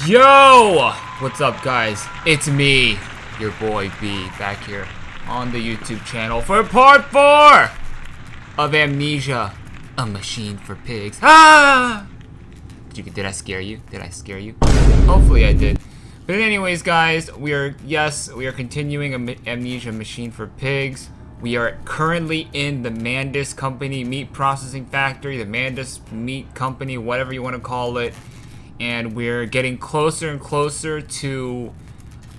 Yo! What's up, guys? It's me, your boy B, back here on the YouTube channel for part 4 of Amnesia A Machine for Pigs. Ah! Did I scare you? Did I scare you? Hopefully I did. But anyways, guys, we are continuing Amnesia Machine for Pigs. We are currently in the Mandus Company meat processing factory, the Mandus Meat Company, whatever you want to call it. And we're getting closer and closer to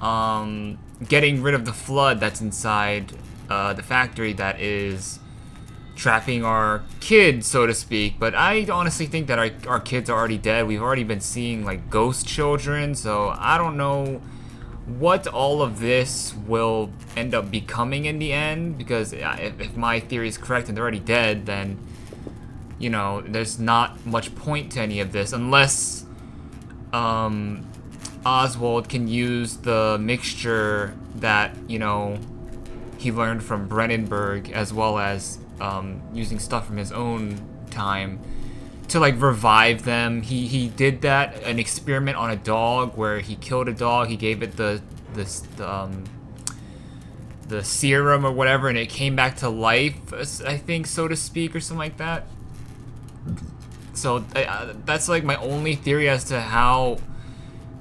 getting rid of the flood that's inside the factory that is trapping our kids, so to speak. But I honestly think that our kids are already dead. We've already been seeing like ghost children, so I don't know what all of this will end up becoming in the end, because if my theory is correct and they're already dead, then you know there's not much point to any of this unless Oswald can use the mixture that, you know, he learned from Brennenberg, as well as using stuff from his own time to like revive them. He did that, an experiment on a dog where he killed a dog, he gave it the serum or whatever, and it came back to life, I think, so to speak, or something like that. So that's like my only theory as to how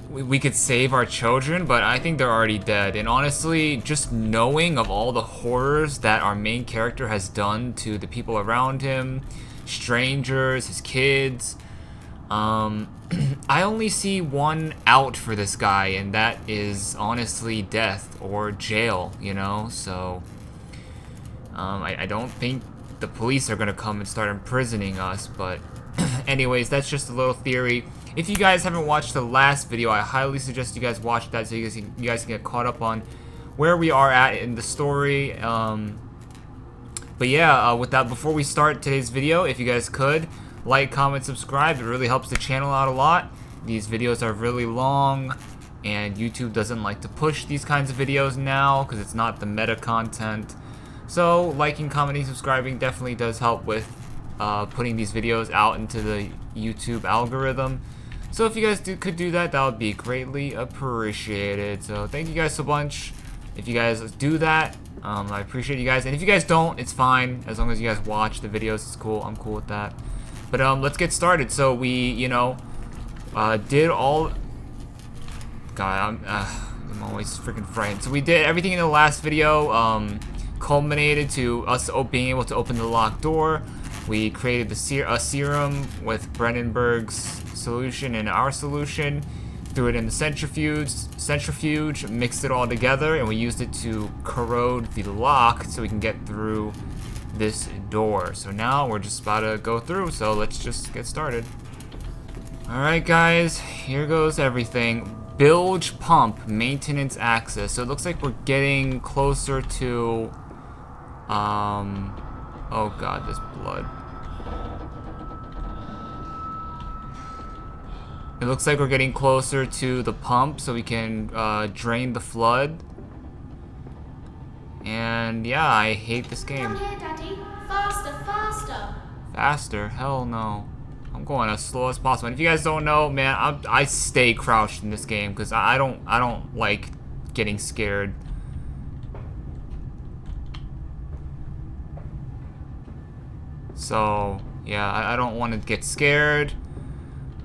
we could save our children, but I think they're already dead. And honestly, just knowing of all the horrors that our main character has done to the people around him, strangers, his kids, I only see one out for this guy, and that is honestly death or jail, you know? So I don't think the police are gonna come and start imprisoning us, but anyways, that's just a little theory. If you guys haven't watched the last video, I highly suggest you guys watch that so you guys can get caught up on where we are at in the story. But yeah, with that, before we start today's video, if you guys could like, comment, subscribe, it really helps the channel out a lot. These videos are really long, and YouTube doesn't like to push these kinds of videos now because it's not the meta content. So liking, commenting, subscribing definitely does help with putting these videos out into the YouTube algorithm. So if you guys could do that, that would be greatly appreciated. So thank you guys so much. If you guys do that, I appreciate you guys. And if you guys don't, it's fine. As long as you guys watch the videos, it's cool. I'm cool with that. But let's get started. So we, you know, did all... God, I'm always freaking frightened. So we did everything in the last video, culminated to us being able to open the locked door. We created a serum with Brennenberg's solution and our solution, threw it in the centrifuge, mixed it all together, and we used it to corrode the lock so we can get through this door. So now we're just about to go through, so let's just get started. Alright guys, here goes everything. Bilge pump, maintenance access. So it looks like we're getting closer to, oh god, this blood. It looks like we're getting closer to the pump so we can drain the flood. And yeah, I hate this game. Down here, Daddy. Faster, faster. Faster? Hell no. I'm going as slow as possible. And if you guys don't know, man, I stay crouched in this game because I don't like getting scared. So yeah, I don't want to get scared.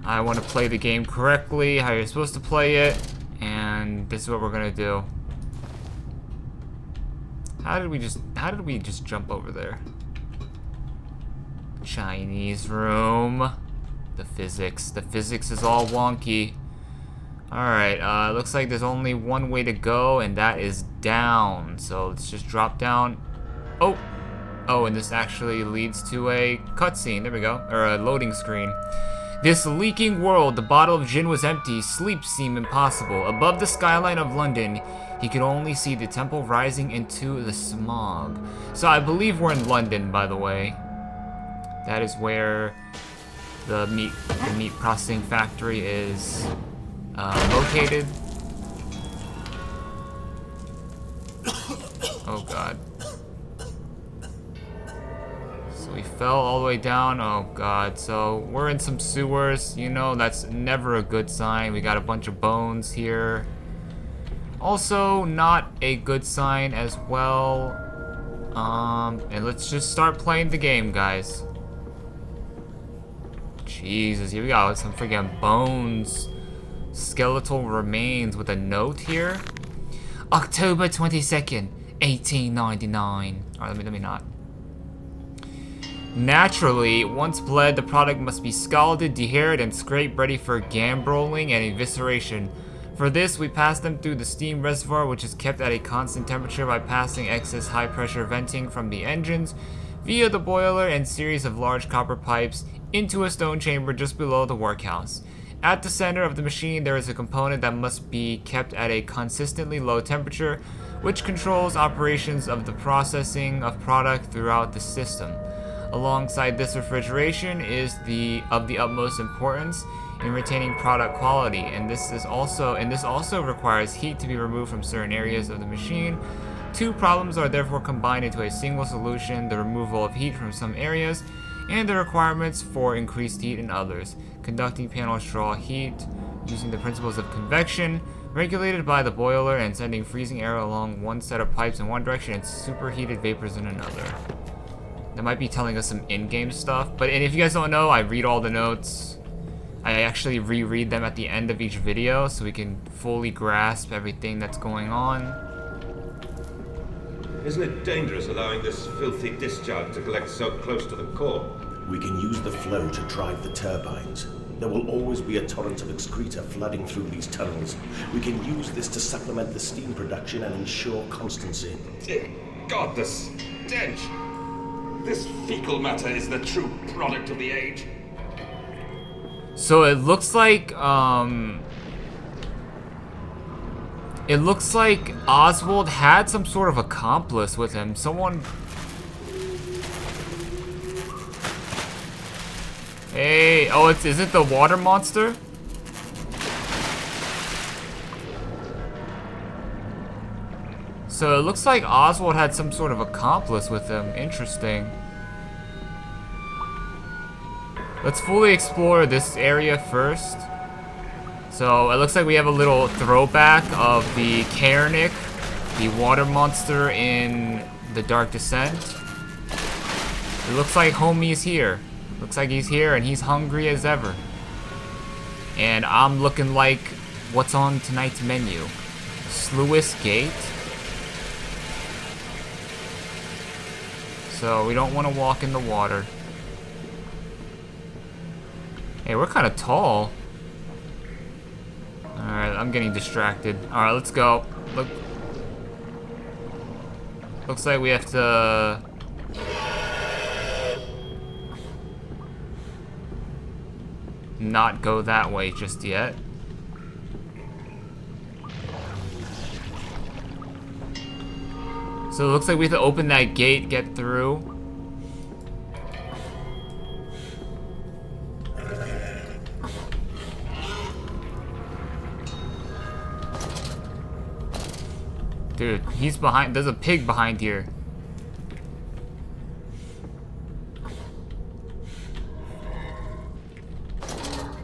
I want to play the game correctly, how you're supposed to play it, and this is what we're gonna do. How did we just jump over there? Chinese room. The physics is all wonky. Alright, looks like there's only one way to go, and that is down. So let's just drop down. Oh, and this actually leads to a cutscene. There we go, or a loading screen. This leaking world, the bottle of gin was empty, sleep seemed impossible. Above the skyline of London, he could only see the temple rising into the smog. So I believe we're in London, by the way. That is where the meat processing factory is located. Oh god. So we fell all the way down. Oh god, so we're in some sewers. You know, that's never a good sign. We got a bunch of bones here. Also, not a good sign as well. And let's just start playing the game, guys. Jesus, here we go. Some freaking bones. Skeletal remains with a note here. October 22nd, 1899. Alright, let me not. Naturally, once bled, the product must be scalded, dehaired, and scraped, ready for gambroling and evisceration. For this, we pass them through the steam reservoir, which is kept at a constant temperature by passing excess high-pressure venting from the engines via the boiler and series of large copper pipes into a stone chamber just below the workhouse. At the center of the machine, there is a component that must be kept at a consistently low temperature, which controls operations of the processing of product throughout the system. Alongside this, refrigeration is of the utmost importance in retaining product quality, and this also requires heat to be removed from certain areas of the machine. Two problems are therefore combined into a single solution: the removal of heat from some areas and the requirements for increased heat in others. Conducting panels draw heat using the principles of convection, regulated by the boiler, and sending freezing air along one set of pipes in one direction and superheated vapors in another. That might be telling us some in-game stuff, but and if you guys don't know, I read all the notes. I actually reread them at the end of each video so we can fully grasp everything that's going on. Isn't it dangerous allowing this filthy discharge to collect so close to the core? We can use the flow to drive the turbines. There will always be a torrent of excreta flooding through these tunnels. We can use this to supplement the steam production and ensure constancy. Dear God, the stench! This fecal matter is the true product of the age. So it looks like Oswald had some sort of accomplice with him. Someone. Hey, oh, is it the water monster? So it looks like Oswald had some sort of accomplice with him. Interesting. Let's fully explore this area first. So it looks like we have a little throwback of the Kaernick, the water monster in The Dark Descent. It looks like homie's here. Looks like he's here and he's hungry as ever. And I'm looking like what's on tonight's menu. Sluice Gate. So we don't want to walk in the water. Hey, we're kind of tall. Alright, I'm getting distracted. Alright, let's go. Looks like we have to... not go that way just yet. So it looks like we have to open that gate, get through. Dude, he's behind. There's a pig behind here.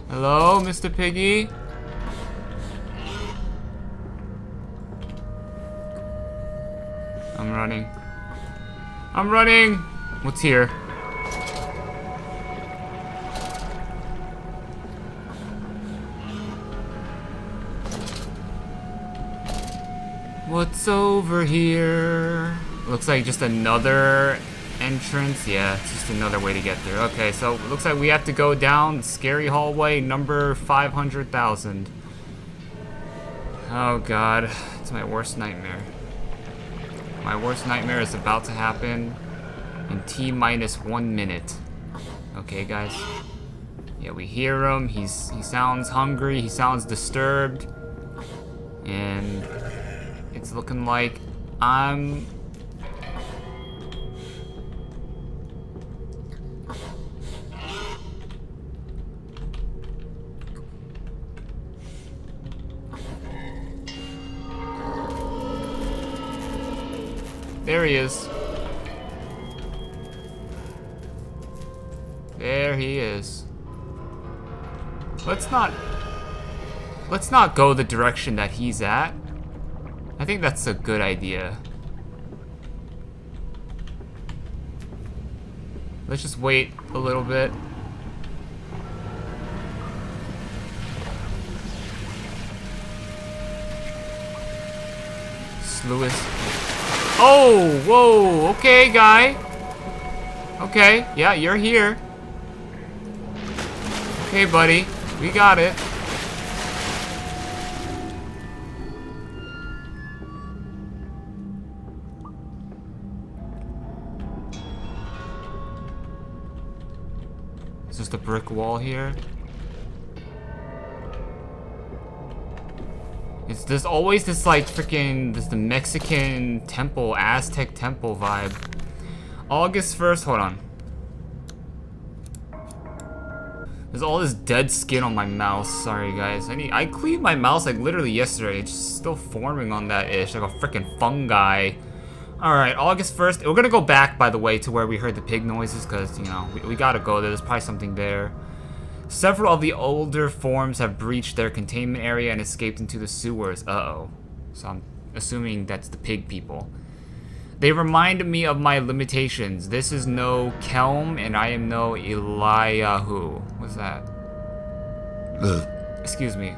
Hello, Mr. Piggy? I'm running. I'm running! What's here? What's over here? Looks like just another entrance. Yeah, it's just another way to get through. Okay, so it looks like we have to go down the scary hallway number 500,000. Oh god, it's my worst nightmare. My worst nightmare is about to happen in T-minus 1 minute. Okay, guys. Yeah, we hear him. He sounds hungry. He sounds disturbed. And it's looking like I'm... There he is. There he is. Let's not go the direction that he's at. I think that's a good idea. Let's just wait a little bit. Lewis. Oh, whoa, okay, guy. Okay, yeah, you're here. Okay, buddy, we got it. Is this the brick wall here? There's always this like freaking the Mexican temple, Aztec temple vibe. August 1st, hold on. There's all this dead skin on my mouse. Sorry guys. I cleaned my mouse like literally yesterday. It's just still forming on that ish, like a freaking fungi. Alright, August 1st. We're gonna go back, by the way, to where we heard the pig noises, because, you know, we gotta go there. There's probably something there. Several of the older forms have breached their containment area and escaped into the sewers. Uh-oh. So I'm assuming that's the pig people. They remind me of my limitations. This is no Kelm, and I am no Eliyahu. What's that? Excuse me.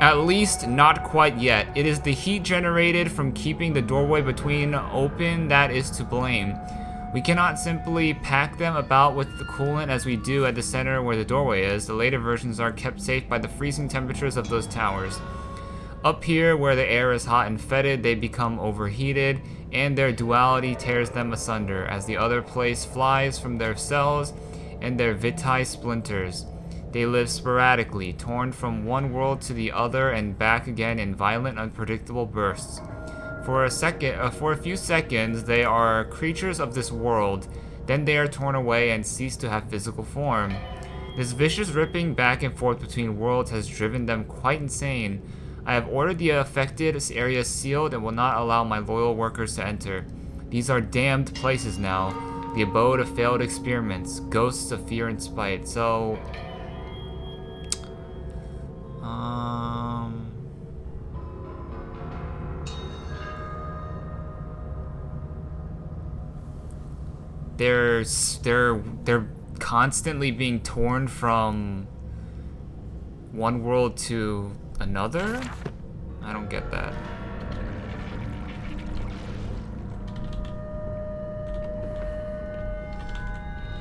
At least not quite yet. It is the heat generated from keeping the doorway between open that is to blame. We cannot simply pack them about with the coolant as we do at the center where the doorway is. The later versions are kept safe by the freezing temperatures of those towers. Up here, where the air is hot and fetid, they become overheated, and their duality tears them asunder, as the other place flies from their cells and their vitae splinters. They live sporadically, torn from one world to the other and back again in violent, unpredictable bursts. For a few seconds, they are creatures of this world. Then they are torn away and cease to have physical form. This vicious ripping back and forth between worlds has driven them quite insane. I have ordered the affected area sealed and will not allow my loyal workers to enter. These are damned places now, the abode of failed experiments, ghosts of fear and spite. So, they're constantly being torn from one world to another? I don't get that.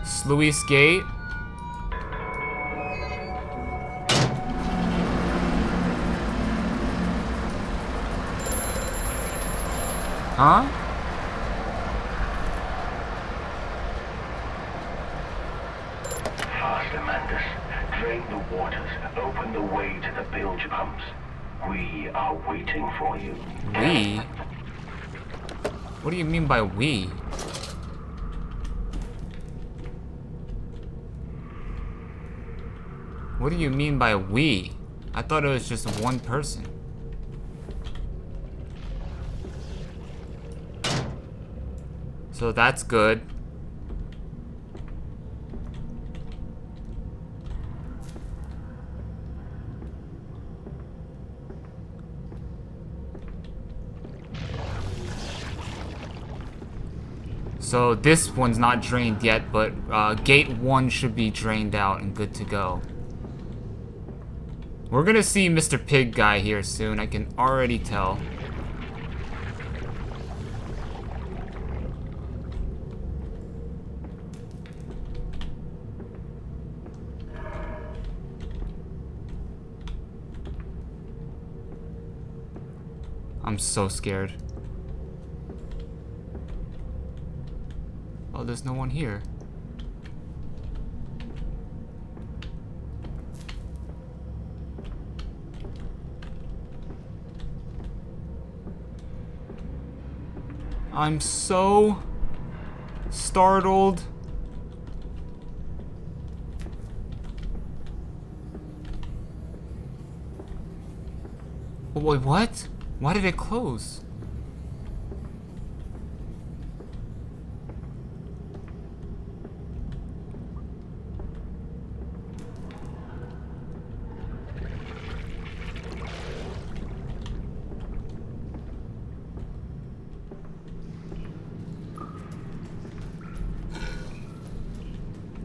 Sluice Gate? Huh? Faster, Mantis. Drain the waters. Open the way to the bilge pumps. We are waiting for you. We? What do you mean by we? What do you mean by we? I thought it was just one person. So that's good. So this one's not drained yet, but gate 1 should be drained out and good to go. We're gonna see Mr. Pig Guy here soon, I can already tell. I'm so scared. Oh, there's no one here. I'm so startled. Oh, wait, what? Why did it close?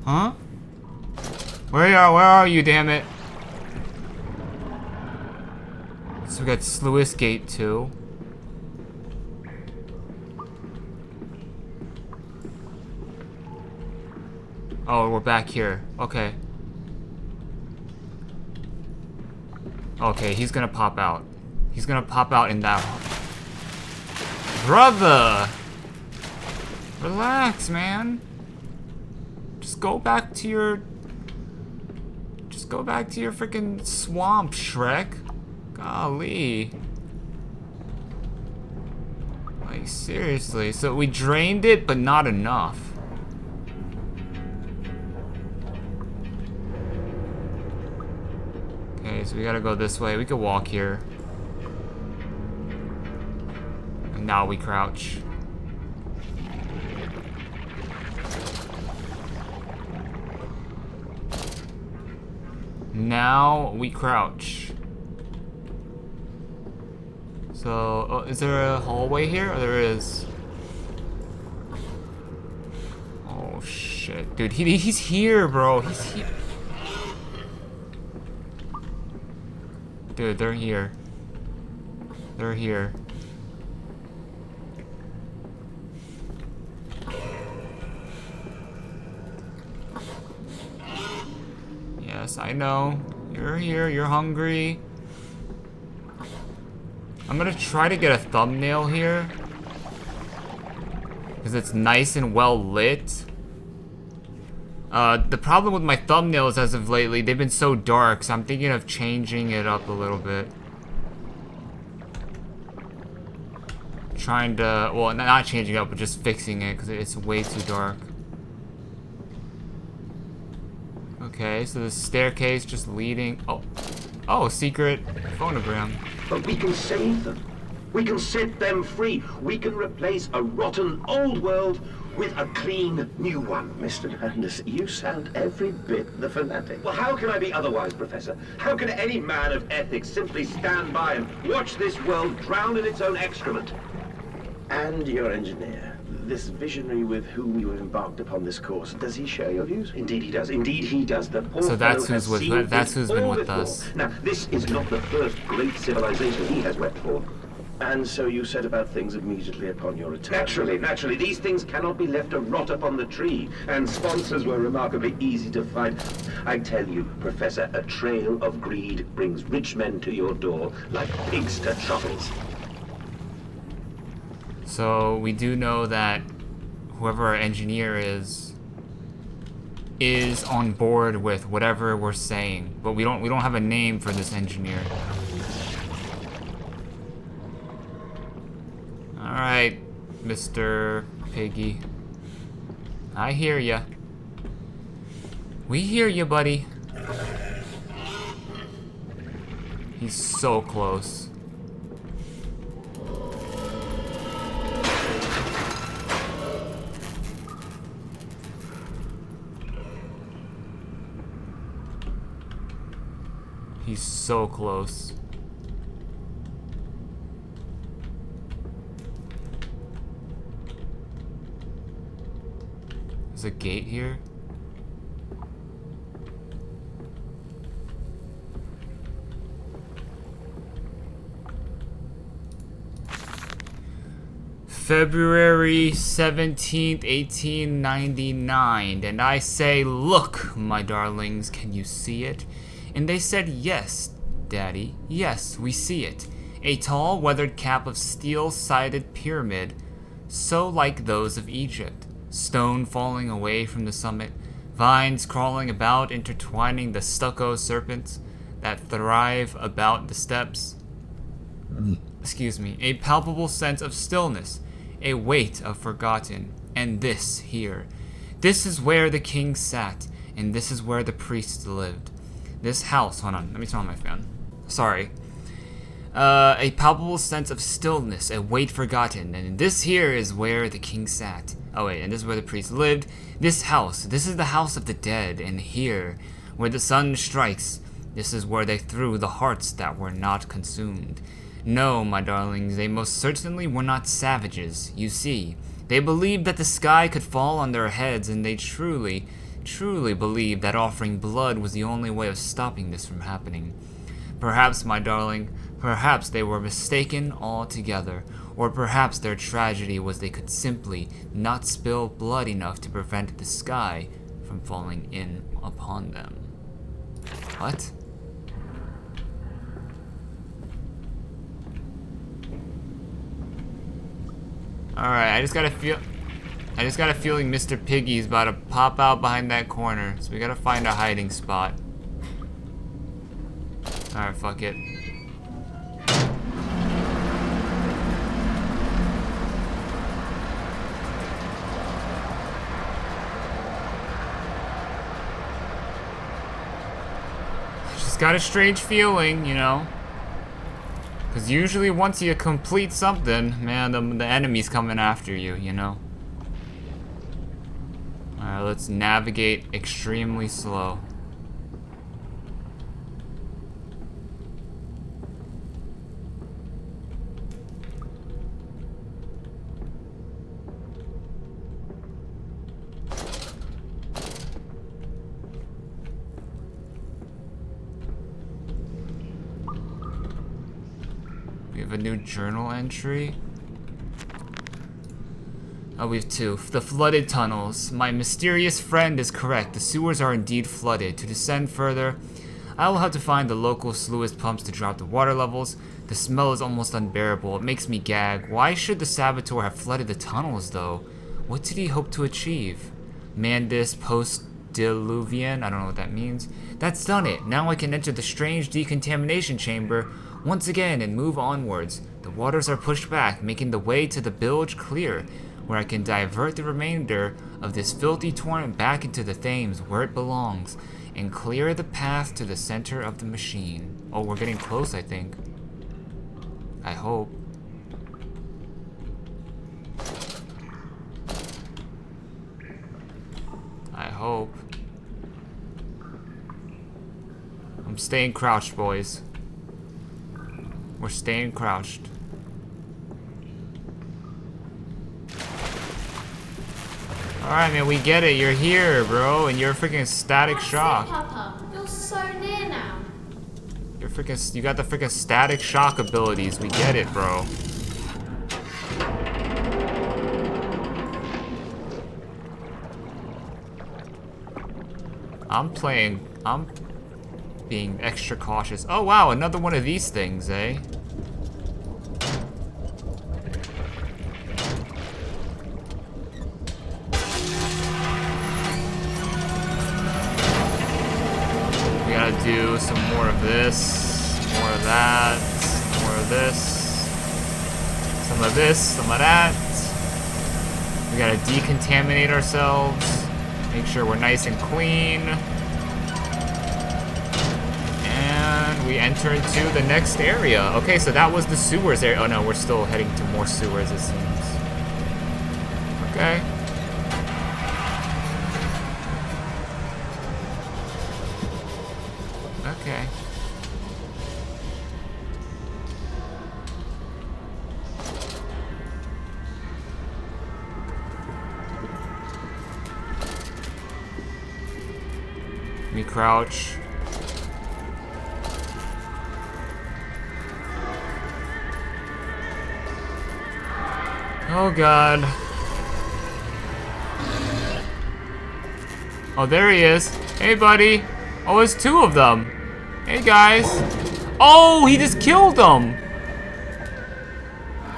Huh? Where are you, damn it? So we got Sluice Gate too. Oh, we're back here. Okay. Okay, he's gonna pop out. He's gonna pop out in that. Brother! Relax, man. Just go back to your freaking swamp, Shrek. Golly. Like, seriously. So we drained it, but not enough. Okay, so we gotta go this way. We could walk here. And now we crouch. Now we crouch. So, oh, is there a hallway here? Oh, there is. Oh shit, dude, he's here, bro. He's here. Dude, they're here. They're here. Yes, I know. You're here, you're hungry. I'm gonna try to get a thumbnail here. Because it's nice and well lit. The problem with my thumbnails as of lately, they've been so dark, so I'm thinking of changing it up a little bit. Trying to, well, not changing it up, but just fixing it, because it's way too dark. Okay, so the staircase just leading, oh, secret phonogram. But we can save them. We can set them free. We can replace a rotten old world with a clean new one. Mr. Madness, you sound every bit the fanatic. Well, how can I be otherwise, Professor? How can any man of ethics simply stand by and watch this world drown in its own excrement? And your engineer, this visionary with whom you have embarked upon this course, does he share your views? Indeed he does. Indeed he does. The poor So that's fellow who's has with seen that's this who's been all with before. us. Now, this is not the first great civilization he has wept for. And so you set about things immediately upon your return. Naturally. These things cannot be left to rot upon the tree. And sponsors were remarkably easy to find. I tell you, Professor, a trail of greed brings rich men to your door like pigs to truffles. So we do know that whoever our engineer is on board with whatever we're saying, but we don't have a name for this engineer. All right, Mr. Piggy. I hear ya. We hear ya, buddy. He's so close. He's so close. There's a gate here. February 17th, 1899, and I say, look, my darlings, can you see it? And they said, yes, Daddy, yes, we see it. A tall, weathered cap of steel-sided pyramid, so like those of Egypt. Stone falling away from the summit, vines crawling about, intertwining the stucco serpents that thrive about the steps. Excuse me. A palpable sense of stillness, a weight of forgotten, and this here. This is where the king sat, and this is where the priests lived. This house, hold on, let me turn on my fan. Sorry. A palpable sense of stillness, a weight forgotten, and this here is where the king sat. Oh wait, and this is where the priests lived. This house, this is the house of the dead, and here, where the sun strikes, this is where they threw the hearts that were not consumed. No, my darlings, they most certainly were not savages. You see, they believed that the sky could fall on their heads, and they truly truly believed that offering blood was the only way of stopping this from happening. Perhaps, my darling, perhaps they were mistaken altogether, or perhaps their tragedy was they could simply not spill blood enough to prevent the sky from falling in upon them. What? Alright, I just got a feeling Mr. Piggy's about to pop out behind that corner, so we gotta find a hiding spot. Alright, fuck it. Just got a strange feeling, you know. Because usually once you complete something, man, the enemy's coming after you, you know. Alright, let's navigate extremely slow. We have a new journal entry. Oh, we have two. The flooded tunnels. My mysterious friend is correct. The sewers are indeed flooded. To descend further, I will have to find the local sluice pumps to drop the water levels. The smell is almost unbearable. It makes me gag. Why should the saboteur have flooded the tunnels, though? What did he hope to achieve? Mandis post-diluvian? I don't know what that means. That's done it. Now I can enter the strange decontamination chamber once again and move onwards. The waters are pushed back, making the way to the bilge clear, where I can divert the remainder of this filthy torrent back into the Thames where it belongs, and clear the path to the center of the machine. Oh, we're getting close, I think. I hope. I hope. I'm staying crouched, boys. We're staying crouched. Alright, man, we get it. You're here, bro, and you're a freaking static shock. Papa. You're so near now. You're freaking. You got the freaking static shock abilities. We get it, bro. I'm being extra cautious. Oh wow, another one of these things, eh? We gotta do some more of this, more of that, more of this, some of this, some of that. We gotta decontaminate ourselves, make sure we're nice and clean. We enter into the next area. Okay, so that was the sewers area. Oh no, we're still heading to more sewers, it seems. Okay. Okay. Let me crouch. Oh god. Oh, there he is. Hey, buddy. Oh, there's two of them. Hey, guys. Oh, he just killed them.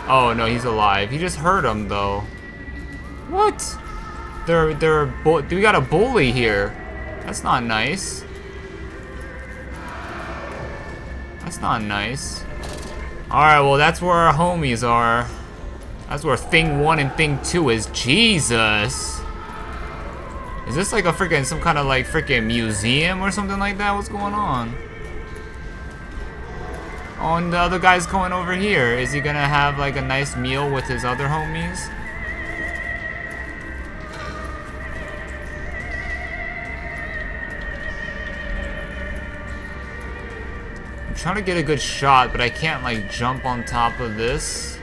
Oh, no, he's alive. He just hurt him, though. What? We got a bully here. That's not nice. That's not nice. Alright, well, that's where our homies are. That's where thing 1 and thing 2 is. Jesus. Is this like a freaking, some kind of like freaking museum or something like that? What's going on? Oh, and the other guy's going over here. Is he gonna have like a nice meal with his other homies? I'm trying to get a good shot, but I can't like jump on top of this.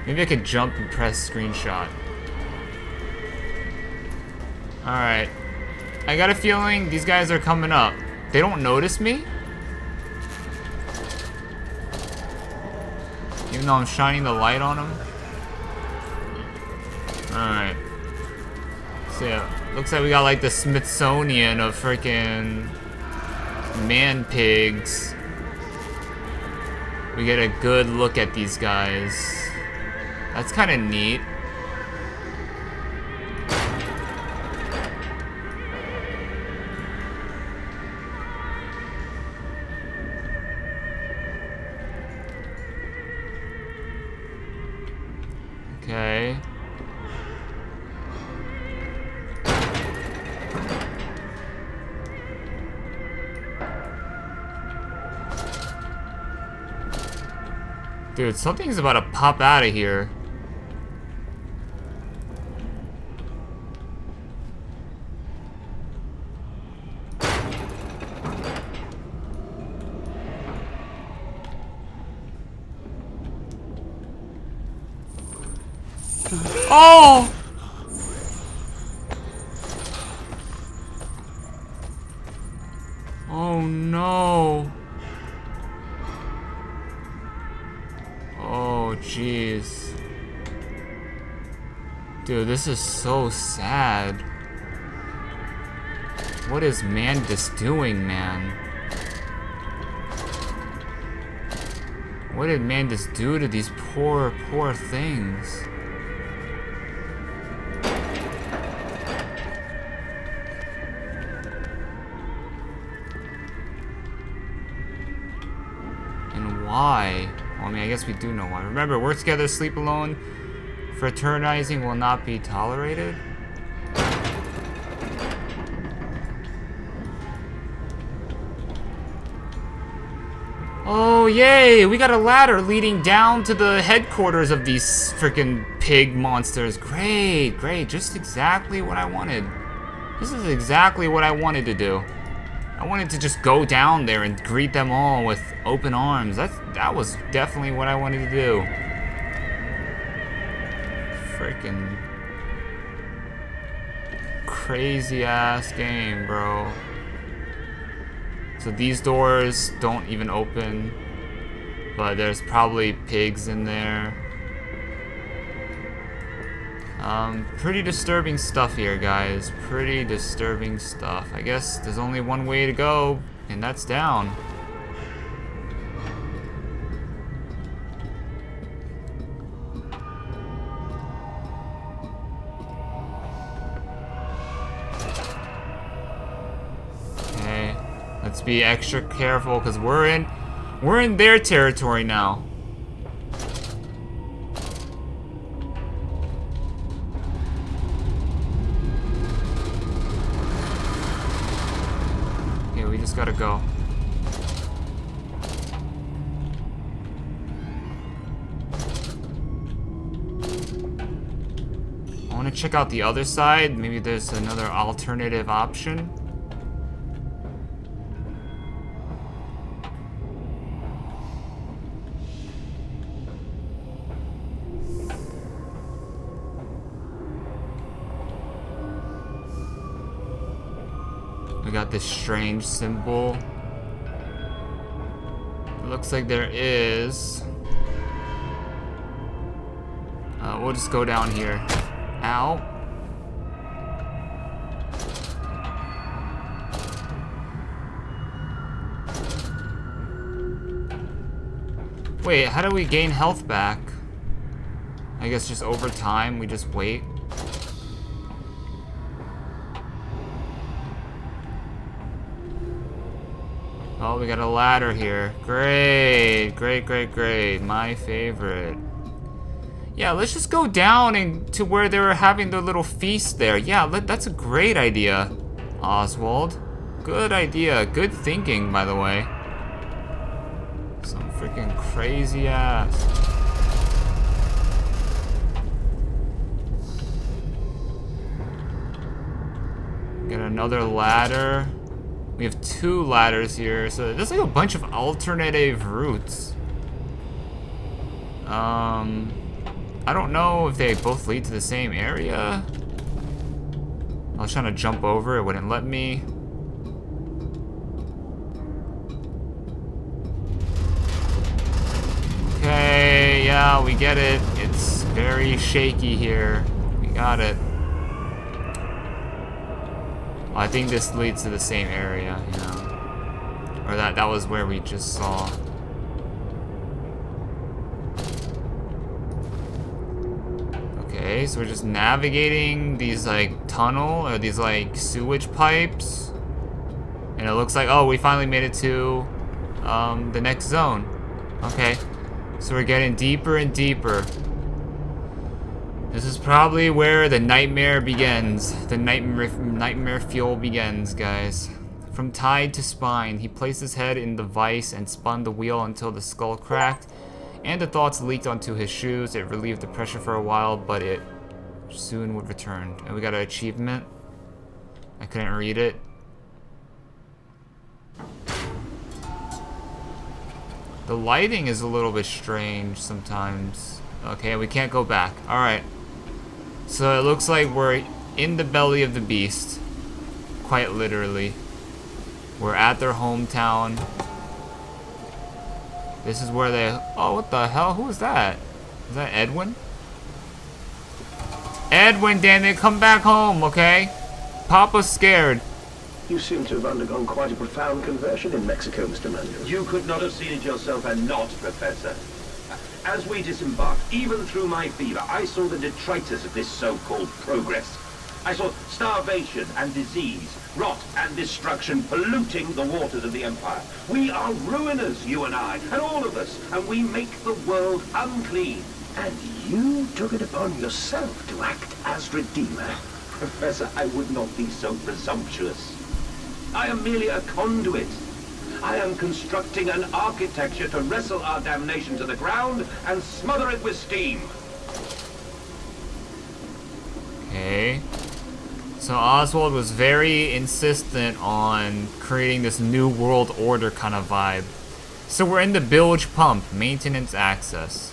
Maybe I could jump and press screenshot. Alright. I got a feeling these guys are coming up. They don't notice me? Even though I'm shining the light on them? Alright. So yeah, looks like we got like the Smithsonian of freaking man pigs. We get a good look at these guys. That's kind of neat. Okay. Dude, something's about to pop out of here. Oh! Oh no. Oh jeez. Dude, this is so sad. What is Mandus doing, man? What did Mandus do to these poor, poor things? Why? Well, I mean, I guess we do know why. Remember, work together, sleep alone. Fraternizing will not be tolerated. Oh, yay! We got a ladder leading down to the headquarters of these freaking pig monsters. Great, great. Just exactly what I wanted. This is exactly what I wanted to do. I wanted to just go down there and greet them all with open arms. That was definitely what I wanted to do. Freaking crazy ass game, bro. So these doors don't even open, but there's probably pigs in there. Pretty disturbing stuff here, guys. Pretty disturbing stuff. I guess there's only one way to go, and that's down. Okay, let's be extra careful because we're in their territory now. Gotta go. I want to check out the other side. Maybe there's another alternative option. We got this strange symbol. It looks like there is. We'll just go down here. Ow. Wait, how do we gain health back? I guess just over time, we just wait. Oh, we got a ladder here. Great, great, great, great. My favorite. Yeah, let's just go down and to where they were having their little feast there. Yeah, that's a great idea, Oswald. Good idea. Good thinking, by the way. Some freaking crazy ass. Get another ladder. We have 2 ladders here, so there's like a bunch of alternative routes. I don't know if they both lead to the same area. I was trying to jump over, it wouldn't let me. Okay, yeah, we get it. It's very shaky here. We got it. Well, I think this leads to the same area, you know. Or that was where we just saw. Okay, so we're just navigating these like tunnel or these like sewage pipes. And it looks like, oh, we finally made it to the next zone. Okay. So we're getting deeper and deeper. This is probably where the nightmare begins. The nightmare fuel begins, guys. From tide to spine, he placed his head in the vise and spun the wheel until the skull cracked, and the thoughts leaked onto his shoes. It relieved the pressure for a while, but it soon would return. And we got an achievement. I couldn't read it. The lighting is a little bit strange sometimes. Okay, we can't go back. Alright. So it looks like we're in the belly of the beast. Quite literally. We're at their hometown. This is where they... Oh, what the hell? Who is that? Is that Edwin? Edwin, damn it, come back home, okay? Papa's scared. You seem to have undergone quite a profound conversion in Mexico, Mr. Manuel. You could not have seen it yourself and not, Professor. As we disembarked, even through my fever, I saw the detritus of this so-called progress. I saw starvation and disease, rot and destruction polluting the waters of the Empire. We are ruiners, you and I, and all of us, and we make the world unclean. And you took it upon yourself to act as Redeemer. Professor, I would not be so presumptuous. I am merely a conduit. I am constructing an architecture to wrestle our damnation to the ground and smother it with steam. Okay. So Oswald was very insistent on creating this new world order kind of vibe. So we're in the bilge pump, maintenance access.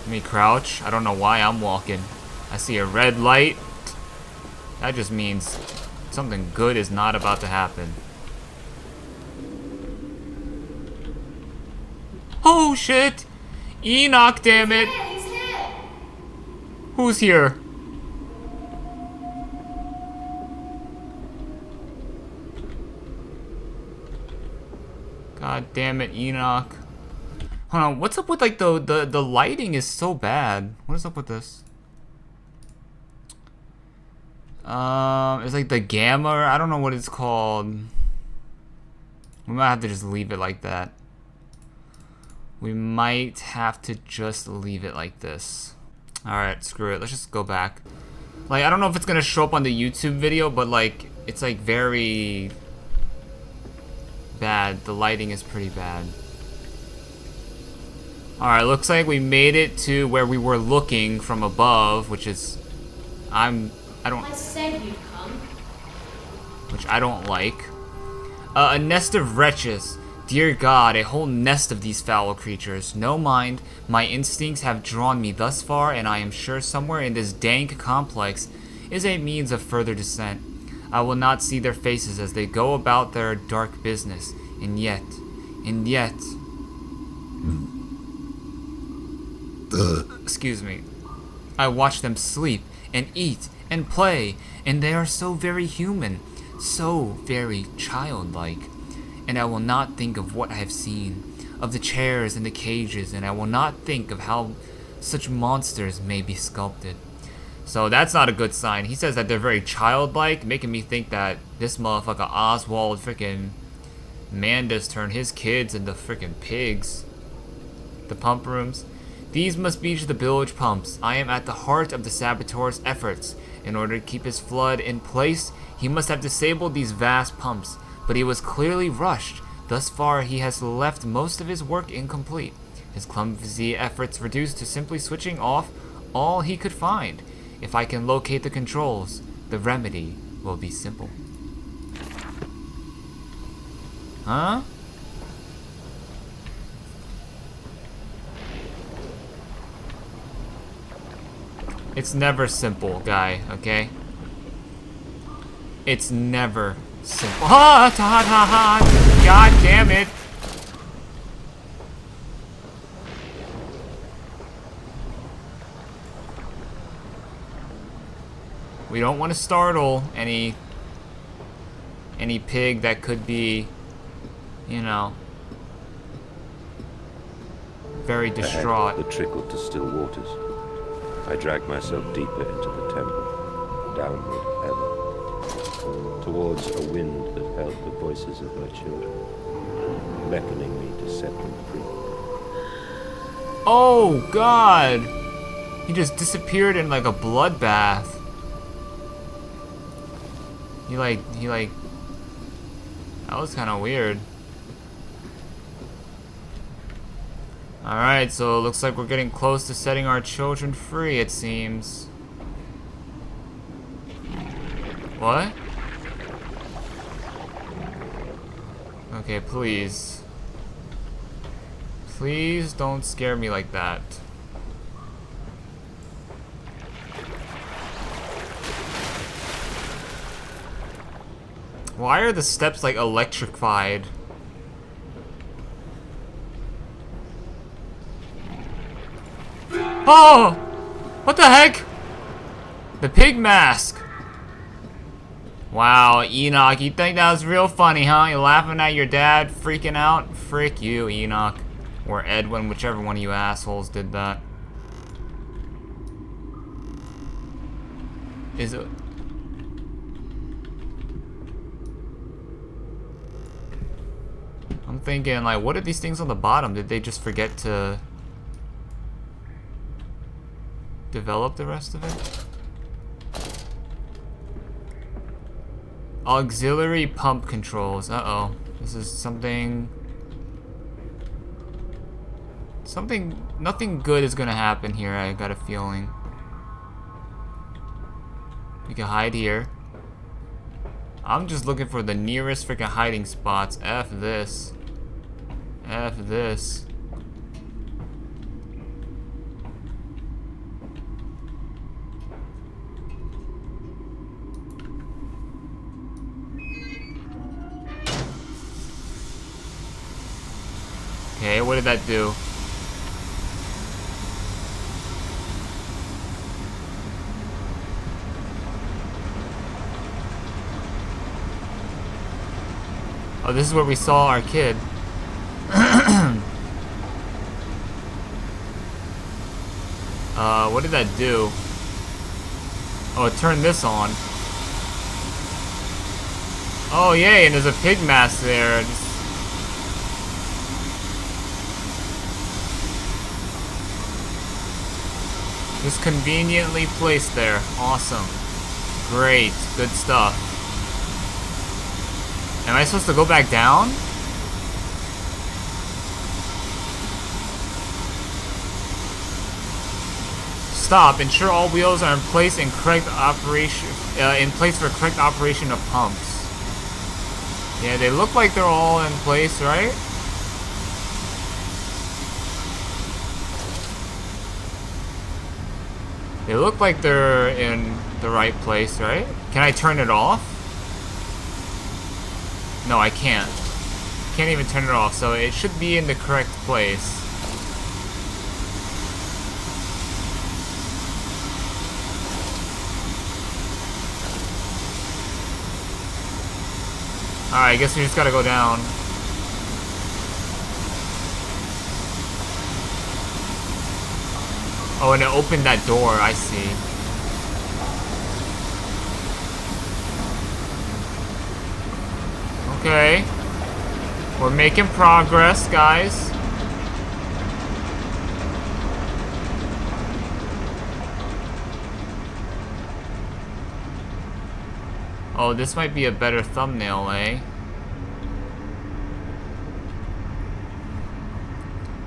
Let me crouch. I don't know why I'm walking. I see a red light. That just means something good is not about to happen. Oh shit! Enoch, damn it! He's here. Who's here? God damn it, Enoch. Hold on, what's up with like the lighting is so bad. What is up with this? It's like the gamma, I don't know what it's called. We might have to just leave it like that. We might have to just leave it like this. Alright, screw it. Let's just go back. Like, I don't know if it's gonna show up on the YouTube video, but like, it's like very bad. The lighting is pretty bad. Alright, looks like we made it to where we were looking from above, which is... I said you'd come. Which I don't like. A nest of wretches. Dear God, a whole nest of these foul creatures. No mind, my instincts have drawn me thus far, and I am sure somewhere in this dank complex is a means of further descent. I will not see their faces as they go about their dark business, and yet... Excuse me. I watch them sleep, and eat, and play, and they are so very human, so very childlike. And I will not think of what I have seen, of the chairs and the cages, and I will not think of how such monsters may be sculpted. So that's not a good sign. He says that they're very childlike, making me think that this motherfucker Oswald freaking Manda's turned his kids into freaking pigs. The pump rooms. These must be the bilge pumps. I am at the heart of the saboteur's efforts. In order to keep his flood in place, he must have disabled these vast pumps, but he was clearly rushed. Thus far, he has left most of his work incomplete. His clumsy efforts reduced to simply switching off all he could find. If I can locate the controls, the remedy will be simple. Huh? It's never simple, guy, okay? It's never simple. Ha ha ha ha! God damn it! We don't want to startle any pig that could be, you know, very distraught. The trickle to still waters. I dragged myself deeper into the temple, downward ever, towards a wind that held the voices of my children, beckoning me to set them free. Oh God! He just disappeared in like a bloodbath. He like, that was kind of weird. Alright, so it looks like we're getting close to setting our children free, it seems. What? Okay, please. Please don't scare me like that. Why are the steps like electrified? Oh! What the heck? The pig mask. Wow, Enoch, you think that was real funny, huh? You laughing at your dad freaking out? Frick you, Enoch. Or Edwin, whichever one of you assholes did that. Is it... I'm thinking, like, what are these things on the bottom? Did they just forget to develop the rest of it? Auxiliary pump controls. Uh-oh. This is something... Nothing good is gonna happen here, I got a feeling. We can hide here. I'm just looking for the nearest freaking hiding spots. F this. F this. Okay, what did that do? Oh, this is where we saw our kid. What did that do? Oh, it turned this on. Oh, yay, and there's a pig mask there. Just conveniently placed there. Awesome. Great. Good stuff. Am I supposed to go back down? Stop. Ensure all wheels are in place and correct operation for correct operation of pumps. Yeah, they look like they're all in place, right? They look like they're in the right place, right? Can I turn it off? No, I can't. Can't even turn it off, so it should be in the correct place. Alright, I guess we just gotta go down. Oh, and it opened that door, I see. Okay. We're making progress, guys. Oh, this might be a better thumbnail, eh?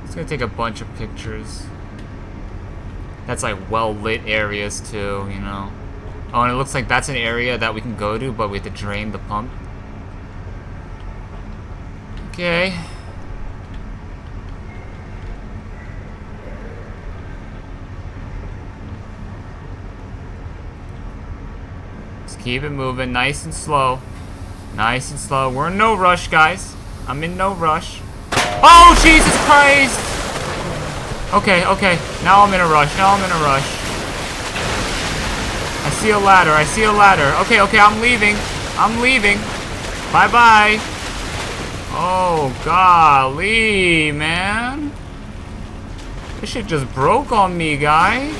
It's gonna take a bunch of pictures. That's like well-lit areas too, you know. Oh, and it looks like that's an area that we can go to, but we have to drain the pump. Okay. Just keep it moving, nice and slow. Nice and slow. We're in no rush, guys. I'm in no rush. Oh, Jesus Christ! Okay, okay. Now I'm in a rush. Now I'm in a rush. I see a ladder. I see a ladder. Okay, okay. I'm leaving. I'm leaving. Bye-bye. Oh, golly, man. This shit just broke on me, guy.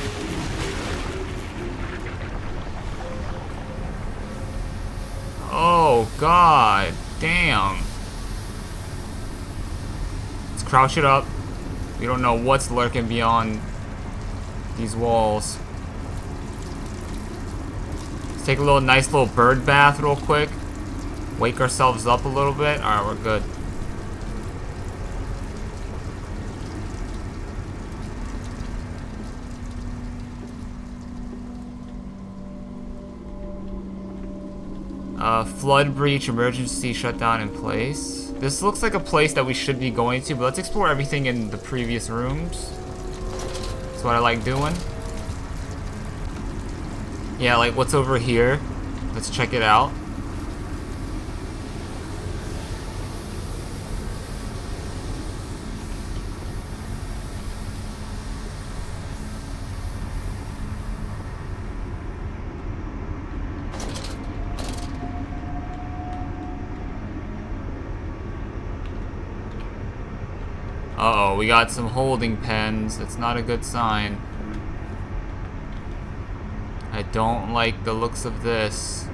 Oh, god damn. Let's crouch it up. We don't know what's lurking beyond these walls. Let's take a nice little bird bath real quick. Wake ourselves up a little bit. Alright, we're good. Flood breach emergency shutdown in place. This looks like a place that we should be going to, but let's explore everything in the previous rooms. That's what I like doing. Yeah, like what's over here? Let's check it out. Uh-oh, we got some holding pens. That's not a good sign. I don't like the looks of this.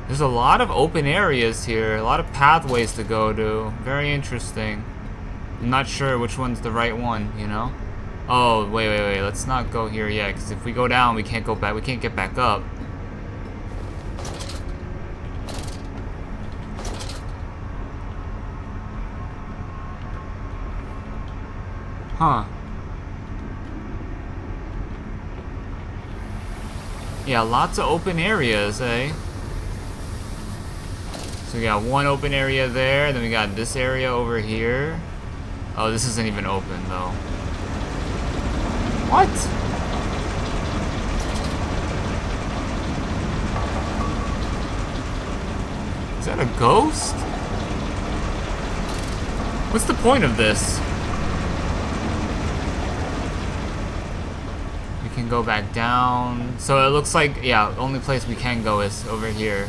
There's a lot of open areas here, a lot of pathways to go to. Very interesting. I'm not sure which one's the right one, you know? Oh, wait. Let's not go here yet, because if we go down, we can't go back. We can't get back up. Huh. Yeah, lots of open areas, eh? So we got one open area there, then we got this area over here. Oh, this isn't even open, though. What? Is that a ghost? What's the point of this? We can go back down. So it looks like, yeah, the only place we can go is over here.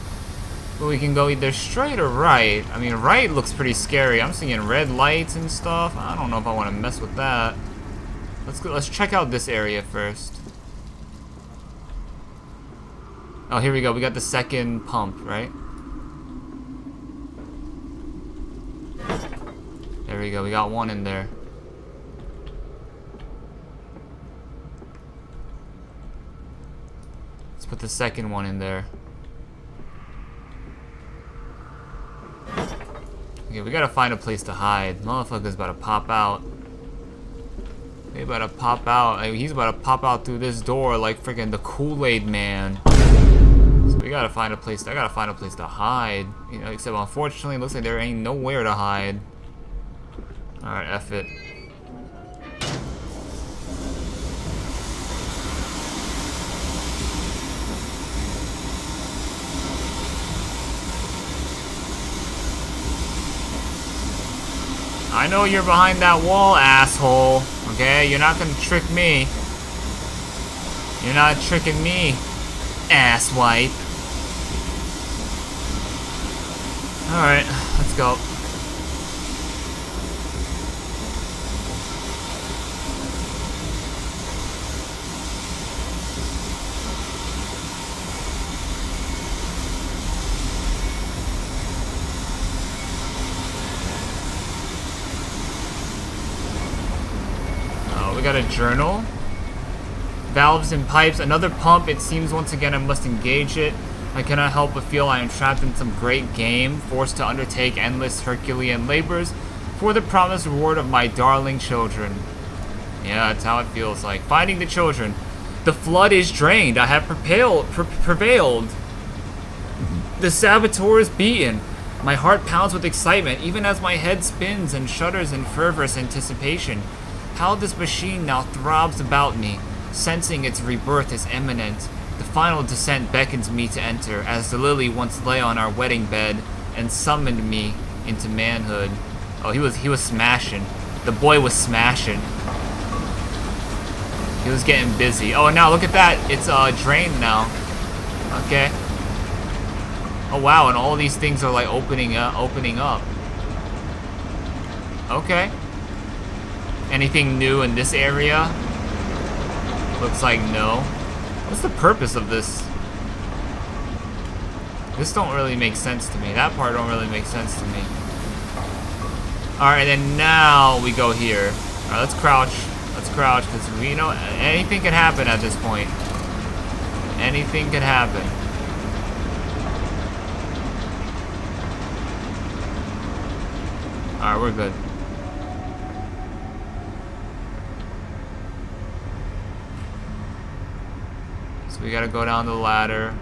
But we can go either straight or right. I mean, right looks pretty scary. I'm seeing red lights and stuff. I don't know if I want to mess with that. Let's go. Let's check out this area first. Oh, here we go. We got the second pump, right? There we go. We got one in there. Let's put the second one in there. Okay, we gotta find a place to hide. Motherfucker's about to pop out. They about to pop out. Like, he's about to pop out through this door like freaking the Kool-Aid Man. So we gotta find a place. I gotta find a place to hide. You know, except unfortunately, it looks like there ain't nowhere to hide. All right, F it. I know you're behind that wall, asshole. Okay, you're not gonna trick me. You're not tricking me, asswipe. Alright, let's go. We got a journal. Valves and pipes. Another pump. It seems once again I must engage it. I cannot help but feel I am trapped in some great game, forced to undertake endless Herculean labors for the promised reward of my darling children. Yeah, that's how it feels like. Finding the children. The flood is drained. I have prevailed. The saboteur is beaten. My heart pounds with excitement, even as my head spins and shudders in fervorous anticipation. How this machine now throbs about me, sensing its rebirth is imminent. The final descent beckons me to enter, as the lily once lay on our wedding bed and summoned me into manhood. Oh, he was smashing. The boy was smashing. He was getting busy. Oh, now look at that. It's drained now. Okay. Oh wow, and all these things are like opening up. Okay. Anything new in this area? Looks like no. What's the purpose of this? This don't really make sense to me. That part don't really make sense to me. Alright, and now we go here. Alright, let's crouch. Let's crouch, because we know anything can happen at this point. Anything can happen. Alright, we're good. So we gotta go down the ladder.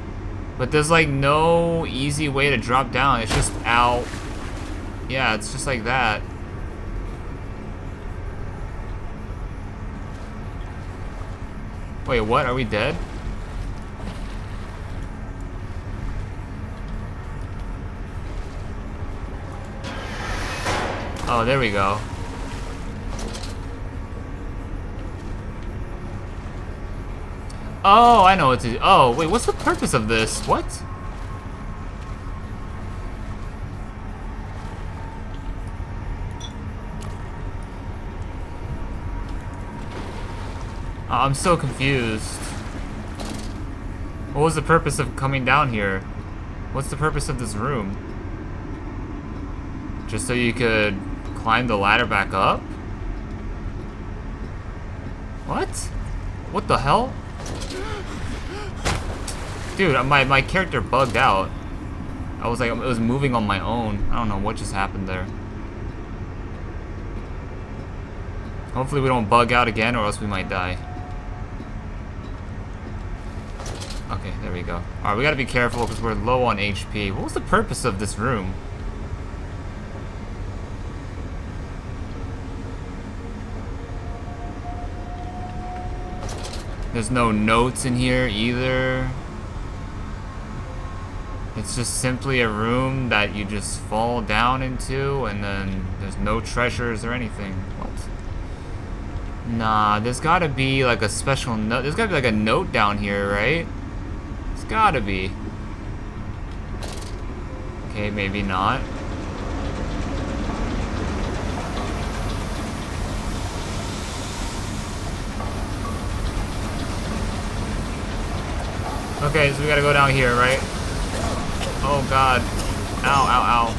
But there's like no easy way to drop down. It's just out. Yeah, it's just like that. Wait, what? Are we dead? Oh, there we go. Oh, I know what to do. Oh, wait, what's the purpose of this? What? I'm so confused. What was the purpose of coming down here? What's the purpose of this room? Just so you could climb the ladder back up? What? What the hell? Dude, my character bugged out. I was like, it was moving on my own. I don't know what just happened there. Hopefully we don't bug out again, or else we might die. Okay, there we go. Alright, we gotta be careful because we're low on HP. What was the purpose of this room? There's no notes in here either. It's just simply a room that you just fall down into, and then there's no treasures or anything. What? Nah, there's gotta be like a special note. There's gotta be like a note down here, right? It's gotta be. Okay, maybe not. Okay, so we gotta go down here, right? Oh god. Ow, ow, ow.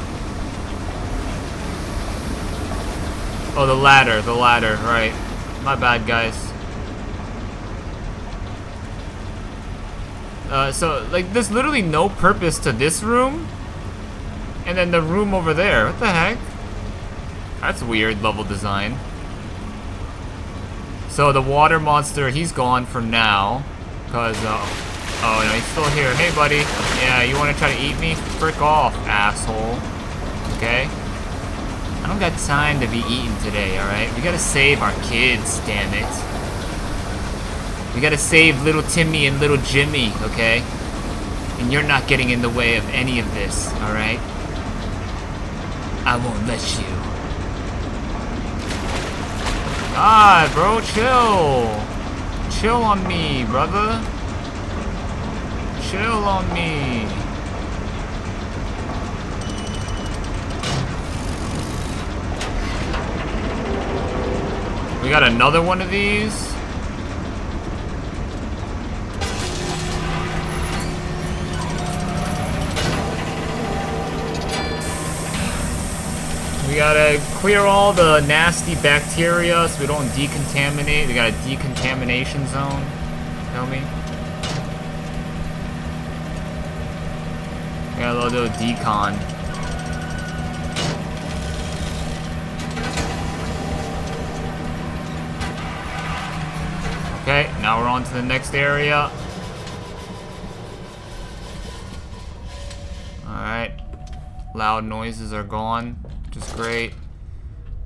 Oh, the ladder, right. My bad, guys. So, like, there's literally no purpose to this room. And then the room over there. What the heck? That's weird level design. So the water monster, he's gone for now. Because, oh no, he's still here. Hey, buddy. Yeah, you want to try to eat me? Frick off, asshole. Okay? I don't got time to be eaten today, alright? We gotta save our kids, damn it. We gotta save little Timmy and little Jimmy, okay? And you're not getting in the way of any of this, alright? I won't let you. Ah, bro, chill. Chill on me, brother. Chill on me. We got another one of these. We gotta clear all the nasty bacteria so we don't decontaminate. We got a decontamination zone. Tell me. little decon. Okay, now we're on to the next area. Alright. Loud noises are gone, which is great.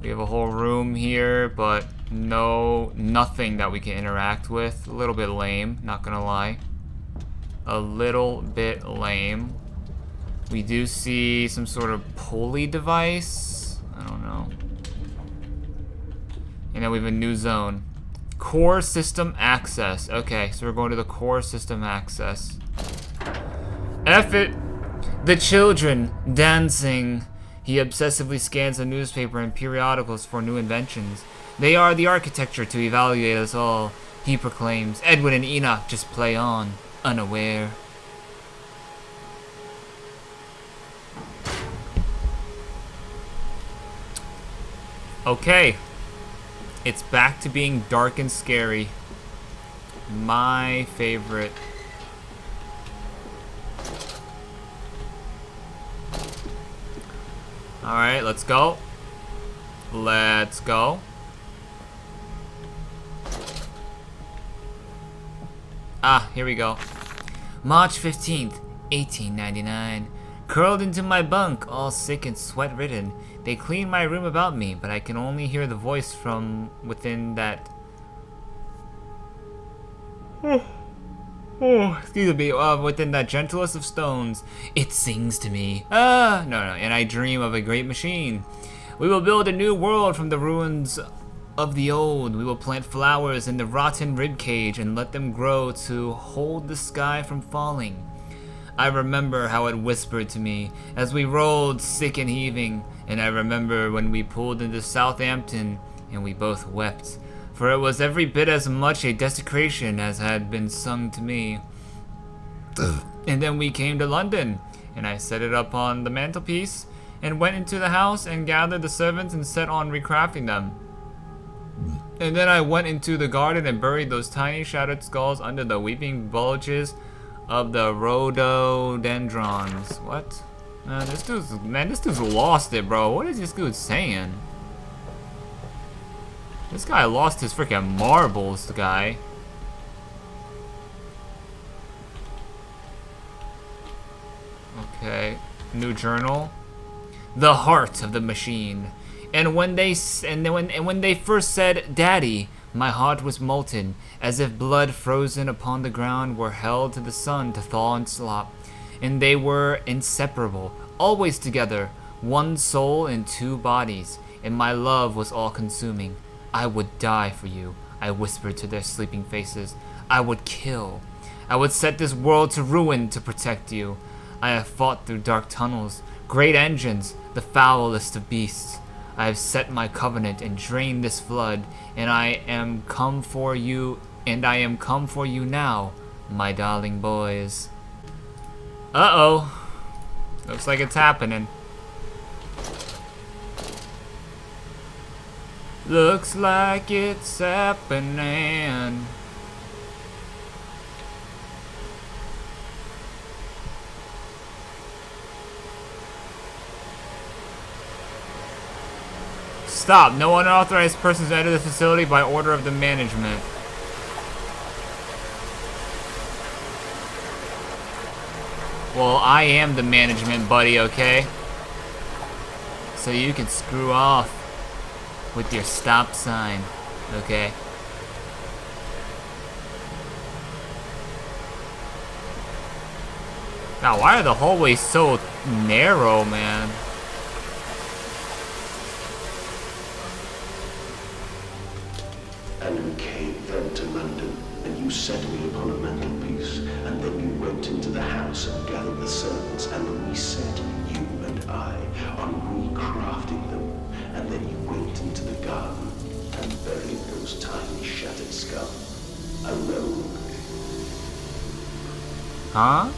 We have a whole room here, but nothing that we can interact with. A little bit lame, not gonna lie. A little bit lame. We do see some sort of pulley device. I don't know. And then we have a new zone. Core system access. Okay, so we're going to the core system access. F it! The children dancing. He obsessively scans the newspaper and periodicals for new inventions. They are the architecture to evaluate us all. He proclaims. Edwin and Enoch just play on, unaware. Okay. It's back to being dark and scary. My favorite. Alright, let's go. Let's go. Ah, here we go. March 15th, 1899. Curled into my bunk, all sick and sweat-ridden. They clean my room about me, but I can only hear the voice from within that... excuse me, within that gentlest of stones. It sings to me. And I dream of a great machine. We will build a new world from the ruins of the old. We will plant flowers in the rotten ribcage and let them grow to hold the sky from falling. I remember how it whispered to me as we rolled sick and heaving, and I remember when we pulled into Southampton and we both wept, for it was every bit as much a desecration as had been sung to me. And then we came to London, and I set it up on the mantelpiece, and went into the house and gathered the servants and set on recrafting them. And then I went into the garden and buried those tiny shattered skulls under the weeping bulges of the rhododendrons. What? This dude's lost it, bro. What is this dude saying? This guy lost his freaking marbles, the guy. Okay, new journal. The heart of the machine. And when they first said "Daddy," my heart was molten, as if blood frozen upon the ground were held to the sun to thaw and slop. And they were inseparable, always together, one soul in two bodies, and my love was all-consuming. I would die for you, I whispered to their sleeping faces. I would kill. I would set this world to ruin to protect you. I have fought through dark tunnels, great engines, the foulest of beasts. I have set my covenant and drained this flood, and I am come for you now, my darling boys. Uh-oh. Looks like it's happening. Looks like it's happening. Stop. No unauthorized persons enter the facility by order of the management. Well, I am the management, buddy, okay? So you can screw off with your stop sign, okay? Now, why are the hallways so narrow, man? And we came then to London, and you set me upon a mantelpiece, and then you went into the house and gathered the servants, and we set, you and I, on recrafting them, and then you went into the garden and buried those tiny shattered skulls, alone. Huh?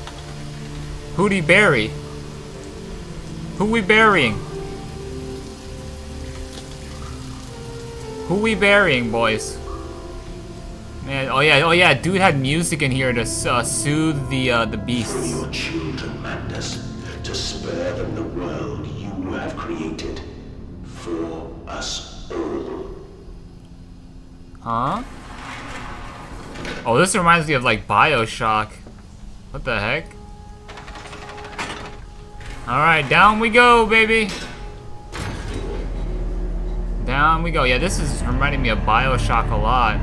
Who'd he bury? Who we burying? Who we burying, boys? Man, oh yeah, dude had music in here to soothe the beasts. For your children, Mandus, to spare them the world you have created for us all. Huh? Oh, this reminds me of like BioShock. What the heck? Alright, down we go, baby. Down we go. Yeah, this is reminding me of BioShock a lot.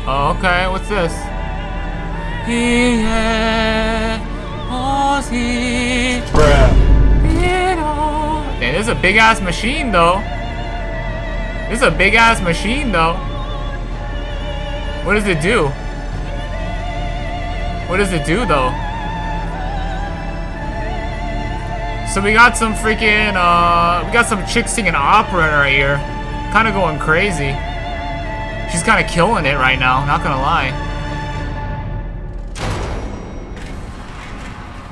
Oh, okay, what's this? Man, this is a big ass machine though. This is a big ass machine though. What does it do? What does it do though? So we got some freaking, we got some chick singing opera in our ear. Kind of going crazy. She's kind of killing it right now, not gonna lie.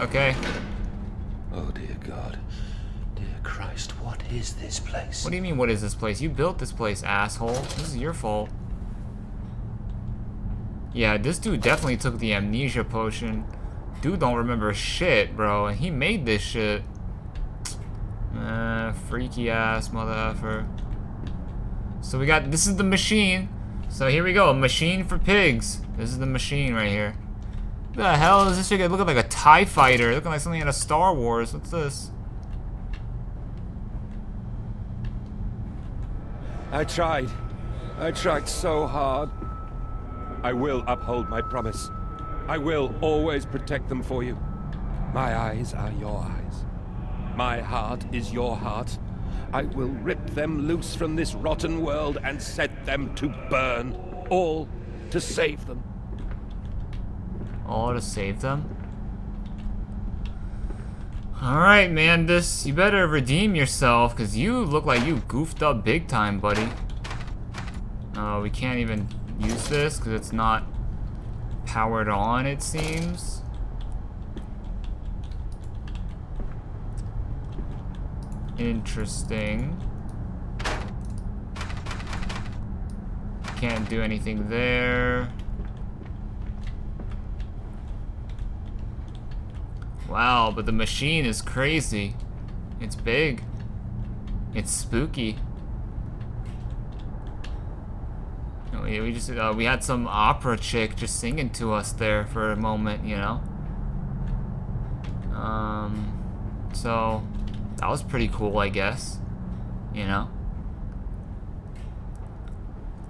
Okay. Oh dear God. Dear Christ, what is this place? What do you mean, what is this place? You built this place, asshole. This is your fault. Yeah, this dude definitely took the amnesia potion. Dude don't remember shit, bro. And he made this shit. Freaky ass mother effer. So we got, this is the machine. So here we go, a machine for pigs. This is the machine right here. What the hell is this shit looking like a TIE fighter? Looking like something out of Star Wars. What's this? I tried so hard. I will uphold my promise. I will always protect them for you. My eyes are your eyes. My heart is your heart. I will rip them loose from this rotten world and set them to burn. All to save them. All to save them? Alright, man, you better redeem yourself, because you look like you goofed up big time, buddy. We can't even use this, because it's not powered on, it seems. Interesting. Can't do anything there. Wow, but the machine is crazy. It's big. It's spooky. We had some opera chick just singing to us there for a moment, you know. So that was pretty cool, I guess. You know.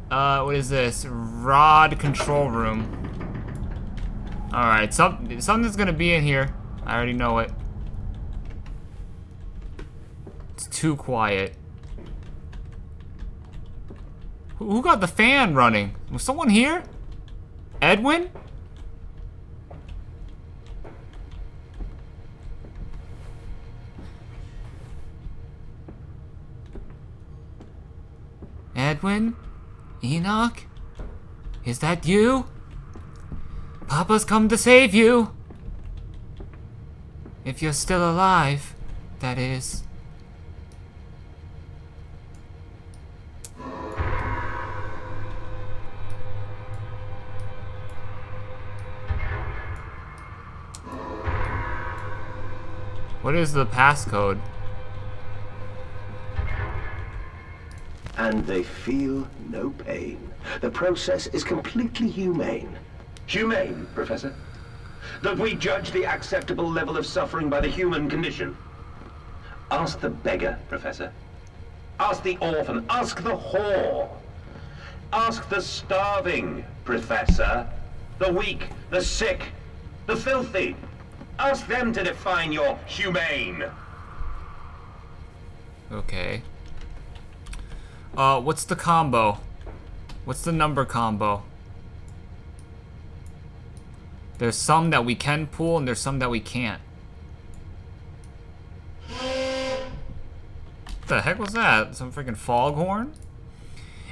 What is this? Rod control room. All right, something's gonna be in here. I already know it. It's too quiet. Who got the fan running? Was someone here? Edwin? Edwin? Enoch? Is that you? Papa's come to save you. If you're still alive, that is. What is the passcode? And they feel no pain. The process is completely humane. Humane, Professor? That we judge the acceptable level of suffering by the human condition? Ask the beggar, Professor. Ask the orphan. Ask the whore. Ask the starving, Professor. The weak, the sick, the filthy. Ask them to define your humane. Okay. What's the combo? What's the number combo? There's some that we can pull and there's some that we can't. What the heck was that? Some freaking foghorn?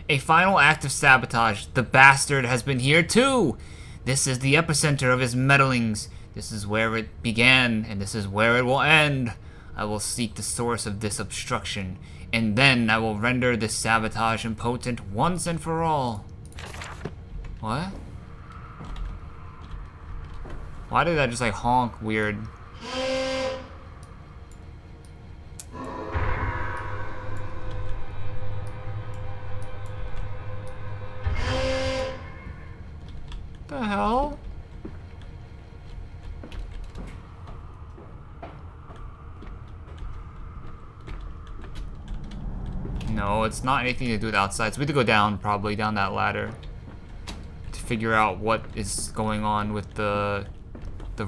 A final act of sabotage. The bastard has been here too! This is the epicenter of his meddlings. This is where it began, and this is where it will end. I will seek the source of this obstruction, and then I will render this sabotage impotent once and for all. What? Why did that just like honk weird? The hell? No, it's not anything to do with outside. So we have to go down, probably down that ladder to figure out what is going on with the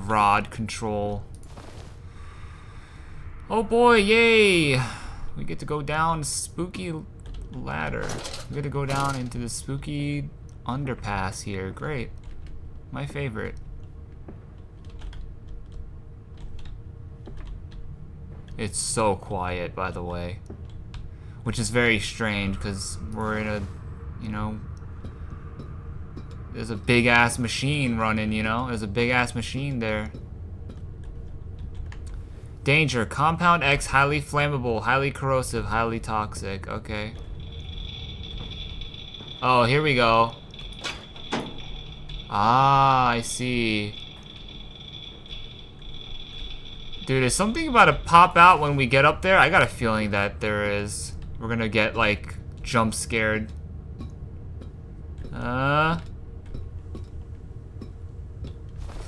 rod control. Oh boy, yay! We get to go down spooky ladder. We get to go down into the spooky underpass here. Great. My favorite. It's so quiet, by the way. Which is very strange, because we're in a, you know, there's a big-ass machine running, you know? There's a big-ass machine there. Danger. Compound X, highly flammable, highly corrosive, highly toxic. Okay. Oh, here we go. Ah, I see. Dude, is something about to pop out when we get up there? I got a feeling that there is. We're gonna get, like, jump scared.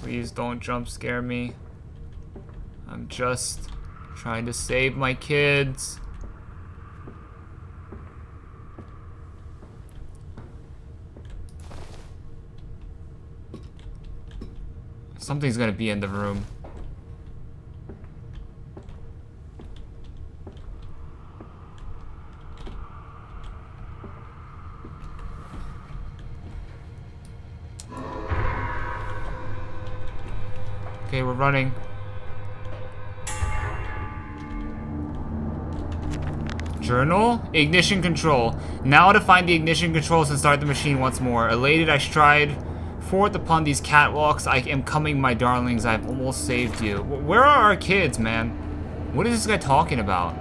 Please don't jump scare me. I'm just trying to save my kids. Something's gonna be in the room. Okay, we're running. Journal? Ignition control. Now to find the ignition controls and start the machine once more. Elated, I stride forth upon these catwalks. I am coming, my darlings. I've almost saved you. Where are our kids, man? What is this guy talking about?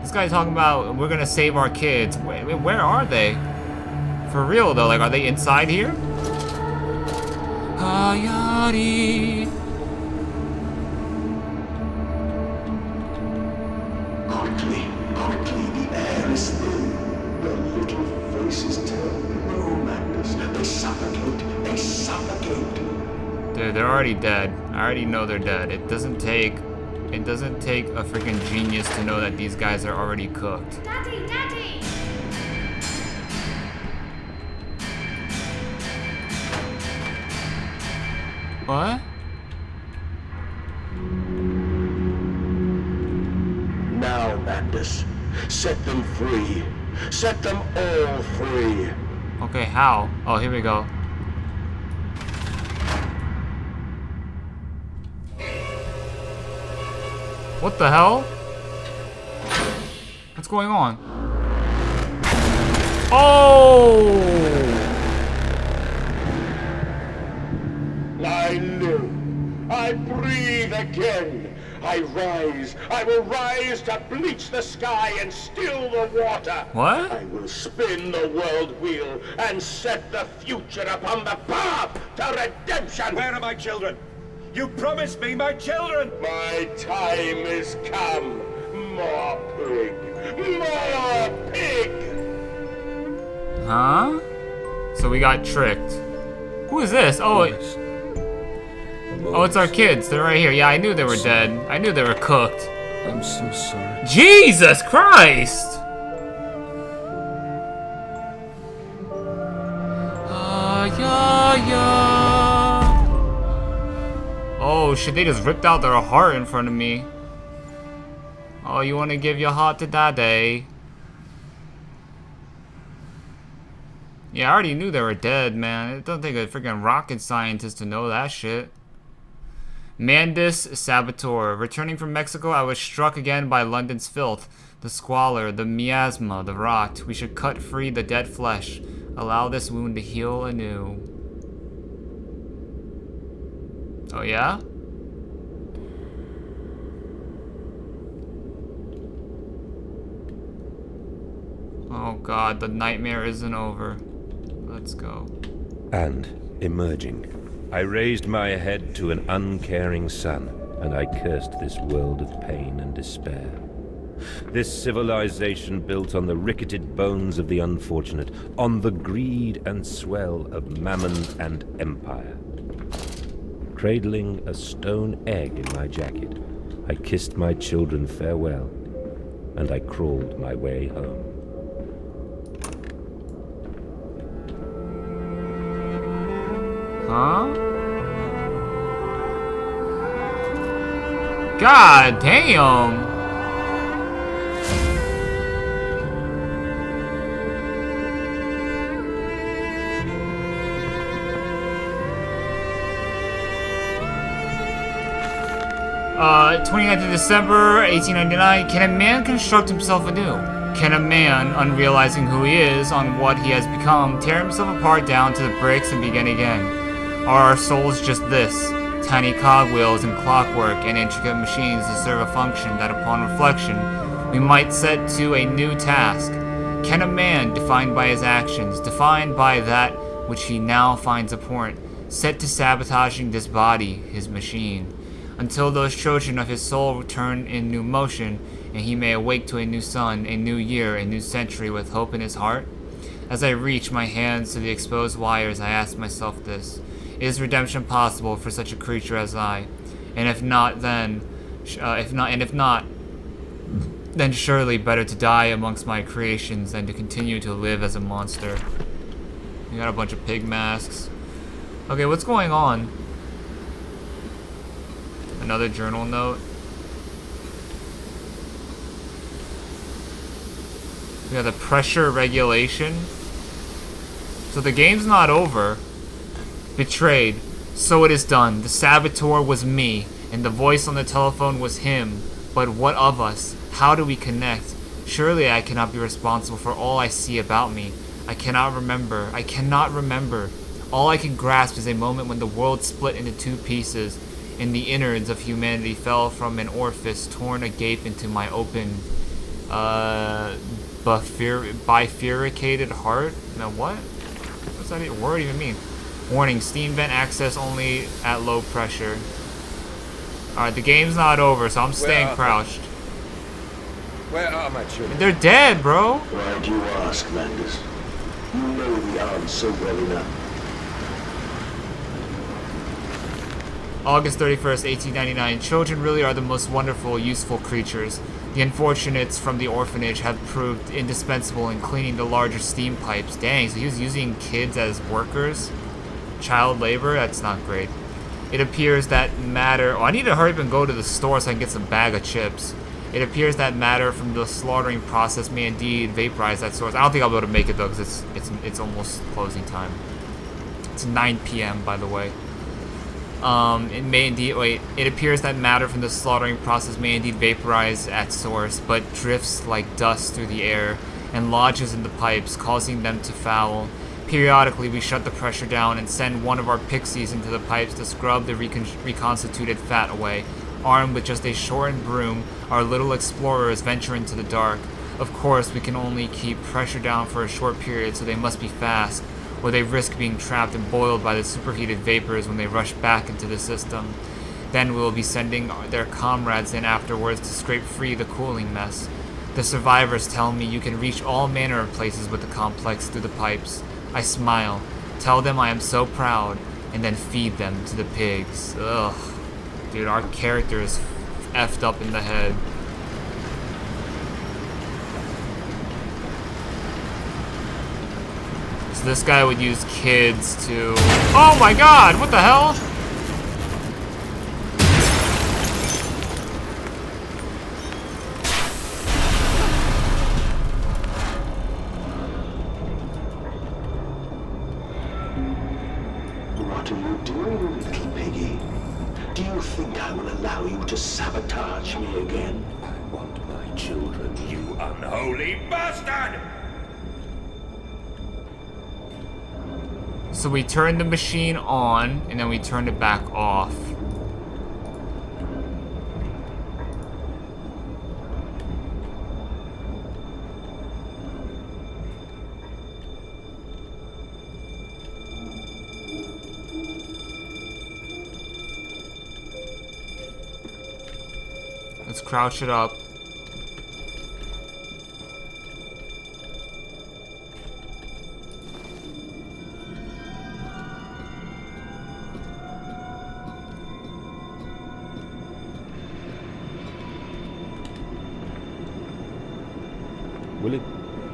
This guy talking about we're gonna save our kids. Where are they? For real though, like, are they inside here? Hayari. Quickly, the air is thin. Their little faces tell no madness. They suffocate. Dude, they're already dead. I already know they're dead. It doesn't take a freaking genius to know that these guys are already cooked. Daddy, Daddy! What? Now, madness. Set them free. Set them all free. Okay, how? Oh, here we go. What the hell? What's going on? Oh! I live. I breathe again. I rise. I will rise to bleach the sky and still the water. What? I will spin the world wheel and set the future upon the path to redemption. Where are my children? You promised me my children! My time is come. More pig. More pig. Huh? So we got tricked. Who is this? Oh, oh, it's our kids. They're right here. Yeah, I knew they were dead. I knew they were cooked. I'm so sorry. Jesus Christ! Oh shit, they just ripped out their heart in front of me. Oh, you wanna give your heart to Daddy? Yeah, I already knew they were dead, man. It doesn't take a freaking rocket scientist to know that shit. Mandis Saboteur. Returning from Mexico, I was struck again by London's filth, the squalor, the miasma, the rot. We should cut free the dead flesh. Allow this wound to heal anew. Oh, yeah? Oh god, the nightmare isn't over. Let's go. And emerging, I raised my head to an uncaring sun, and I cursed this world of pain and despair. This civilization built on the ricketed bones of the unfortunate, on the greed and swell of mammon and empire. Cradling a stone egg in my jacket, I kissed my children farewell, and I crawled my way home. Huh? God damn! 29th of December, 1899. Can a man construct himself anew? Can a man, unrealizing who he is, on what he has become, tear himself apart down to the bricks and begin again? Are our souls just this? Tiny cogwheels and clockwork and intricate machines that serve a function that, upon reflection, we might set to a new task? Can a man, defined by his actions, defined by that which he now finds abhorrent, set to sabotaging this body, his machine, until those children of his soul return in new motion, and he may awake to a new sun, a new year, a new century with hope in his heart? As I reach my hands to the exposed wires, I ask myself this: is redemption possible for such a creature as I? And if not, then then surely better to die amongst my creations than to continue to live as a monster. You got a bunch of pig masks. Okay, what's going on? Another journal note. We got the pressure regulation. So the game's not over. Betrayed. So it is done. The saboteur was me, and the voice on the telephone was him. But what of us? How do we connect? Surely I cannot be responsible for all I see about me. I cannot remember. I cannot remember. All I can grasp is a moment when the world split into two pieces, and the innards of humanity fell from an orifice torn agape into my open, bifurcated heart? No, what? What's that word even mean? Warning, steam vent access only at low pressure. Alright, the game's not over, so I'm staying crouched. Where are my children? They're dead, bro! Why do you ask, Mandus? You know the answer well enough. August 31st, 1899. Children really are the most wonderful, useful creatures. The unfortunates from the orphanage have proved indispensable in cleaning the larger steam pipes. Dang, so he was using kids as workers? Child labor? That's not great. It appears that matter... Oh, I need to hurry up and go to the store so I can get some bag of chips. It appears that matter from the slaughtering process may indeed vaporize that source. I don't think I'll be able to make it though, because it's almost closing time. It's 9 p.m. by the way. It may indeed... Wait. It appears that matter from the slaughtering process may indeed vaporize at source, but drifts like dust through the air and lodges in the pipes, causing them to foul. Periodically, we shut the pressure down and send one of our pixies into the pipes to scrub the reconstituted fat away. Armed with just a shortened broom, our little explorers venture into the dark. Of course, we can only keep pressure down for a short period, so they must be fast, or they risk being trapped and boiled by the superheated vapors when they rush back into the system. Then we will be sending their comrades in afterwards to scrape free the cooling mess. The survivors tell me you can reach all manner of places with the complex through the pipes. I smile, tell them I am so proud, and then feed them to the pigs. Ugh. Dude, our character is effed up in the head. So this guy would use kids to... Oh my god! What the hell? What are you doing, little piggy? Do you think I will allow you to sabotage me again? I want my children, you unholy bastard! So we turned the machine on, and then we turned it back off. Let's crouch it up. Will it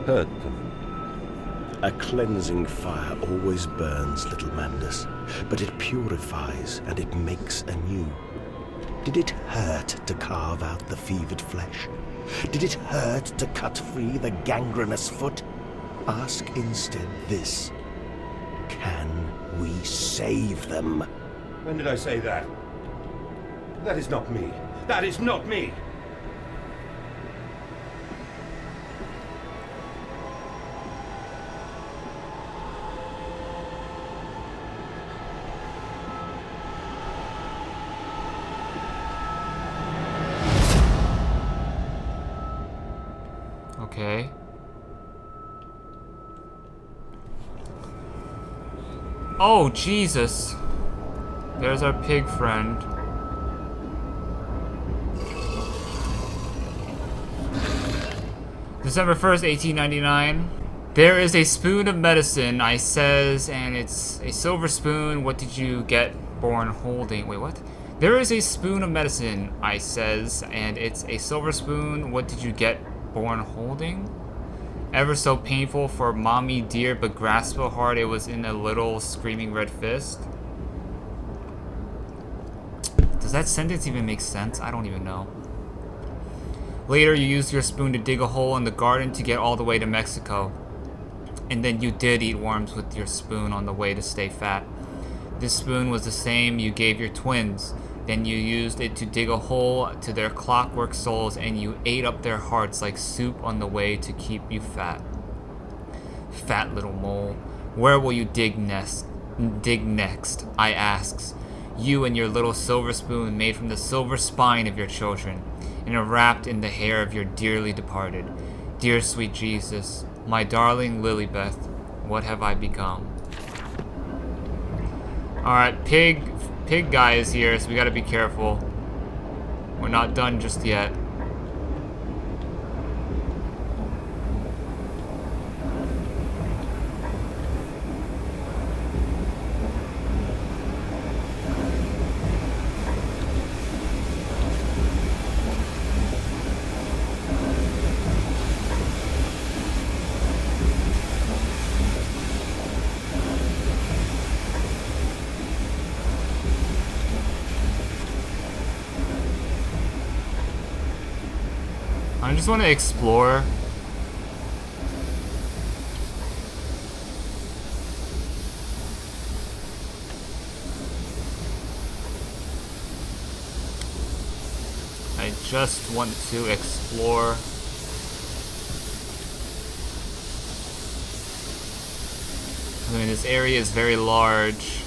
hurt them? A cleansing fire always burns, little Mandus, but it purifies and it makes anew. Did it hurt to carve out the fevered flesh? Did it hurt to cut free the gangrenous foot? Ask instead this: can we save them? When did I say that? That is not me. That is not me! Okay. Oh, Jesus. There's our pig friend. December 1st, 1899. There is a spoon of medicine, I says, and it's a silver spoon. What did you get born holding? Wait, what? There is a spoon of medicine, I says, and it's a silver spoon. What did you get born holding? Ever so painful for mommy dear, but graspable hard, it was in a little screaming red fist. Does that sentence even make sense? I don't even know. Later, you used your spoon to dig a hole in the garden to get all the way to Mexico. And then you did eat worms with your spoon on the way to stay fat. This spoon was the same you gave your twins. Then you used it to dig a hole to their clockwork souls, and you ate up their hearts like soup on the way to keep you fat. Fat little mole, where will you dig next? I asks. You and your little silver spoon made from the silver spine of your children, and wrapped in the hair of your dearly departed. Dear sweet Jesus, my darling Lilybeth, what have I become? Alright, pig guy is here, so we gotta be careful. We're not done just yet. I just want to explore. I just want to explore. I mean, this area is very large.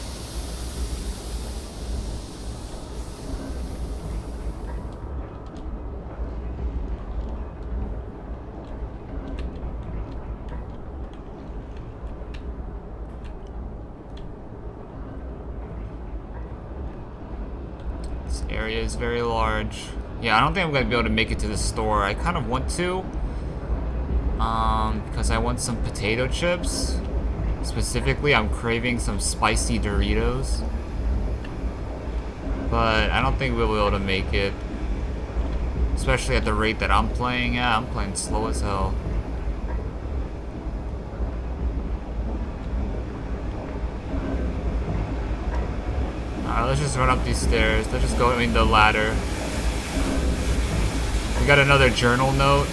Area is very large. Yeah, I don't think I'm gonna be able to make it to the store. I kind of want to, because I want some potato chips. Specifically, I'm craving some spicy Doritos. But I don't think we'll be able to make it, especially at the rate that I'm playing at. I'm playing slow as hell. Alright, let's just run up these stairs. Let's just go in the ladder. We got another journal note.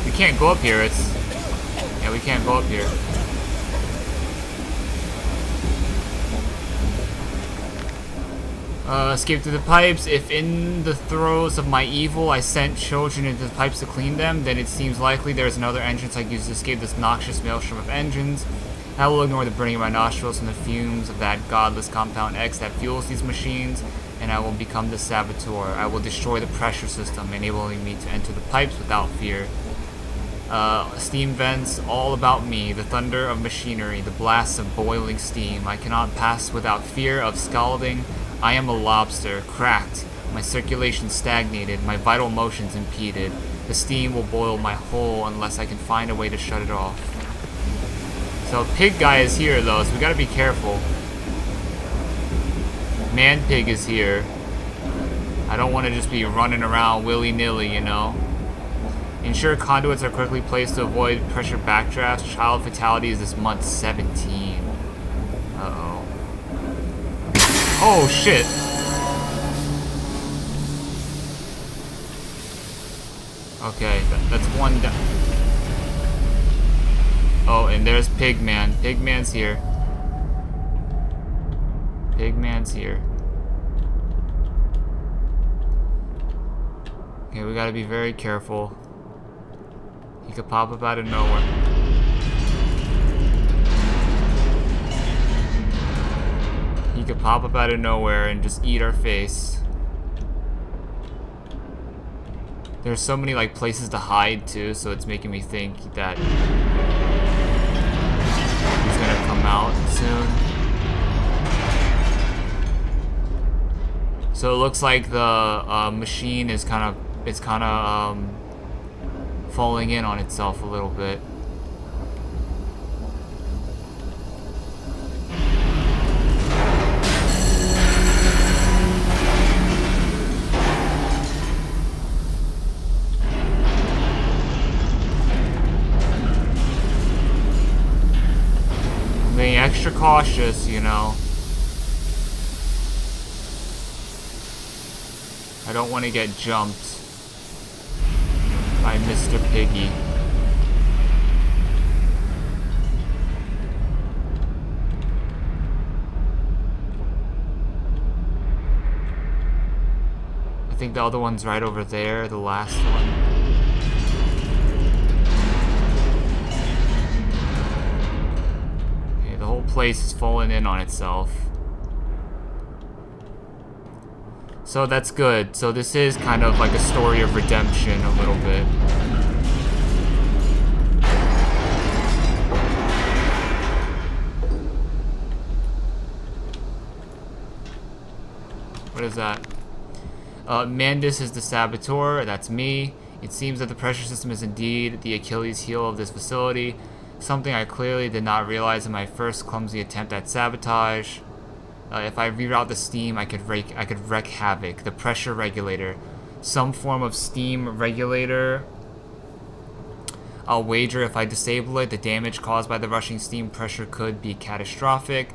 We can't go up here. Yeah, we can't go up here. Escape through the pipes. If in the throes of my evil I sent children into the pipes to clean them, then it seems likely there is another entrance I can use to escape this noxious maelstrom of engines. I will ignore the burning of my nostrils and the fumes of that godless compound X that fuels these machines, and I will become the saboteur. I will destroy the pressure system, enabling me to enter the pipes without fear. Steam vents all about me, the thunder of machinery, the blasts of boiling steam. I cannot pass without fear of scalding. I am a lobster, cracked, My circulation stagnated, my vital motions impeded. The steam will boil my hull unless I can find a way to shut it off. So pig guy is here though, so we gotta be careful. Man pig is here. I don't want to just be running around willy-nilly, you know. Ensure conduits are correctly placed to avoid pressure backdrafts. Child fatalities this month 17. Uh-oh. Oh shit. Okay, that's one down. Oh, and there's Pigman. Pigman's here. Pigman's here. Okay, we gotta be very careful. He could pop up out of nowhere. He could pop up out of nowhere and just eat our face. There's so many like places to hide too, so it's making me think that he's gonna come out soon. So it looks like the machine is kind of falling in on itself a little bit. Being extra cautious, you know. I don't want to get jumped by Mr. Piggy. I think the other one's right over there, the last one. Okay, the whole place is falling in on itself. So that's good. So this is kind of like a story of redemption a little bit. What is that? Mandus is the saboteur. That's me. It seems that the pressure system is indeed the Achilles heel of this facility. Something I clearly did not realize in my first clumsy attempt at sabotage. If I reroute the steam, I could wreak havoc. The pressure regulator, some form of steam regulator. I'll wager if I disable it, the damage caused by the rushing steam pressure could be catastrophic.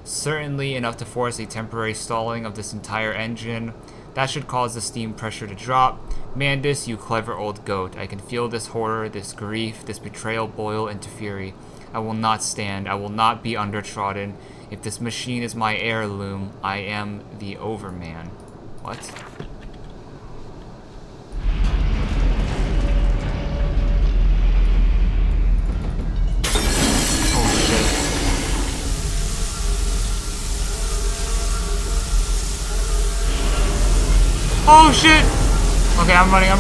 Certainly enough to force a temporary stalling of this entire engine. That should cause the steam pressure to drop. Mandus, you clever old goat. I can feel this horror, this grief, this betrayal boil into fury. I will not stand. I will not be undertrodden. If this machine is my heirloom, I am the Overman. What? Oh shit. Oh shit! Okay, I'm running.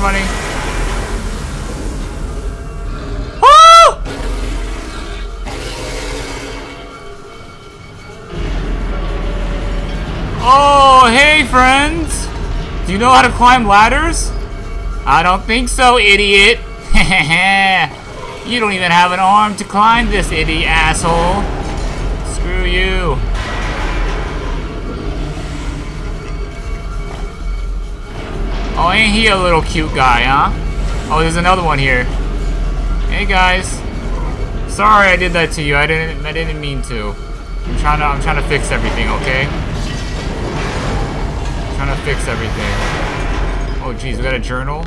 Oh, hey friends! Do you know how to climb ladders? I don't think so, idiot! You don't even have an arm to climb this, idiot asshole! Screw you! Oh, ain't he a little cute guy, huh? Oh, there's another one here. Hey guys. Sorry I did that to you. I didn't mean to. I'm trying to fix everything, okay? Trying to fix everything. Oh geez, we got a journal.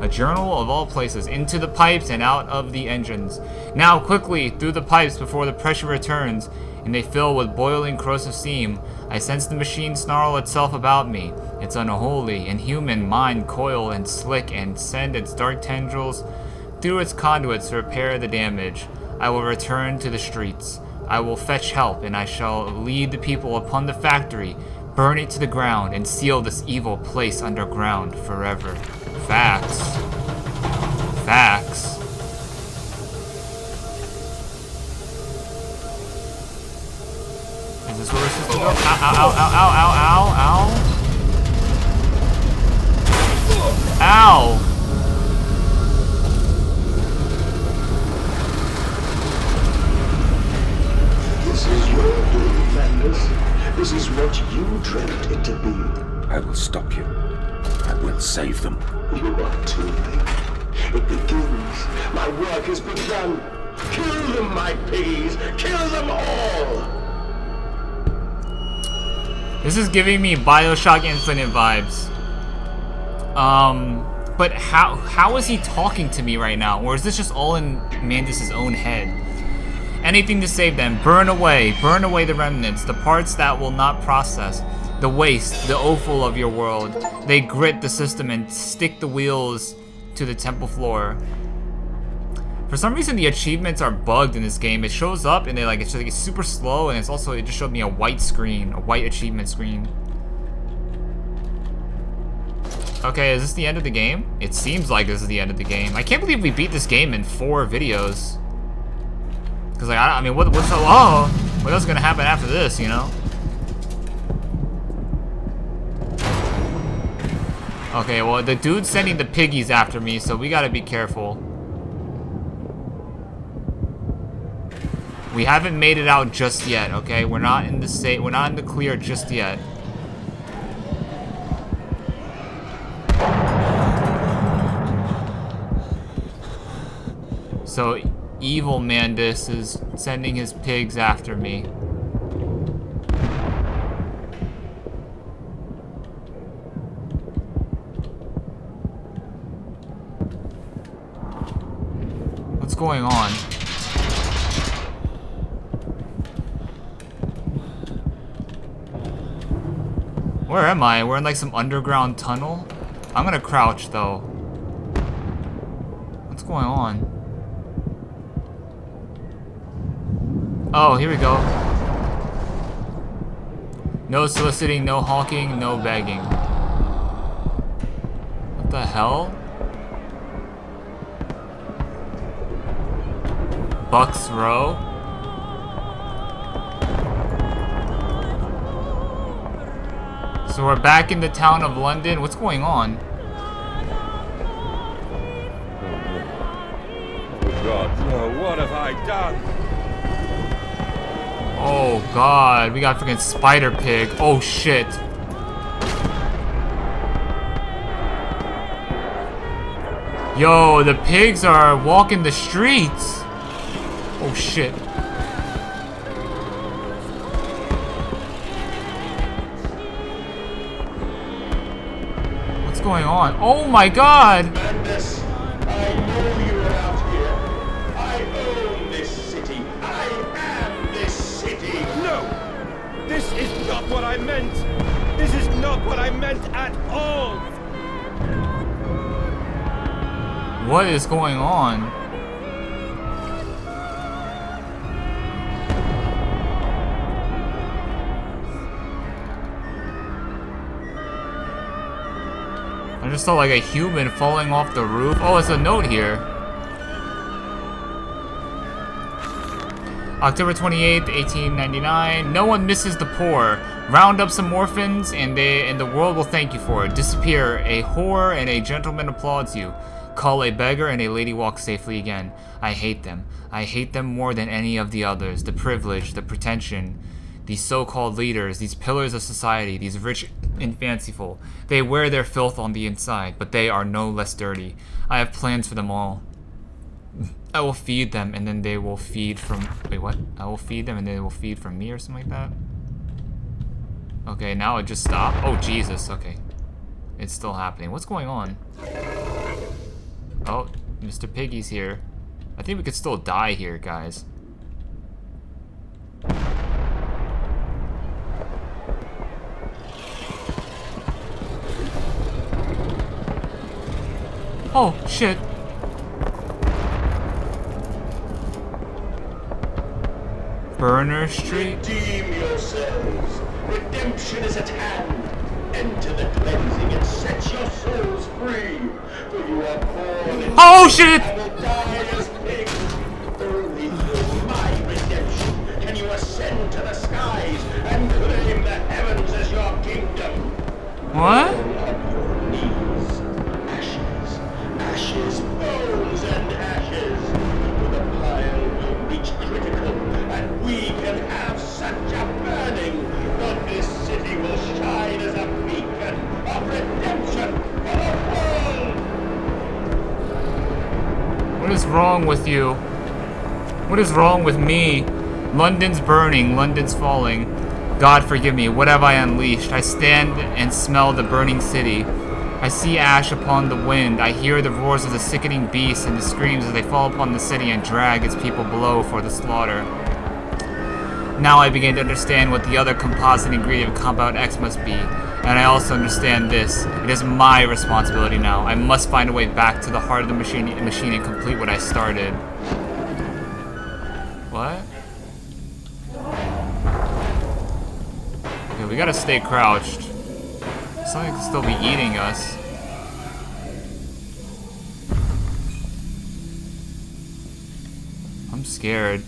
A journal of all places. Into the pipes and out of the engines. Now quickly through the pipes before the pressure returns and they fill with boiling corrosive steam. I sense the machine snarl itself about me. Its unholy, inhuman mind coil and slick and send its dark tendrils through its conduits to repair the damage. I will return to the streets. I will fetch help and I shall lead the people upon the factory. Burn it to the ground and seal this evil place underground forever. Facts. Facts. Is this where we're supposed to go? Ow, ow, ow, ow, ow, ow, ow. Ow! This is your doing, Landis. This is what you dreamt it to be. I will stop you. I will save them. You are too late. It begins. My work has begun. Kill them, my piggies. Kill them all. This is giving me BioShock Infinite vibes. But how is he talking to me right now? Or is this just all in Mandis' own head? Anything to save them. Burn away the remnants, the parts that will not process, the waste, the offal of your world. They grit the system and stick the wheels to the temple floor. For some reason, the achievements are bugged in this game. It shows up and it's just like it's super slow, and it just showed me a white screen, a white achievement screen. Okay, is this the end of the game? It seems like this is the end of the game. I can't believe we beat this game in 4 videos. Cause like I mean, what else is gonna happen after this? You know? Okay, well the dude's sending the piggies after me, so we gotta be careful. We haven't made it out just yet, okay? We're not in the clear just yet. So evil Mandis is sending his pigs after me. What's going on? Where am I? We're in like some underground tunnel? I'm gonna crouch though. What's going on? Oh, here we go. No soliciting, no hawking, no begging. What the hell? Bucks Row? So we're back in the town of London. What's going on? Oh God, no, what have I done? Oh God, we got freaking Spider Pig. Oh shit. Yo, the pigs are walking the streets. Oh shit. What's going on? Oh my God! Mandis, I know you are out here. I own this city. I am this city. No! This is not what I meant! This is not what I meant at all! What is going on? I just saw like a human falling off the roof. Oh, it's a note here. October 28th, 1899. No one misses the poor. Round up some orphans and the world will thank you for it. Disappear. A whore and a gentleman applauds you. Call a beggar and a lady walks safely again. I hate them. I hate them more than any of the others. The privilege, the pretension, these so-called leaders, these pillars of society, these rich and fanciful. They wear their filth on the inside, but they are no less dirty. I have plans for them all. I will feed them and then they will feed from... Wait, what? I will feed them and they will feed from me or something like that? Okay, now it just stopped. Oh, Jesus. Okay. It's still happening. What's going on? Oh, Mr. Piggy's here. I think we could still die here, guys. Oh, shit. Burner Street? Redeem yourselves. Redemption is at hand. Enter the cleansing and set your souls free. For you are born in Oh, shit! and will die as pigs. Only through my redemption can you ascend to the skies and claim the heavens as your kingdom. What? On your knees, ashes wrong with you? What is wrong with me? London's burning, London's falling. God forgive me, what have I unleashed? I stand and smell the burning city. I see ash upon the wind. I hear the roars of the sickening beasts and the screams as they fall upon the city and drag its people below for the slaughter. Now I begin to understand what the other composite ingredient of Compound X must be. And I also understand this. It is my responsibility now. I must find a way back to the heart of the machine and complete what I started. What? Okay, we gotta stay crouched. Something could still be eating us. I'm scared.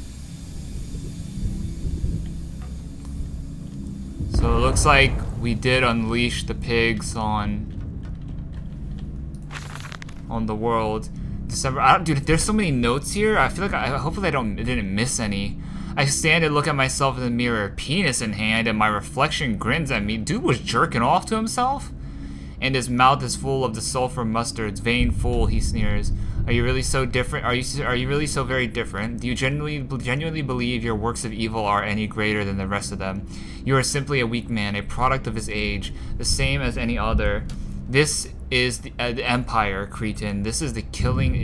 So it looks like we did unleash the pigs on the world. December. Dude, there's so many notes here. I feel like hopefully I didn't miss any. I stand and look at myself in the mirror, penis in hand, and my reflection grins at me. Dude was jerking off to himself, and his mouth is full of the sulfur mustards. Vain fool, he sneers. Are you really so different? Are you really so very different? Do you genuinely believe your works of evil are any greater than the rest of them? You are simply a weak man, a product of his age, the same as any other. This is the empire, cretin. This is the killing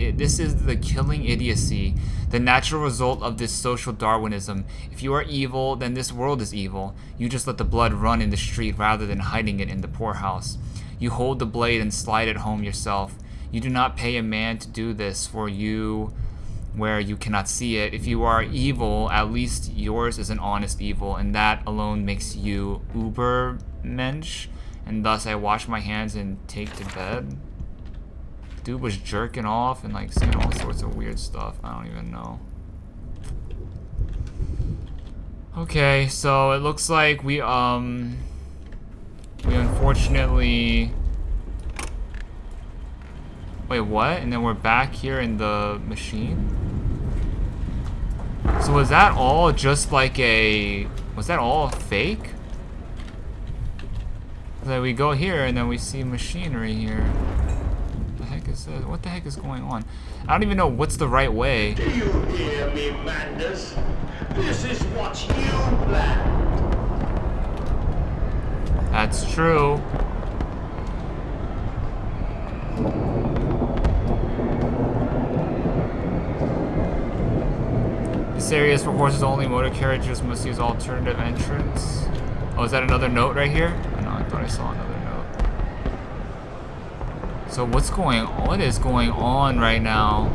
idiocy, the natural result of this social Darwinism. If you are evil, then this world is evil. You just let the blood run in the street rather than hiding it in the poorhouse. You hold the blade and slide it home yourself. You do not pay a man to do this for you where you cannot see it. If you are evil, at least yours is an honest evil, and that alone makes you Ubermensch. And thus I wash my hands and take to bed. Dude was jerking off and like saying all sorts of weird stuff. I don't even know. Okay, so it looks like we unfortunately... Wait, what? And then we're back here in the machine? So was that all just like a... Was that all fake? That we go here and then we see machinery here. What the heck is this? What the heck is going on? I don't even know what's the right way. Do you hear me, Mandus? This is what you planned. That's true. This area is for horses only. Motor carriages must use alternative entrance. Oh, is that another note right here? I thought I saw another note. So what is going on right now?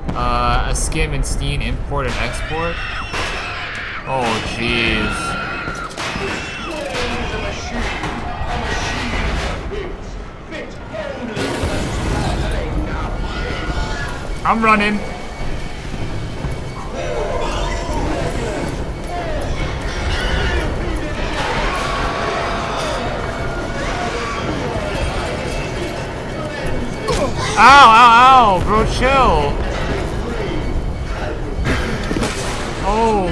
A skim and steam import and export? Oh jeez. I'm running. Ow, ow, ow, bro, chill. Oh.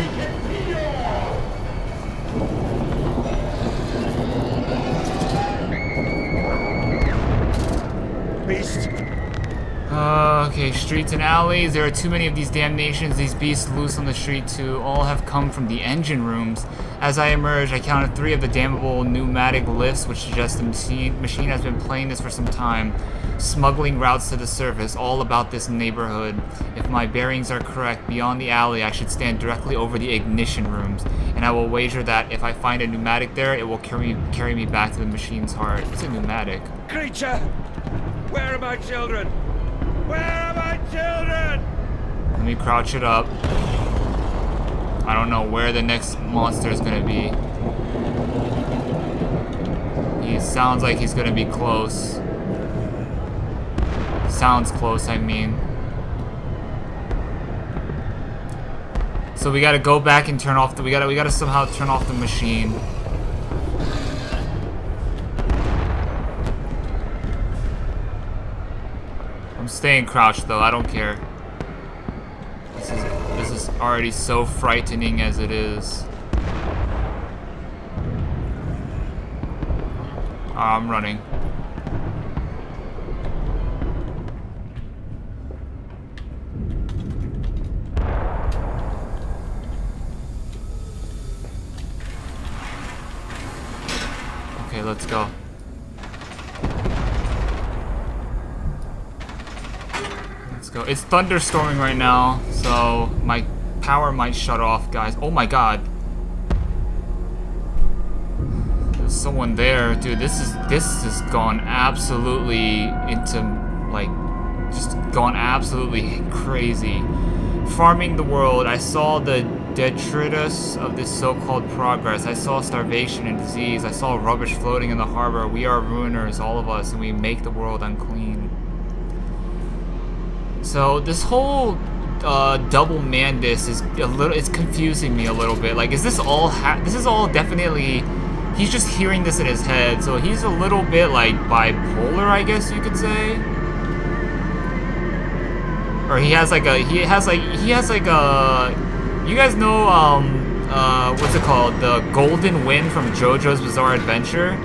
Beast. Okay, streets and alleys. There are too many of these damnations. These beasts loose on the street too. All have come from the engine rooms. As I emerged, I counted 3 of the damnable pneumatic lifts, which suggest the machine has been playing this for some time. Smuggling routes to the surface, all about this neighborhood. If my bearings are correct, beyond the alley, I should stand directly over the ignition rooms, and I will wager that if I find a pneumatic there, it will carry me back to the machine's heart. It's a pneumatic. Creature! Where are my children? Where are my children? Let me crouch it up. I don't know where the next monster is gonna be. He sounds like he's gonna be close. Sounds close, I mean. So we gotta go back and turn off the... We gotta somehow turn off the machine. I'm staying crouched though, I don't care. This is already so frightening as it is. I'm running. Okay, let's go. Let's go. It's thunderstorming right now, so my power might shut off, guys. Oh my god. There's someone there. Dude, this has gone absolutely into, like, just gone absolutely crazy. Farming the world, I saw the detritus of this so-called progress. I saw starvation and disease. I saw rubbish floating in the harbor. We are ruiners, all of us, and we make the world unclean. So this whole double Mandus is it's confusing me a little bit. Like, is this all this is all definitely, he's just hearing this in his head, so he's a little bit like bipolar, I guess you could say. Or he has like a, you guys know, what's it called? The Golden Wind from JoJo's Bizarre Adventure?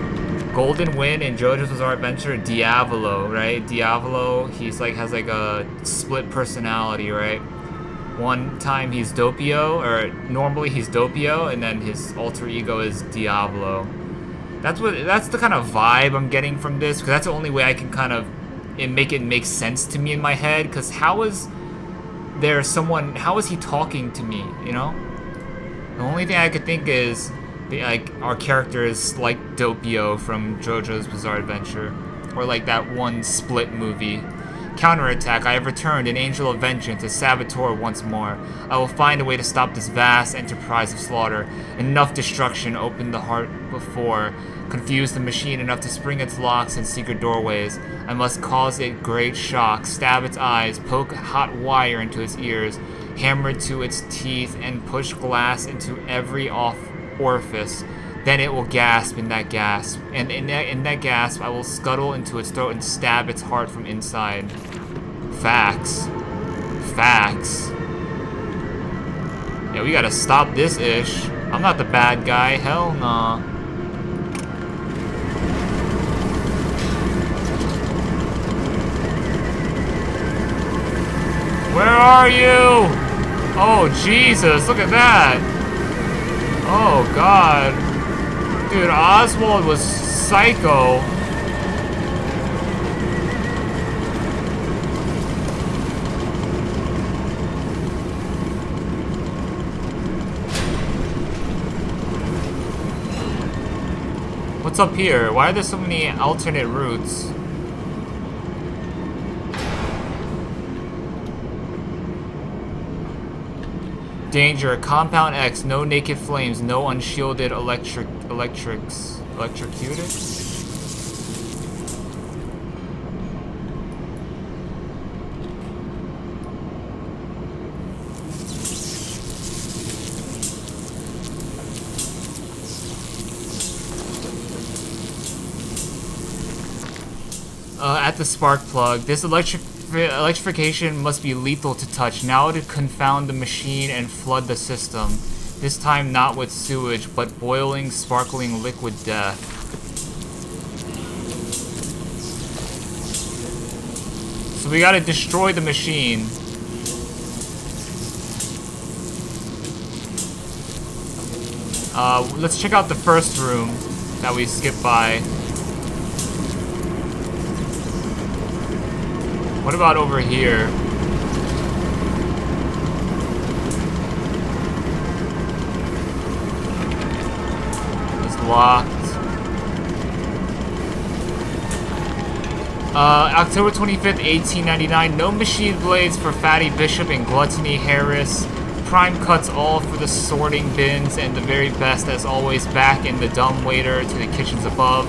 Golden Wind in JoJo's Bizarre Adventure, Diavolo, right? Diavolo, he's like, has like a split personality, right? One time he's Doppio, or normally he's Doppio, and then his alter ego is Diavolo. That's the kind of vibe I'm getting from this, because that's the only way I can kind of make it make sense to me in my head, because how is he talking to me, you know? The only thing I could think is, like, our character is like Doppio from JoJo's Bizarre Adventure, or like that one Split movie. Counterattack, I have returned, an angel of vengeance, a saboteur once more. I will find a way to stop this vast enterprise of slaughter. Enough destruction opened the heart before, confuse the machine enough to spring its locks and secret doorways. I must cause it great shock, stab its eyes, poke hot wire into its ears, hammer to its teeth, and push glass into every orifice. Then it will gasp in that gasp, and in that gasp I will scuttle into its throat and stab its heart from inside. Facts. Facts. Yeah, we gotta stop this ish. I'm not the bad guy, hell nah. Where are you? Oh, Jesus, look at that. Oh, God. Dude, Oswald was psycho. What's up here? Why are there so many alternate routes? Danger, Compound X, no naked flames, no unshielded electrocuted? At the spark plug, this electrification must be lethal to touch, now to confound the machine and flood the system. This time not with sewage, but boiling, sparkling liquid death. So we gotta destroy the machine. Let's check out the first room that we skipped by. What about over here? It's locked. October 25th, 1899. No machine blades for Fatty Bishop and Gluttony Harris. Prime cuts all for the sorting bins, and the very best, as always, back in the dumb waiter to the kitchens above.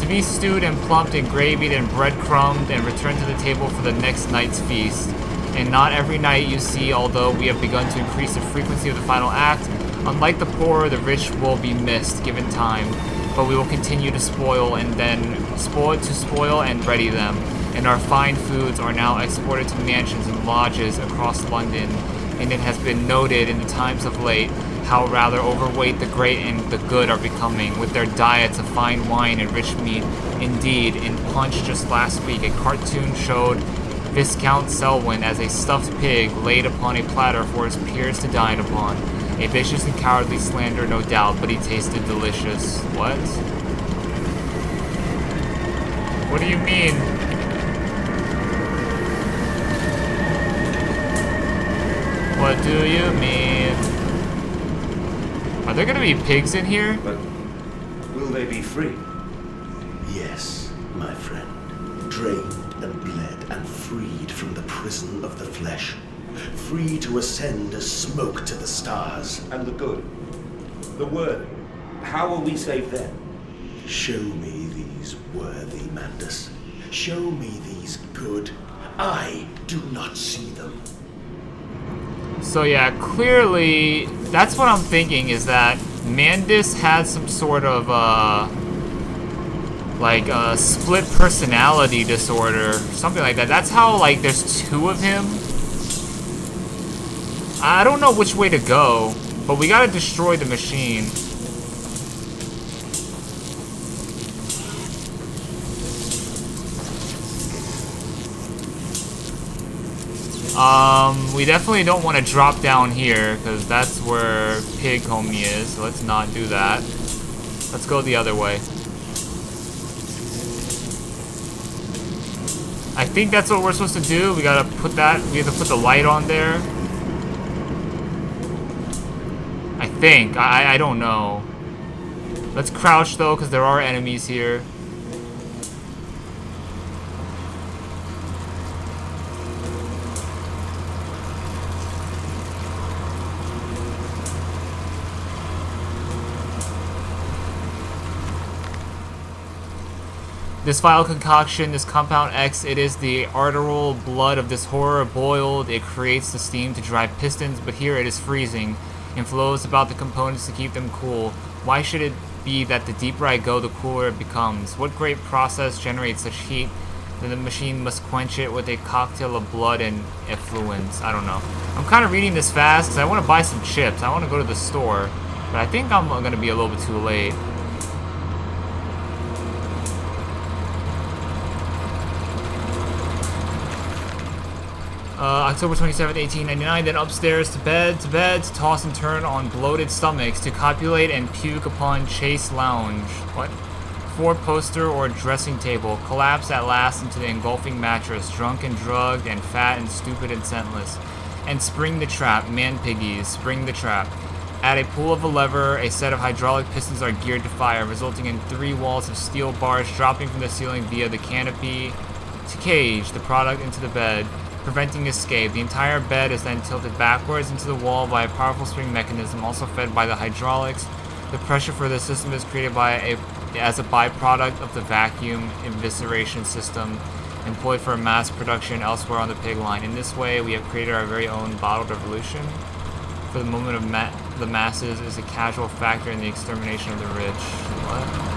To be stewed and plumped and gravied and breadcrumbed and returned to the table for the next night's feast. And not every night, you see, although we have begun to increase the frequency of the final act, unlike the poor, the rich will be missed, given time. But we will continue to spoil and ready them. And our fine foods are now exported to mansions and lodges across London. And it has been noted in the times of late how rather overweight the great and the good are becoming, with their diets of fine wine and rich meat. Indeed, in Punch just last week, a cartoon showed Viscount Selwyn as a stuffed pig laid upon a platter for his peers to dine upon. A vicious and cowardly slander, no doubt, but he tasted delicious. What? What do you mean? What do you mean? Are there gonna be pigs in here? But will they be free? Yes, my friend. Drained and bled and freed from the prison of the flesh. Free to ascend as smoke to the stars. And the good? The worthy? How will we save them? Show me these worthy, Mandus. Show me these good. I do not see them. So yeah, clearly, that's what I'm thinking, is that Mandus had some sort of, like a split personality disorder, something like that. That's how, like, there's two of him. I don't know which way to go, but we gotta destroy the machine. We definitely don't want to drop down here, because that's where Pig Homie is, so let's not do that. Let's go the other way. I think that's what we're supposed to do. We gotta put that, we have to put the light on there. I think, I don't know. Let's crouch though, because there are enemies here. This vile concoction, this compound X, it is the arterial blood of this horror boiled. It creates the steam to drive pistons, but here it is freezing and flows about the components to keep them cool. Why should it be that the deeper I go, the cooler it becomes? What great process generates such heat that the machine must quench it with a cocktail of blood and effluents? I don't know. I'm kind of reading this fast because I want to buy some chips. I want to go to the store, but I think I'm going to be a little bit too late. October 27th, 1899, then upstairs to bed, to toss and turn on bloated stomachs, to copulate and puke upon chaise lounge. What? Four-poster or dressing table, collapse at last into the engulfing mattress, drunk and drugged and fat and stupid and scentless. And spring the trap, man piggies, spring the trap. At a pull of a lever, a set of hydraulic pistons are geared to fire, resulting in 3 walls of steel bars dropping from the ceiling via the canopy to cage the product into the bed, preventing escape. The entire bed is then tilted backwards into the wall by a powerful spring mechanism, also fed by the hydraulics. The pressure for the system is created as a byproduct of the vacuum evisceration system employed for mass production elsewhere on the pig line. In this way, we have created our very own bottled revolution. For the moment of the masses is a casual factor in the extermination of the rich. What?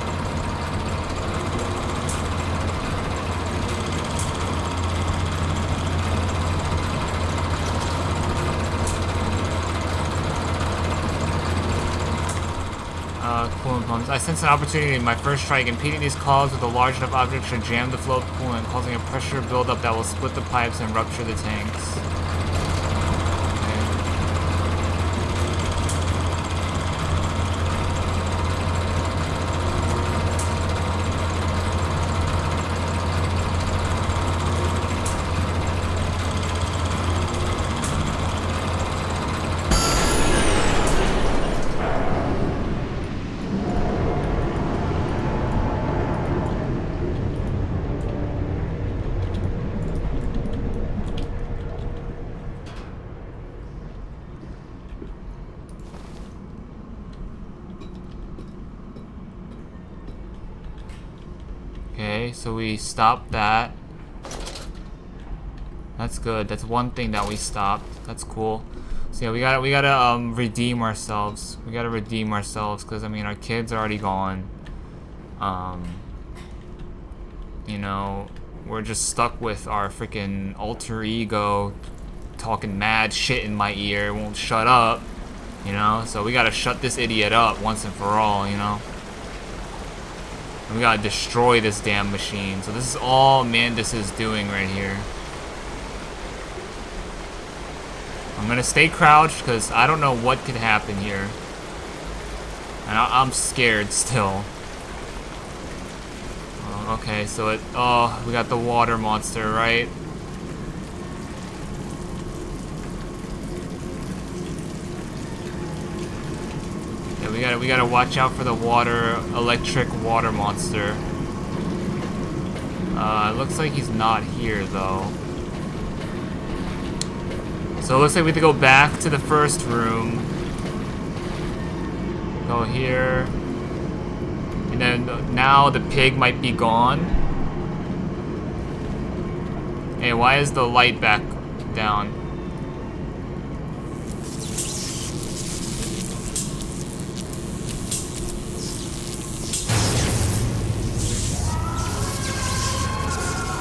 Coolant pumps. I sense an opportunity in my first strike. Impeding these cogs with a large enough object should jam the flow of coolant, causing a pressure buildup that will split the pipes and rupture the tanks. Okay, so we stopped that. That's good. That's one thing that we stopped. That's cool. So yeah, we gotta redeem ourselves. We gotta redeem ourselves because I mean our kids are already gone. You know, we're just stuck with our freaking alter ego talking mad shit in my ear. It won't shut up. You know, so we gotta shut this idiot up once and for all. You know. We gotta destroy this damn machine. So this is all Mandus is doing right here. I'm gonna stay crouched because I don't know what could happen here. And I'm scared still. Oh, okay, so it... Oh, we got the water monster, right? Yeah, we gotta watch out for the electric water monster. It looks like he's not here, though. So it looks like we have to go back to the first room. Go here. And then now the pig might be gone. Hey, why is the light back down?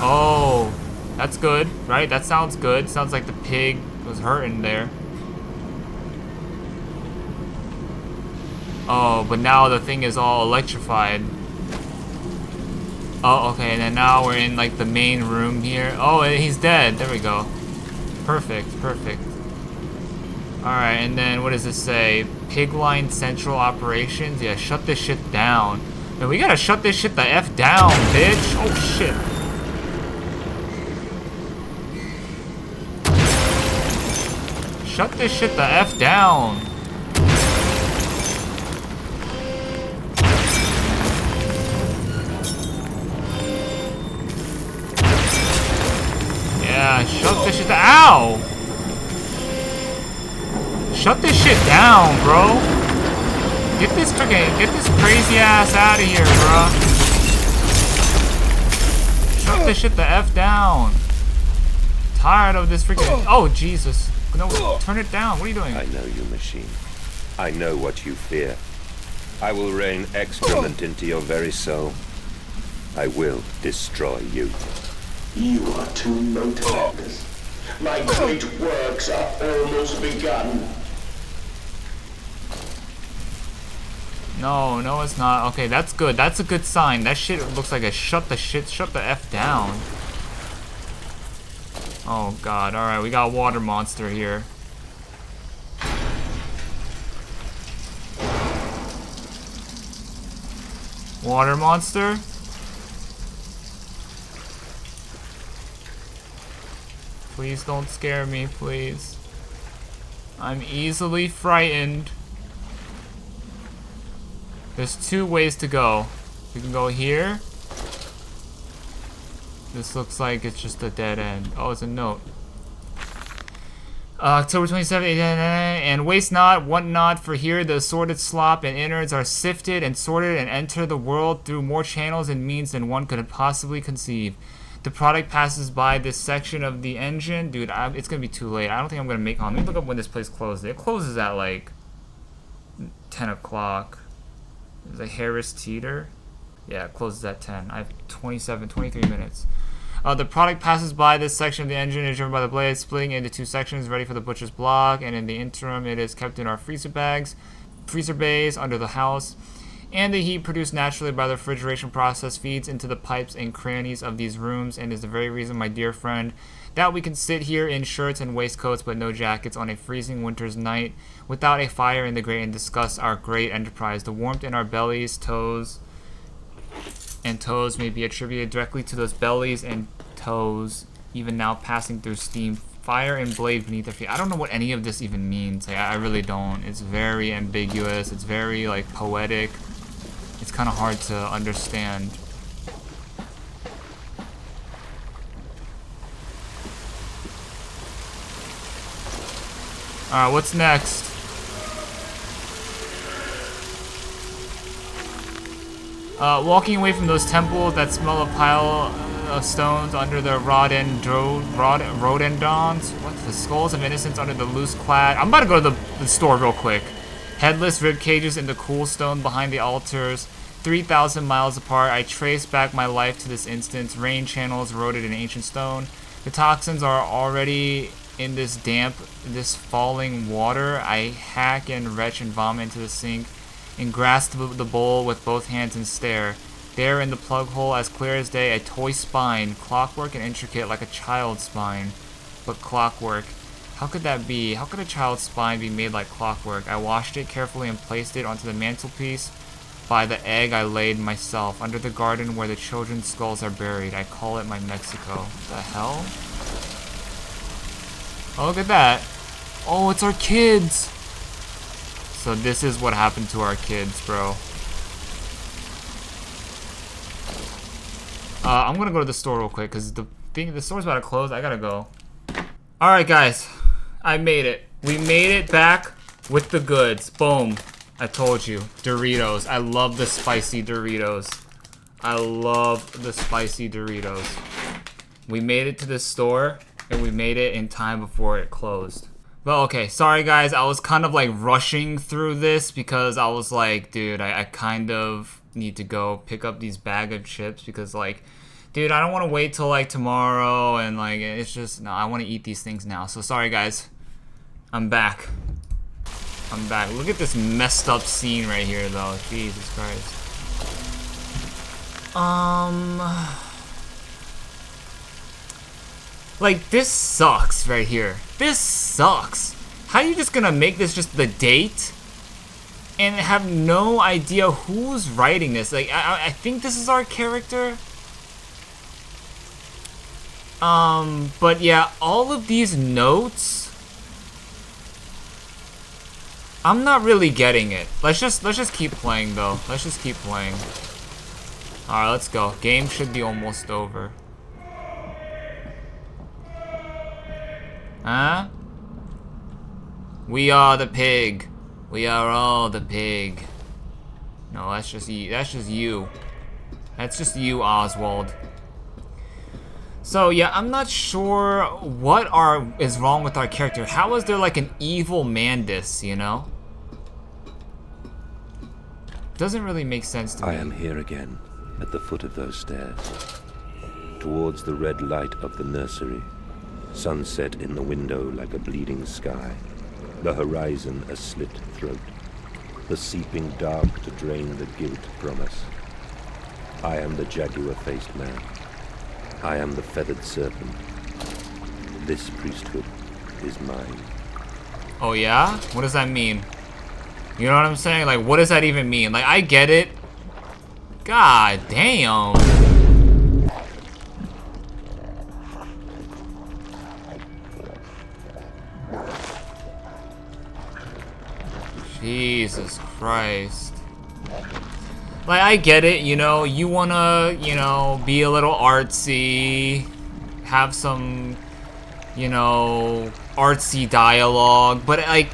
Oh, that's good, right? That sounds good. Sounds like the pig was hurting there. Oh, but now the thing is all electrified. Oh, okay, and then now we're in, like, the main room here. Oh, and he's dead. There we go. Perfect, perfect. Alright, and then what does this say? Pigline Central Operations? Yeah, shut this shit down. Man, we gotta shut this shit the F down, bitch. Oh, shit. Shut this shit the F down. Yeah, shut this shit down. Ow! Shut this shit down, bro. Get this crazy ass out of here, bro. Shut this shit the F down. Tired of this freaking... Oh, Jesus. No, turn it down. What are you doing? I know you, machine. I know what you fear. I will rain excrement into your very soul. I will destroy you. You are too motivated. My great works are almost begun. No, no, it's not. Okay, that's good. That's a good sign. That shit looks like a shut the F down. Oh god, alright, we got water monster here. Water monster? Please don't scare me, please. I'm easily frightened. There's two ways to go. We can go here. This looks like it's just a dead end. Oh, it's a note. October 27th, and waste not, want not, for here the assorted slop and innards are sifted and sorted and enter the world through more channels and means than one could possibly conceive. The product passes by this section of the engine. Dude, it's gonna be too late. I don't think I'm gonna make on. Let me look up when this place closes. It closes at like 10 o'clock. Is it Harris Teeter? Yeah, it closes at 10. I have 23 minutes. The product passes by this section of the engine, is driven by the blade, splitting into two sections, ready for the butcher's block, and in the interim, it is kept in our freezer bays under the house, and the heat produced naturally by the refrigeration process feeds into the pipes and crannies of these rooms, and is the very reason, my dear friend, that we can sit here in shirts and waistcoats but no jackets on a freezing winter's night, without a fire in the grate, and discuss our great enterprise. The warmth in our bellies, toes may be attributed directly to those bellies and toes, even now passing through steam, fire and blade beneath their feet. I don't know what any of this even means. Like, I really don't. It's very ambiguous. It's very, like, poetic. It's kind of hard to understand. Alright, what's next? Walking away from those temples that smell of pile of stones under the rhododendrons. What? The skulls of innocents under the loose clad. I'm about to go to the store real quick. Headless rib cages in the cool stone behind the altars. 3,000 miles apart, I trace back my life to this instance. Rain channels eroded in ancient stone. The toxins are already in this damp, this falling water. I hack and retch and vomit into the sink, and grasp the bowl with both hands and stare. There in the plug hole, as clear as day, a toy spine, clockwork and intricate like a child's spine, but clockwork. How could that be? How could a child's spine be made like clockwork? I washed it carefully and placed it onto the mantelpiece by the egg I laid myself, under the garden where the children's skulls are buried. I call it my Mexico. The hell? Oh, look at that. Oh, it's our kids. So this is what happened to our kids, bro. I'm gonna go to the store real quick because the store's about to close. I gotta go. Alright, guys. I made it. We made it back with the goods. Boom. I told you. Doritos. I love the spicy Doritos. I love the spicy Doritos. We made it to the store, and we made it in time before it closed. Well, okay. Sorry, guys. I was kind of like rushing through this because I was like, dude, I kind of need to go pick up these bag of chips because, like, dude, I don't want to wait till, like, tomorrow, and, like, it's just, no, I want to eat these things now. So, sorry, guys. I'm back. I'm back. Look at this messed up scene right here, though. Jesus Christ. Like, this sucks right here. This sucks. How are you just gonna make this just the date and have no idea who's writing this? Like, I think this is our character. But yeah, all of these notes, I'm not really getting it. Let's just keep playing though. Let's just keep playing. Alright, let's go. Game should be almost over. Huh? We are the pig. We are all the pig. No, that's just you. That's just you. That's just you, Oswald. So yeah, I'm not sure what is wrong with our character. How is there like an evil Mandus, you know? Doesn't really make sense to me. I am here again, at the foot of those stairs. Towards the red light of the nursery. Sunset in the window like a bleeding sky. The horizon a slit throat. The seeping dark to drain the guilt from us. I am the jaguar-faced man. I am the feathered serpent. This priesthood is mine. Oh yeah? What does that mean? You know what I'm saying? Like, what does that even mean? Like, I get it. God damn. Jesus Christ. Like, I get it, you know, you wanna, you know, be a little artsy, have some, you know, artsy dialogue, but, like,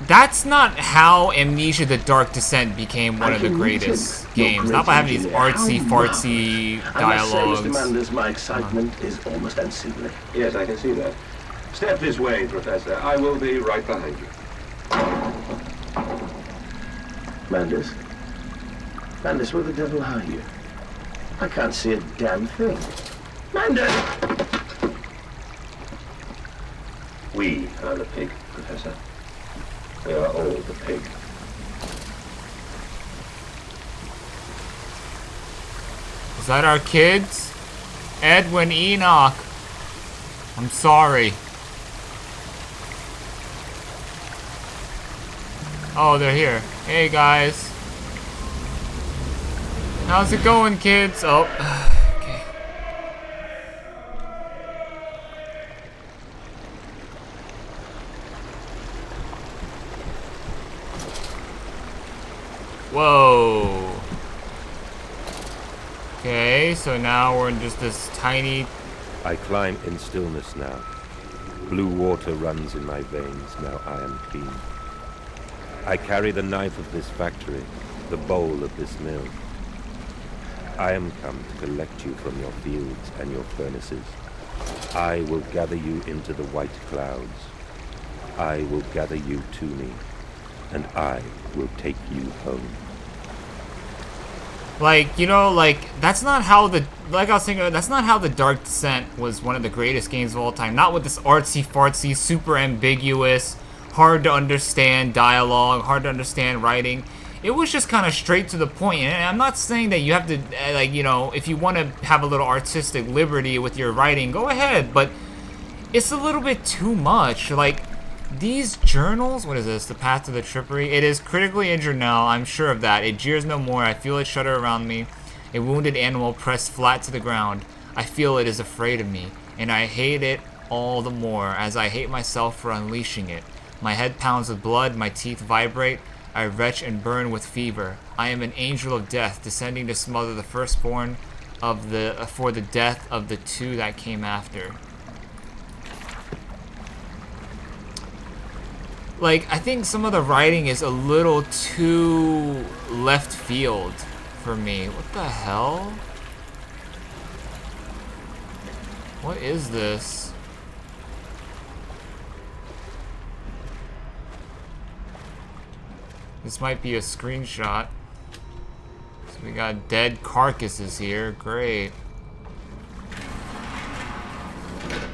that's not how Amnesia The Dark Descent became one of the greatest games. Not by having these artsy, fartsy dialogues. Mr. Manders, my excitement is almost unseemly. Yes, I can see that. Step this way, Professor. I will be right behind you. Manders? Manders, where the devil are you? I can't see a damn thing. Manders! We are the pig, Professor. We are all the pig. Is that our kids? Edwin, Enoch. I'm sorry. Oh, they're here. Hey, guys. How's it going, kids? Oh, okay. Whoa. Okay, so now we're in just this tiny... I climb in stillness now. Blue water runs in my veins, now I am clean. I carry the knife of this factory, the bowl of this mill. I am come to collect you from your fields and your furnaces. I will gather you into the white clouds. I will gather you to me, and I will take you home. Like, you know, like, that's not how the... Like I was saying, that's not how The Dark Descent was one of the greatest games of all time. Not with this artsy-fartsy, super ambiguous, hard to understand dialogue, hard to understand writing. It was just kind of straight to the point. And I'm not saying that you have to, like, you know, if you want to have a little artistic liberty with your writing, go ahead. But it's a little bit too much. Like, These journals? What is this? The path to the trippery? It is critically injured now, I'm sure of that. It jeers no more. I feel it shudder around me. A wounded animal pressed flat to the ground. I feel it is afraid of me, and I hate it all the more, as I hate myself for unleashing it. My head pounds with blood, my teeth vibrate. I retch and burn with fever. I am an angel of death, descending to smother the firstborn of for the death of the two that came after. Like, I think some of the writing is a little too left field for me. What the hell? What is this? This might be a screenshot. So we got dead carcasses here. Great.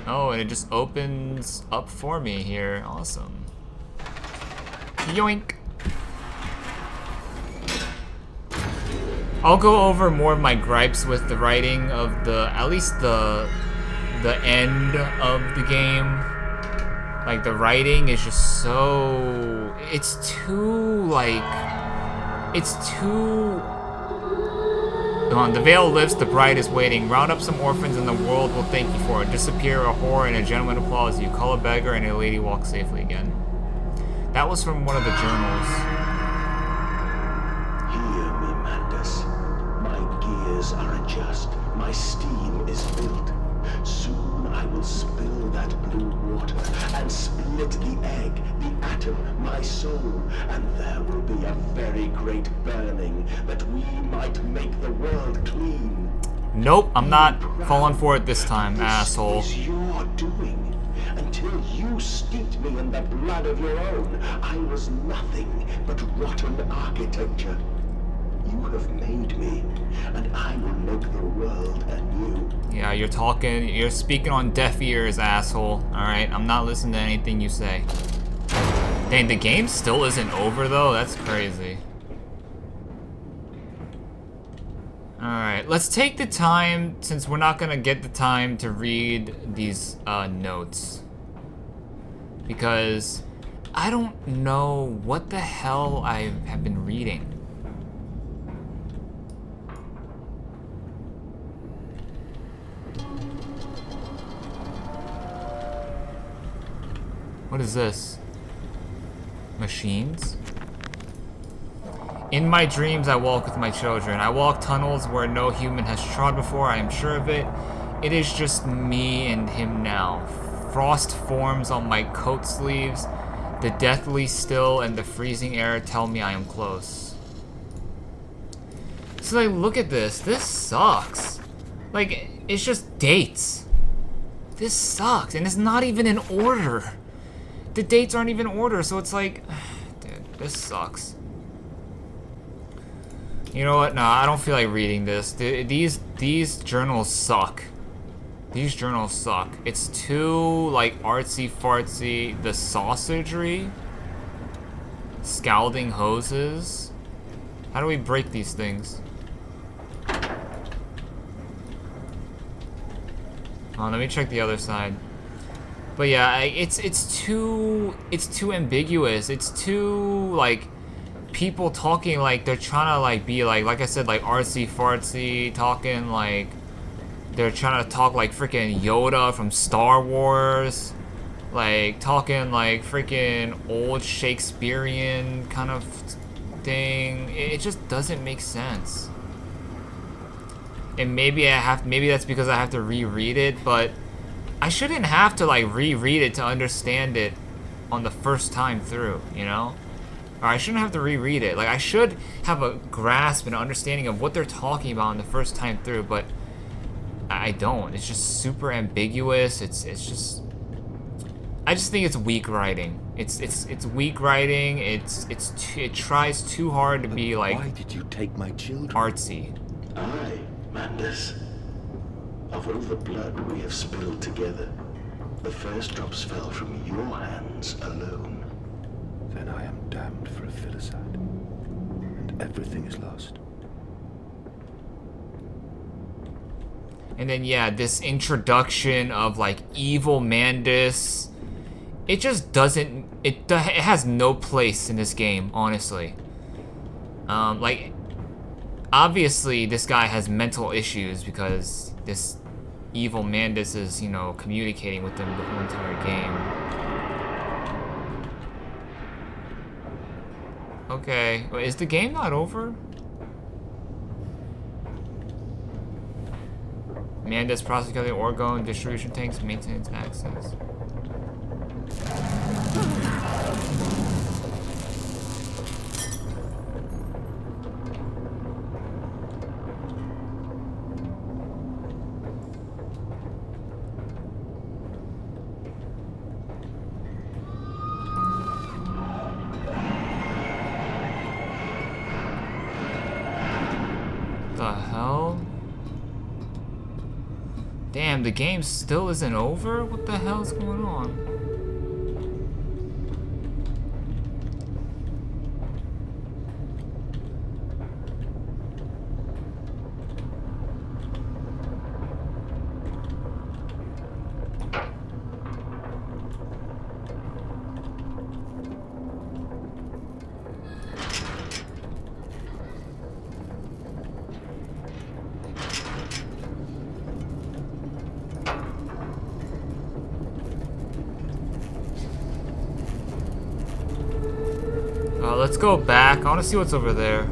Oh, and it just opens up for me here. Awesome. Yoink. I'll go over more of my gripes with the writing of at least the end of the game. Like, the writing is just so, it's too come on, the veil lifts, the bride is waiting. Round up some orphans and the world will thank you for it. Disappear a whore and a gentleman applauds you. Call a beggar and a lady walks safely again. That was from one of the journals. Hear me, Mandus. My gears are adjust. My steam is built. Soon I will spill that blue water and split the egg, the atom, my soul, and there will be a very great burning that we might make the world clean. Nope, I'm not falling for it this time, asshole. This is your doing. Until you steeped me in the blood of your own, I was nothing but rotten architecture. You have made me, and I will make the world anew. Yeah, you're speaking on deaf ears, asshole. Alright, I'm not listening to anything you say. Dang, the game still isn't over though? That's crazy. Alright, let's take the time, since we're not gonna get the time to read these notes. Because I don't know what the hell I have been reading. What is this? Machines? In my dreams, I walk with my children. I walk tunnels where no human has trod before, I am sure of it. It is just me and him now. Frost forms on my coat sleeves. The deathly still and the freezing air tell me I am close. So like, look at this. This sucks. Like, it's just dates. This sucks, and it's not even in order. The dates aren't even in order, so it's like, dude, this sucks. You know what? No, I don't feel like reading this. These journals suck. These journals suck. It's too, like, artsy fartsy. The sausagery. Scalding hoses. How do we break these things? Oh, let me check the other side. But yeah, it's too ambiguous. It's too, like, people talking like they're trying to, like, be like I said, like, artsy fartsy, talking like they're trying to talk like freaking Yoda from Star Wars, like talking like freaking old Shakespearean kind of thing. It just doesn't make sense. And maybe that's because I have to reread it, but I shouldn't have to, like, reread it to understand it on the first time through, you know? Or I shouldn't have to reread it. Like, I should have a grasp and understanding of what they're talking about on the first time through, but I don't. It's just super ambiguous. It's just, I just think it's weak writing. It's weak writing. It tries too hard to be, like, why did you take my children? Artsy. Aye, Mandus. Of all the blood we have spilled together, the first drops fell from your hands alone. Then I am damned for a filicide, and everything is lost. And then, yeah, this introduction of, like, evil Mandus it just doesn't, it has no place in this game, honestly. Like, obviously this guy has mental issues because this evil Mandus is, you know, communicating with him the whole entire game. Okay, wait, is the game not over? Mandus prosecuting Orgone, distribution tanks, maintenance access. The hell? Damn, the game still isn't over? What the hell is going on? Let's go back. I want to see what's over there.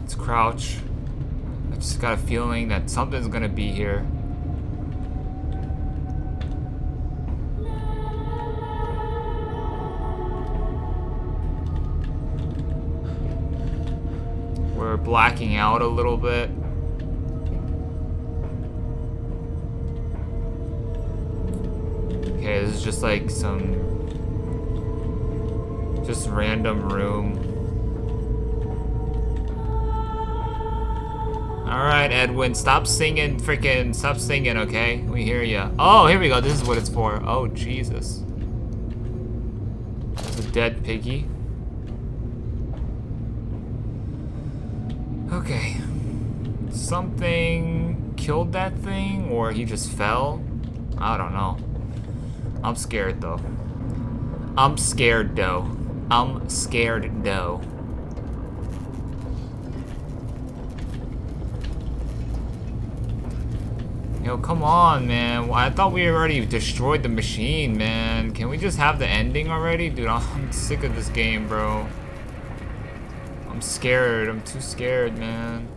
Let's crouch. I just got a feeling that something's gonna be here. We're blacking out a little bit. Okay, this is just like some just random room. Alright, Edwin, stop singing, stop singing, okay? We hear ya. Oh, here we go, this is what it's for. Oh, Jesus. It's a dead piggy. Okay. Something killed that thing, or he just fell? I don't know. I'm scared though. I'm scared though. I'm scared though. Yo, come on, man. I thought we already destroyed the machine, man. Can we just have the ending already? Dude, I'm sick of this game, bro. I'm scared. I'm too scared, man.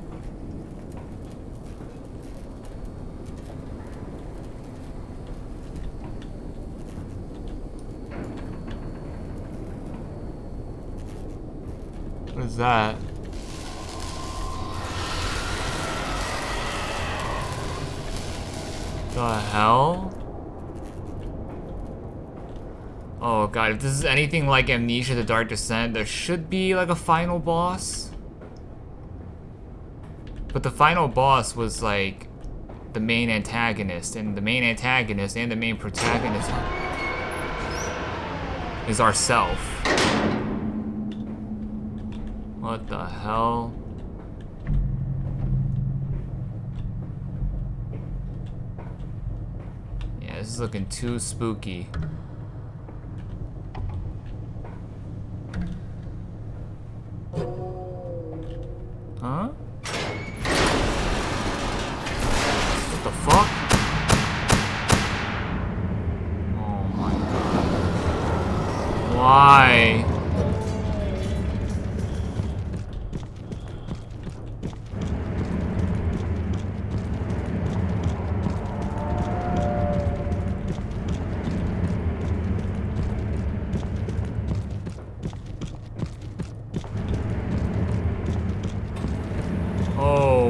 What is that? The hell? Oh god, if this is anything like Amnesia The Dark Descent, there should be like a final boss. But the final boss was like the main antagonist, and the main antagonist and the main protagonist is ourself. What the hell? Yeah, this is looking too spooky. Huh? What the fuck? Oh my god. Why?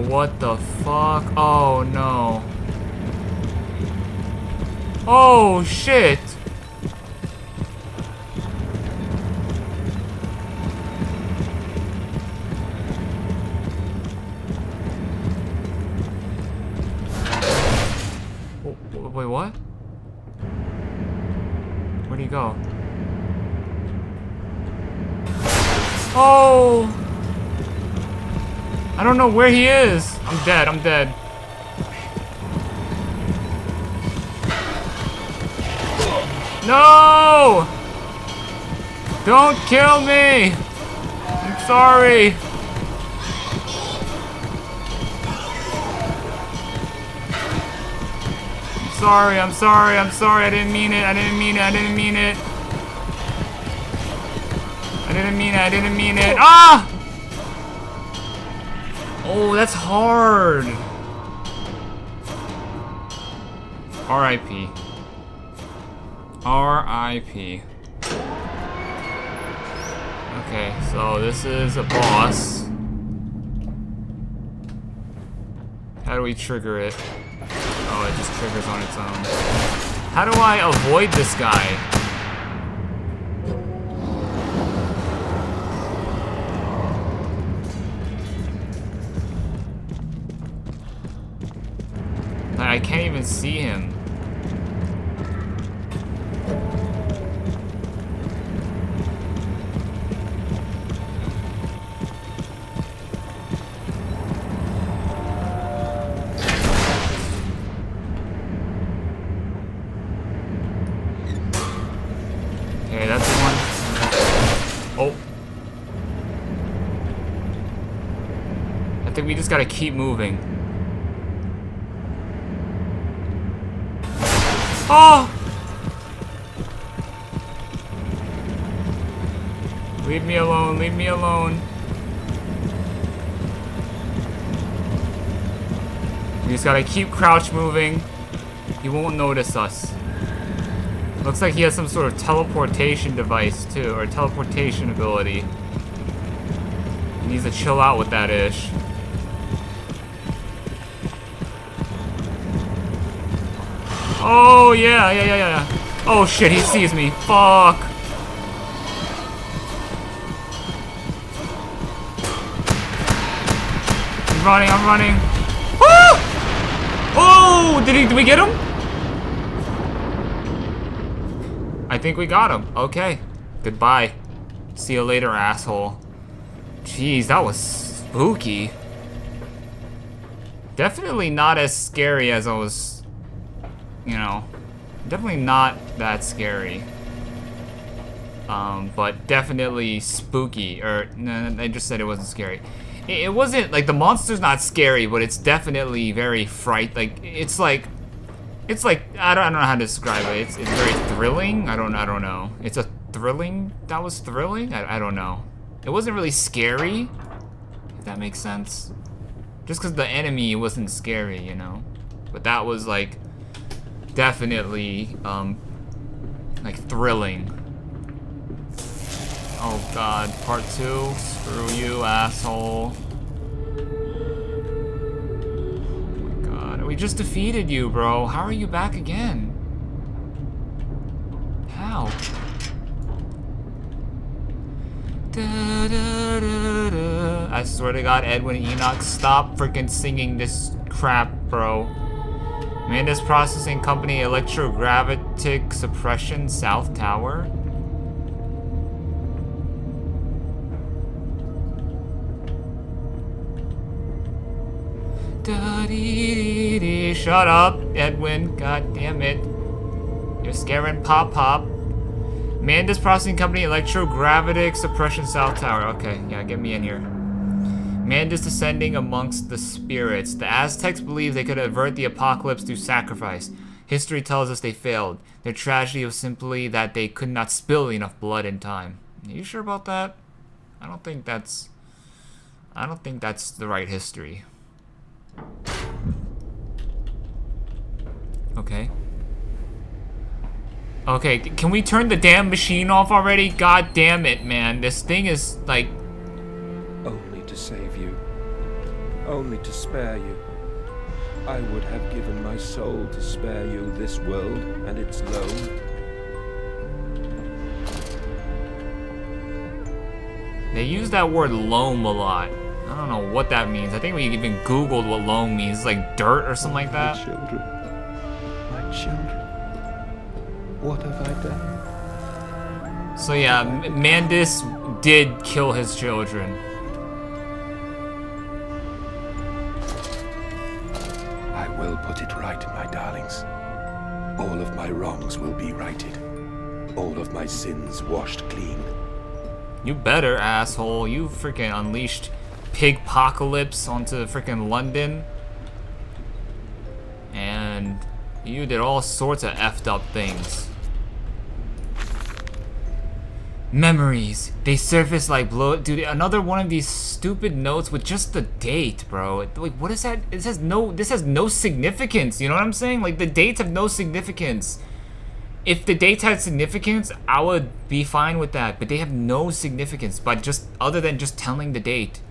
What the fuck? Oh no. Oh shit. Wait, what? Where'd he go? Oh! I don't know where he is. I'm dead, I'm dead. No! Don't kill me! I'm sorry. I'm sorry, I didn't mean it, I didn't mean it. Ah! Oh, that's hard. R.I.P. R.I.P. Okay, so this is a boss. How do we trigger it? Oh, it just triggers on its own. How do I avoid this guy? I can't even see him. Okay, that's one. Oh. I think we just gotta keep moving. Oh! Leave me alone, leave me alone. We just gotta keep crouch moving. He won't notice us. Looks like he has some sort of teleportation device too, or teleportation ability. He needs to chill out with that ish. Oh, yeah. Oh, shit, he sees me. Fuck. I'm running. Ah! Oh, did we get him? I think we got him. Okay. Goodbye. See you later, asshole. Jeez, that was spooky. Definitely not as scary as I was... You know, definitely not that scary. But definitely spooky. Or, no, I just said it wasn't scary. It wasn't, like, the monster's not scary, but it's definitely very like, it's like, I don't know how to describe it. It's very thrilling. I don't know. It's a thrilling, that was thrilling? I don't know. It wasn't really scary, if that makes sense. Just because the enemy wasn't scary, you know? But that was, like, definitely, like, thrilling. Oh god, part 2? Screw you, asshole. Oh my god, we just defeated you, bro. How are you back again? How? I swear to god, Edwin Enoch, stop freaking singing this crap, bro. Amanda's Processing Company, Electrogravitic Suppression, South Tower. Shut up, Edwin. God damn it. You're scaring Pop Pop. Amanda's Processing Company, Electrogravitic Suppression, South Tower. Okay, yeah, get me in here. Amanda's descending amongst the spirits. The Aztecs believed they could avert the apocalypse through sacrifice. History tells us they failed. Their tragedy was simply that they could not spill enough blood in time. Are you sure about that? I don't think that's the right history. Okay. Okay, can we turn the damn machine off already? God damn it, man. This thing is, like... Only to save you. Only to spare you. I would have given my soul to spare you this world and its loam. They use that word loam a lot. I don't know what that means. I think we even Googled what loam means. It's like dirt or something like that. My children. My children. What have I done? So yeah, Mandus did kill his children. my wrongs will be righted. All of my sins washed clean. You better, asshole. You freaking unleashed pigpocalypse onto freaking London. And you did all sorts of effed up things. Memories. They surface like dude, another one of these stupid notes with just the date, bro. Like, what is that? This has no significance. You know what I'm saying? Like, the dates have no significance. If the dates had significance, I would be fine with that. But they have no significance, other than just telling the date.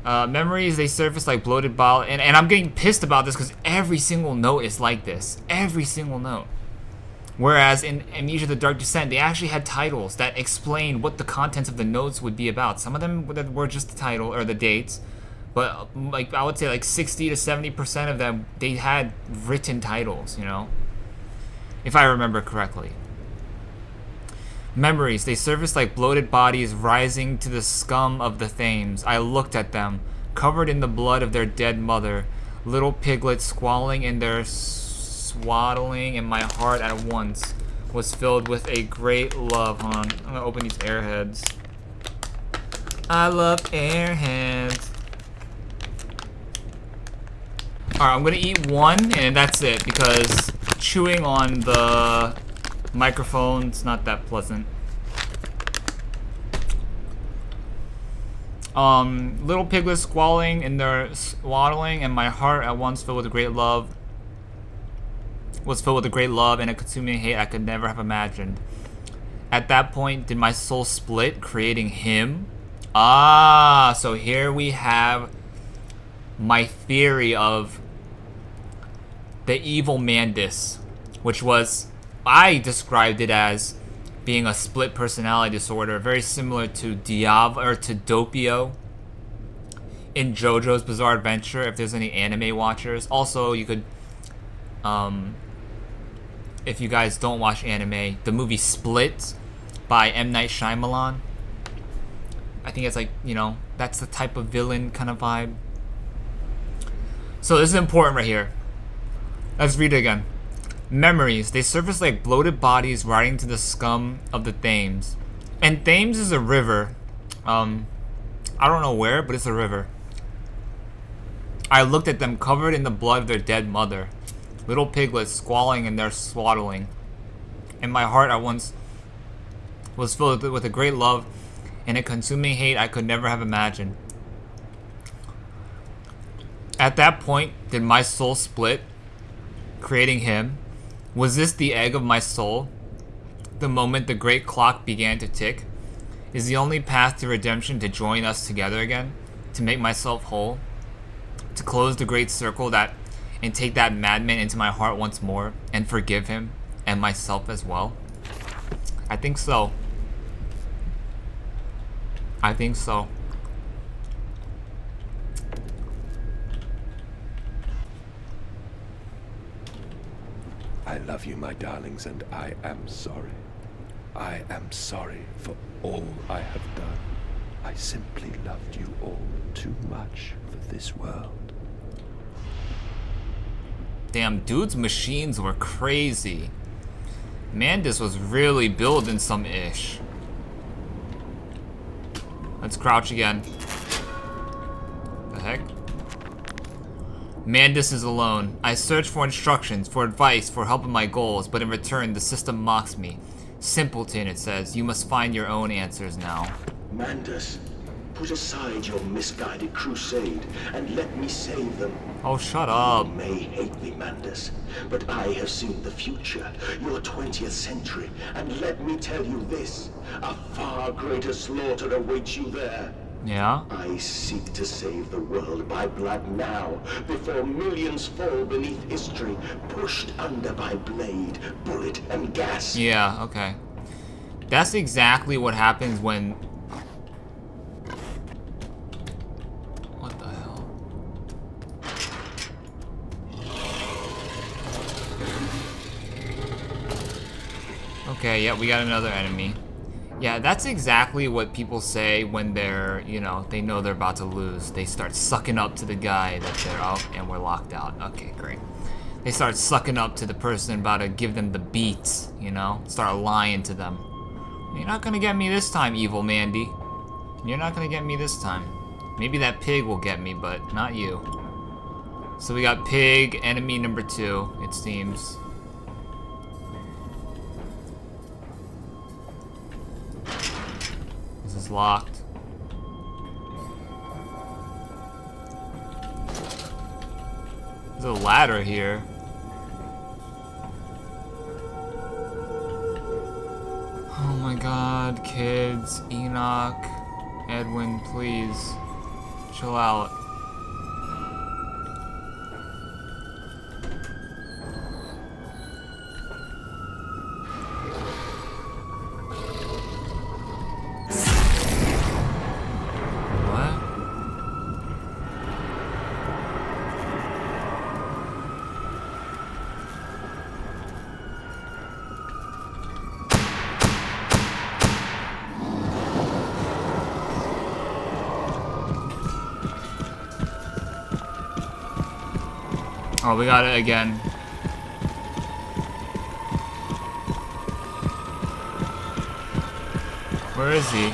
Memories, they surface like bloated bile. And I'm getting pissed about this because every single note is like this. Every single note. Whereas in Amnesia The Dark Descent, they actually had titles that explained what the contents of the notes would be about. Some of them were just the title or the dates. But like, I would say like 60 to 70% of them, they had written titles, you know? If I remember correctly. Memories, they surface like bloated bodies rising to the scum of the Thames. I looked at them, covered in the blood of their dead mother, little piglets squalling in their swaddling, and my heart at once was filled with a great love. Hold on, I'm gonna open these airheads. I love airheads. Alright, I'm gonna eat one, and that's it, because chewing on the microphone's not that pleasant. Little piglets squalling in their swaddling, and my heart at once filled with a great love. Was filled with a great love and a consuming hate I could never have imagined. At that point, did my soul split, creating him? Ah, so here we have my theory of the evil Mandus, which was, I described it as being a split personality disorder, very similar to Doppio in JoJo's Bizarre Adventure, if there's any anime watchers. Also, you could, if you guys don't watch anime, the movie Split by M. Night Shyamalan. I think it's like, you know, that's the type of villain kind of vibe. So this is important right here. Let's read it again. Memories, they surface like bloated bodies riding to the scum of the Thames. And Thames is a river. I don't know where, but it's a river. I looked at them covered in the blood of their dead mother. Little piglets squalling in their swaddling. And my heart at once was filled with a great love and a consuming hate I could never have imagined. At that point, did my soul split, creating him? Was this the egg of my soul? The moment the great clock began to tick? Is the only path to redemption to join us together again? To make myself whole? To close the great circle and take that madman into my heart once more and forgive him and myself as well? I think so. I think so. I love you, my darlings, and I am sorry. I am sorry for all I have done. I simply loved you all too much for this world. Damn, dude's machines were crazy. Mandus was really building some ish. Let's crouch again. The heck? Mandus is alone. I search for instructions, for advice, for help in my goals, but in return, the system mocks me. Simpleton, it says. You must find your own answers now. Mandus, put aside your misguided crusade and let me save them. Oh, shut up. You may hate me, Mandus, but I have seen the future, your 20th century, and let me tell you this, a far greater slaughter awaits you there. Yeah? I seek to save the world by blood now, before millions fall beneath history, pushed under by blade, bullet, and gas. Yeah, okay. That's exactly what happens when... What the hell? Okay, yeah, we got another enemy. Yeah, that's exactly what people say when they're, you know, they know they're about to lose. They start sucking up to the guy that they're out and we're locked out. Okay, great. they start sucking up to the person about to give them the beats, you know? Start lying to them. You're not gonna get me this time, evil Mandy. You're not gonna get me this time. Maybe that pig will get me, but not you. So we got pig, enemy number 2, it seems. This is locked. There's a ladder here. Oh my god, kids, Enoch, Edwin, please, chill out. Oh, we got it again. Where is he?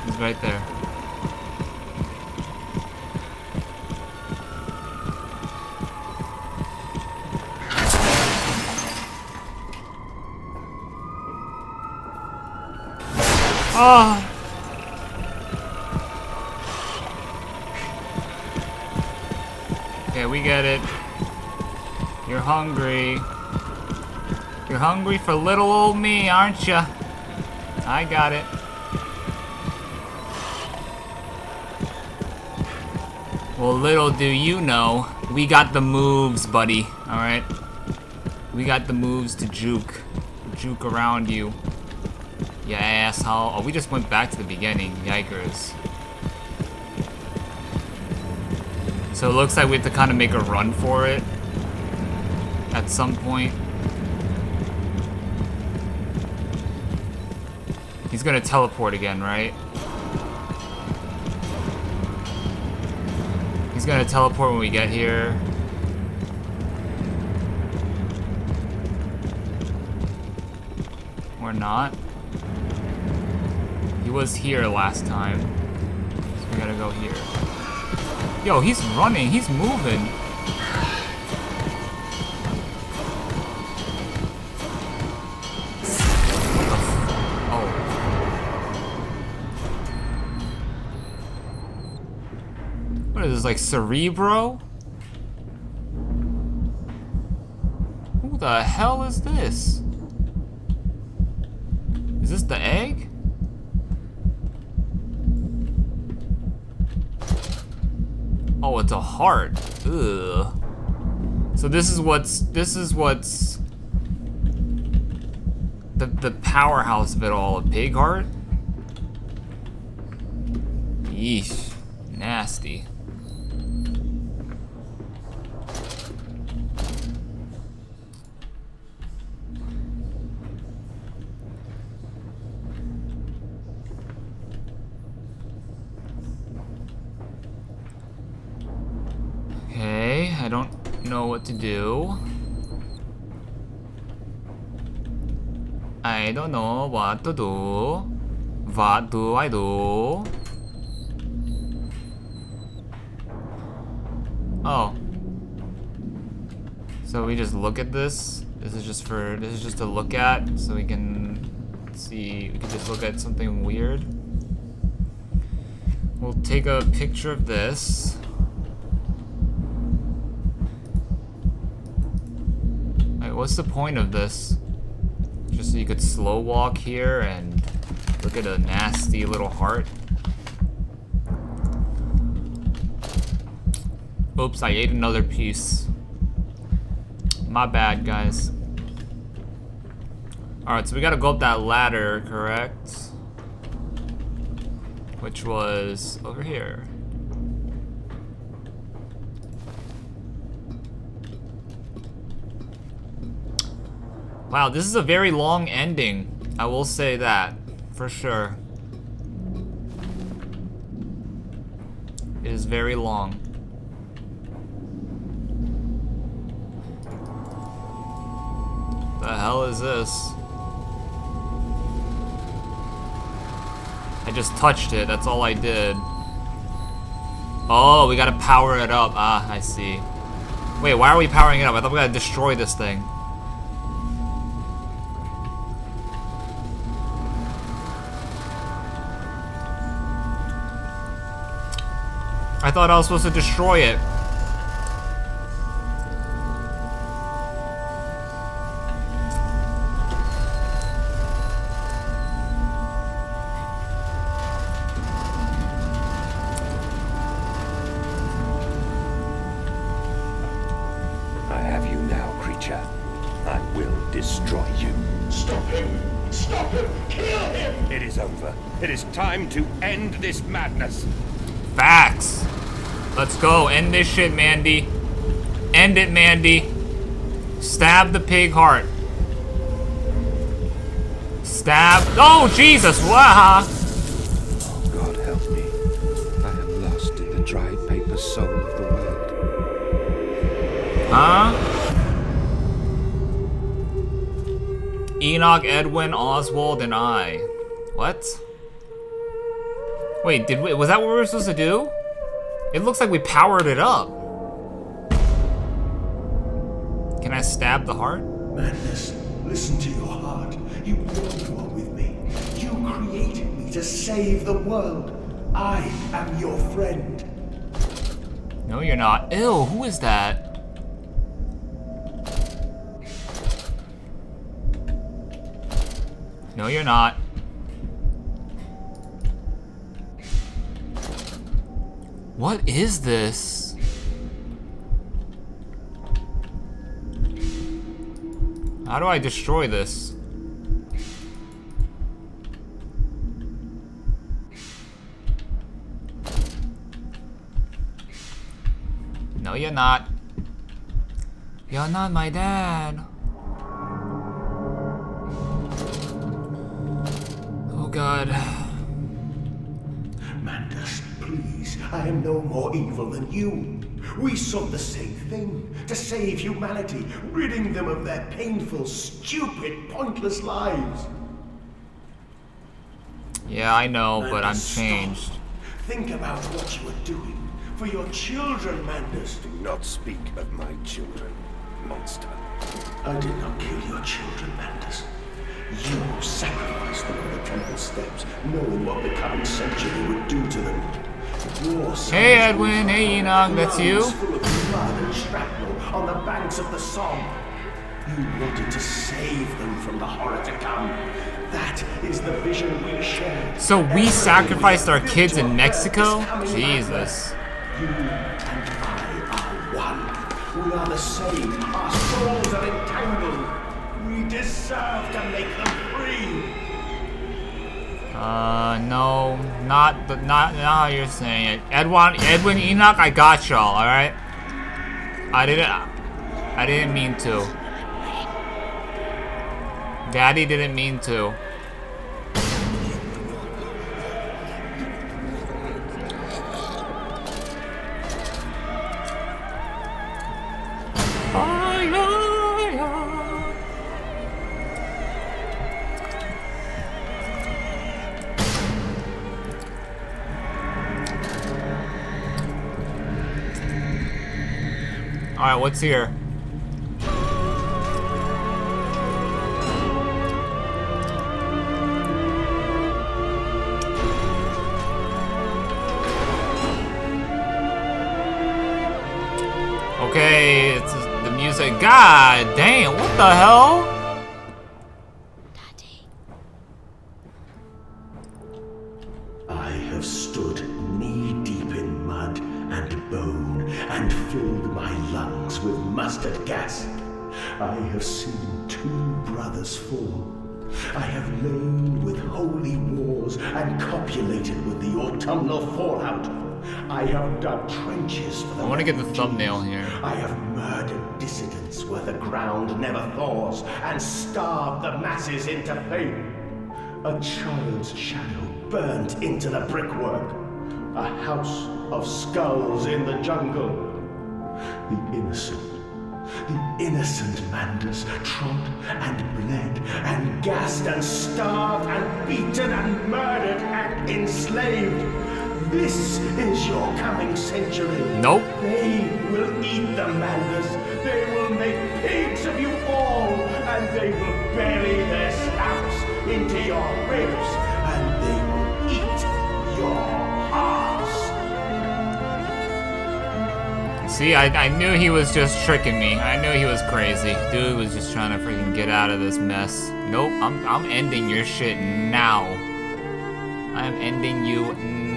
He's right there. Oh. Okay, we get it. You're hungry. You're hungry for little old me, aren't ya? I got it. Well, little do you know, we got the moves, buddy. Alright? We got the moves to juke. Juke around you. Yeah, asshole. Oh, we just went back to the beginning. Yikers. So it looks like we have to kind of make a run for it at some point. He's gonna teleport again, right? He's gonna teleport when we get here. Or not. He was here last time. So we gotta go here. Yo, he's running. He's moving. Oh. What is this, like Cerebro? Who the hell is this? Is this the egg? Oh, it's a heart. Ugh. So this is what's the powerhouse of it all, a pig heart? Yeesh. Nasty. Okay, I don't know what to do. I don't know what to do. What do I do? Oh. So we just look at this. This is just to look at, so we can see, we can just look at something weird. We'll take a picture of this. What's the point of this? Just so you could slow walk here and look at a nasty little heart. Oops, I ate another piece. My bad, guys. Alright, so we gotta go up that ladder, correct? Which was over here. Wow, this is a very long ending. I will say that, for sure. It is very long. The hell is this? I just touched it, that's all I did. Oh, we gotta power it up. Ah, I see. Wait, why are we powering it up? I thought we gotta destroy this thing. I thought I was supposed to destroy it. I have you now, creature. I will destroy you. Stop him! Stop him! Kill him! It is over. It is time to end this madness. Facts. Let's go. End this shit, Mandy. End it, Mandy. Stab the pig heart. Stab. Oh, Jesus. Wow. Oh, God help me. I am lost in the dry paper soul of the world. Huh? Enoch, Edwin, Oswald, and I. What? Wait, was that what we were supposed to do? It looks like we powered it up. Can I stab the heart? Madness, listen to your heart. You know you are with me. You created me to save the world. I am your friend. No, you're not. Ew, who is that? No, you're not. What is this? How do I destroy this? No, you're not. You're not my dad. Oh, God. Mandus, please, I am no more evil than you. We sought the same thing, to save humanity, ridding them of their painful, stupid, pointless lives. Yeah, I know, but I'm Mandus, changed. stop. Think about what you are doing. For your children, Mandus. Do not speak of my children, monster. I did not kill your children, Mandus. You sacrificed them on the temple steps, knowing what the coming century would do to them. Your sons Hey, Edwin. Hey, Enoch. That's you? lungs full of blood and shrapnel on the banks of the Somme. You wanted to save them from the horror to come. That is the vision we share. So we sacrificed our kids in Mexico? Jesus. You and I are one. We are the same. Our souls are entangled. We deserve to make them free. No, not how you're saying it. Edwin, Enoch, I got y'all, alright? I didn't mean to. Daddy didn't mean to. Alright, what's here? Okay, it's the music. God damn, what the hell? Daddy. I have stood knee-deep in mud and bone and filled my lungs with mustard gas. I have seen 2 brothers fall. I have lain with holy wars and copulated with the autumnal fallout. I have dug trenches for the I want to get the refugees. thumbnail here. I have murdered dissidents where the ground never thaws and starve the masses into faith. A child's shadow burnt into the brickwork. A house of skulls in the jungle. The innocent Manders trod and bled and gassed and starved and beaten and murdered and enslaved. This is your coming century. Nope. They will eat the Manders. They will make pigs of you all, and they will bury their snouts into your ribs, and they will eat your hearts. See, I knew he was just tricking me. I knew he was crazy. Dude was just trying to freaking get out of this mess. Nope, I'm ending your shit now. I am ending you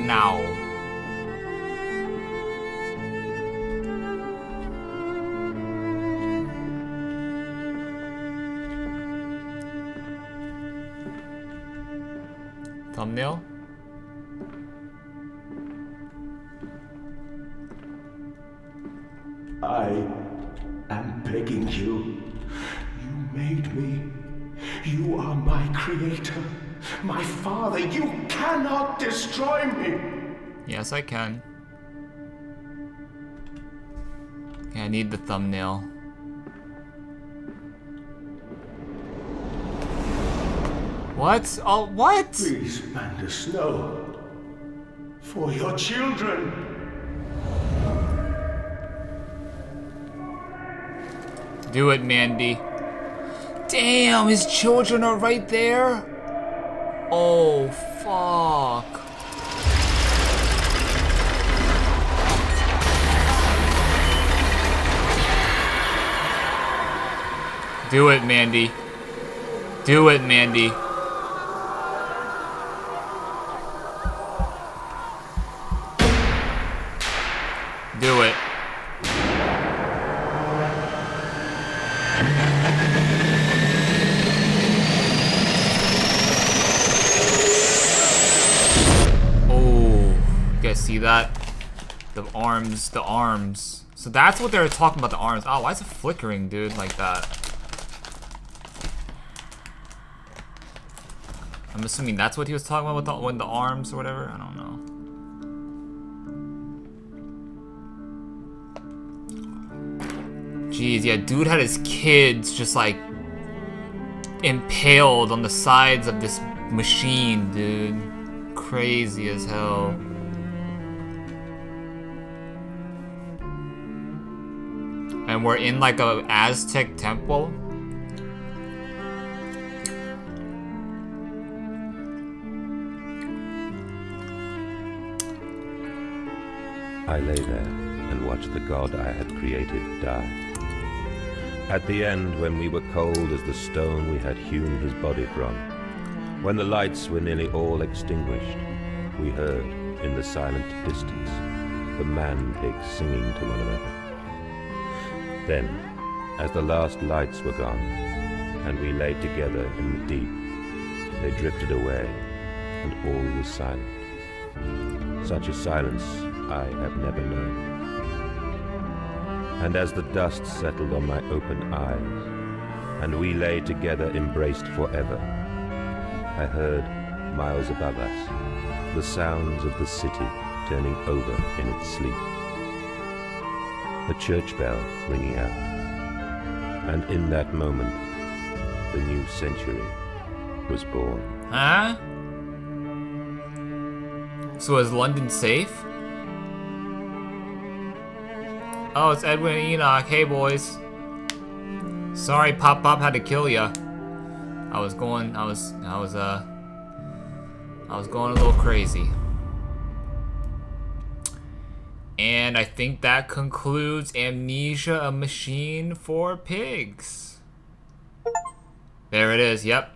now. Thumbnail? I am begging you. You made me. You are my creator. My father. You cannot destroy me. Yes, I can. Okay, I need the thumbnail. What? Oh, what? Please, Mandus, no. For your children. Do it, Mandy. Damn, his children are right there? Oh, fuck. Do it, Mandy. Do it, Mandy. Do it. See that? The arms. So that's what they were talking about, the arms. Oh, why is it flickering, dude, like that? I'm assuming that's what he was talking about with the arms or whatever. I don't know. Jeez, yeah, dude had his kids just like impaled on the sides of this machine, dude. Crazy as hell. And we're in like a Aztec temple. I lay there and watched the god I had created die. At the end, when we were cold as the stone we had hewn his body from, when the lights were nearly all extinguished, we heard, in the silent distance, the man-pigs singing to one another. Then, as the last lights were gone, and we lay together in the deep, they drifted away, and all was silent. Such a silence I have never known. And as the dust settled on my open eyes, and we lay together embraced forever, I heard, miles above us, the sounds of the city turning over in its sleep. The church bell ringing out, and in that moment, the new century was born. Huh? So is London safe? Oh, it's Edwin and Enoch. Hey, boys. Sorry, Pop had to kill ya. I was going a little crazy. And I think that concludes Amnesia A Machine for Pigs. There it is, yep.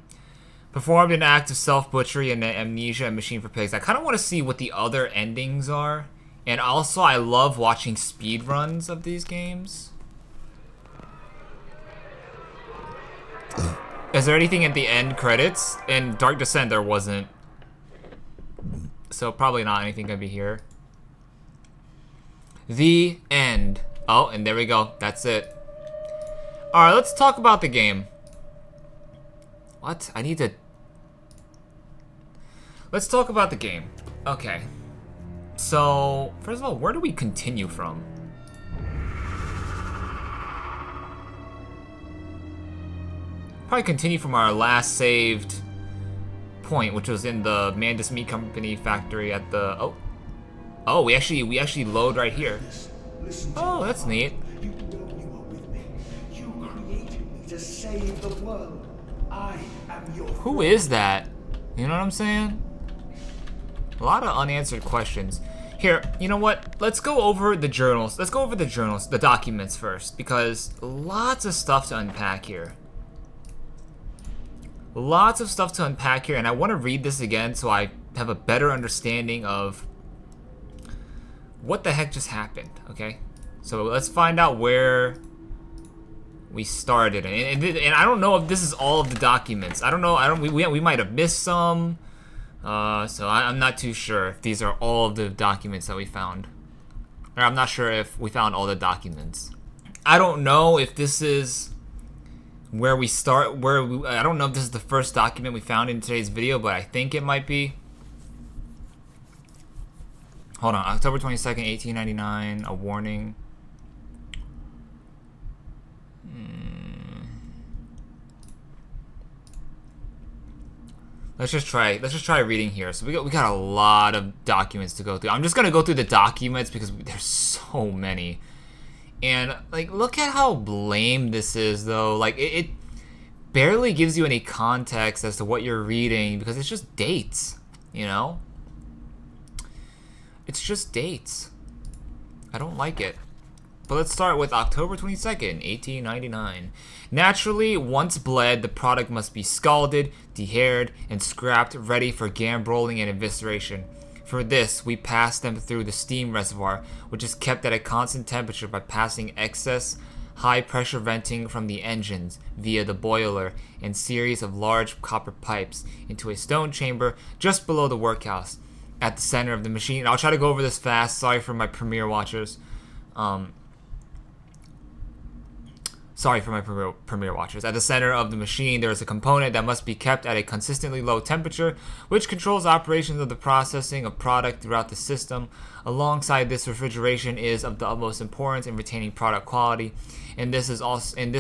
Performed an act of self-butchery in Amnesia A Machine for Pigs. I kind of want to see what the other endings are. And also, I love watching speedruns of these games. Is there anything at the end credits? In Dark Descent, there wasn't. So probably not anything gonna be here. The end. Oh, and there we go. That's it. Alright, let's talk about the game. What? I need to... Let's talk about the game. Okay. So, first of all, where do we continue from? Probably continue from our last saved point, which was in the Mandus Meat Company factory at the... Oh, we actually load right here. Oh, that's neat. You know you are with me. You created me to save the world. I am your... Who is that? You know what I'm saying? A lot of unanswered questions. Here, you know what? Let's go over the journals. Let's go over the journals, the documents first, because lots of stuff to unpack here. Lots of stuff to unpack here, and I want to read this again so I have a better understanding of what the heck just happened, okay? So let's find out where we started, and I don't know if this is all of the documents. I don't know. We might have missed some. So I'm not too sure if these are all of the documents that we found. Or I'm not sure if we found all the documents. I don't know if this is where we start. I don't know if this is the first document we found in today's video, but I think it might be. Hold on, October 22nd, 1899, a warning. Let's just try reading here. So we got a lot of documents to go through. I'm just gonna go through the documents because there's so many. And like, look at how lame this is, though. Like, it barely gives you any context as to what you're reading because it's just dates, you know? It's just dates. I don't like it. But let's start with October 22nd, 1899. Naturally, once bled, the product must be scalded, dehaired, and scrapped, ready for gambrolling and evisceration. For this, we pass them through the steam reservoir, which is kept at a constant temperature by passing excess high-pressure venting from the engines via the boiler and series of large copper pipes into a stone chamber just below the workhouse at the center of the machine. I'll try to go over this fast. Sorry for my Premiere watchers. Sorry for my Premiere watchers. At the center of the machine, there is a component that must be kept at a consistently low temperature, which controls operations of the processing of product throughout the system. Alongside this, refrigeration is of the utmost importance in retaining product quality, and this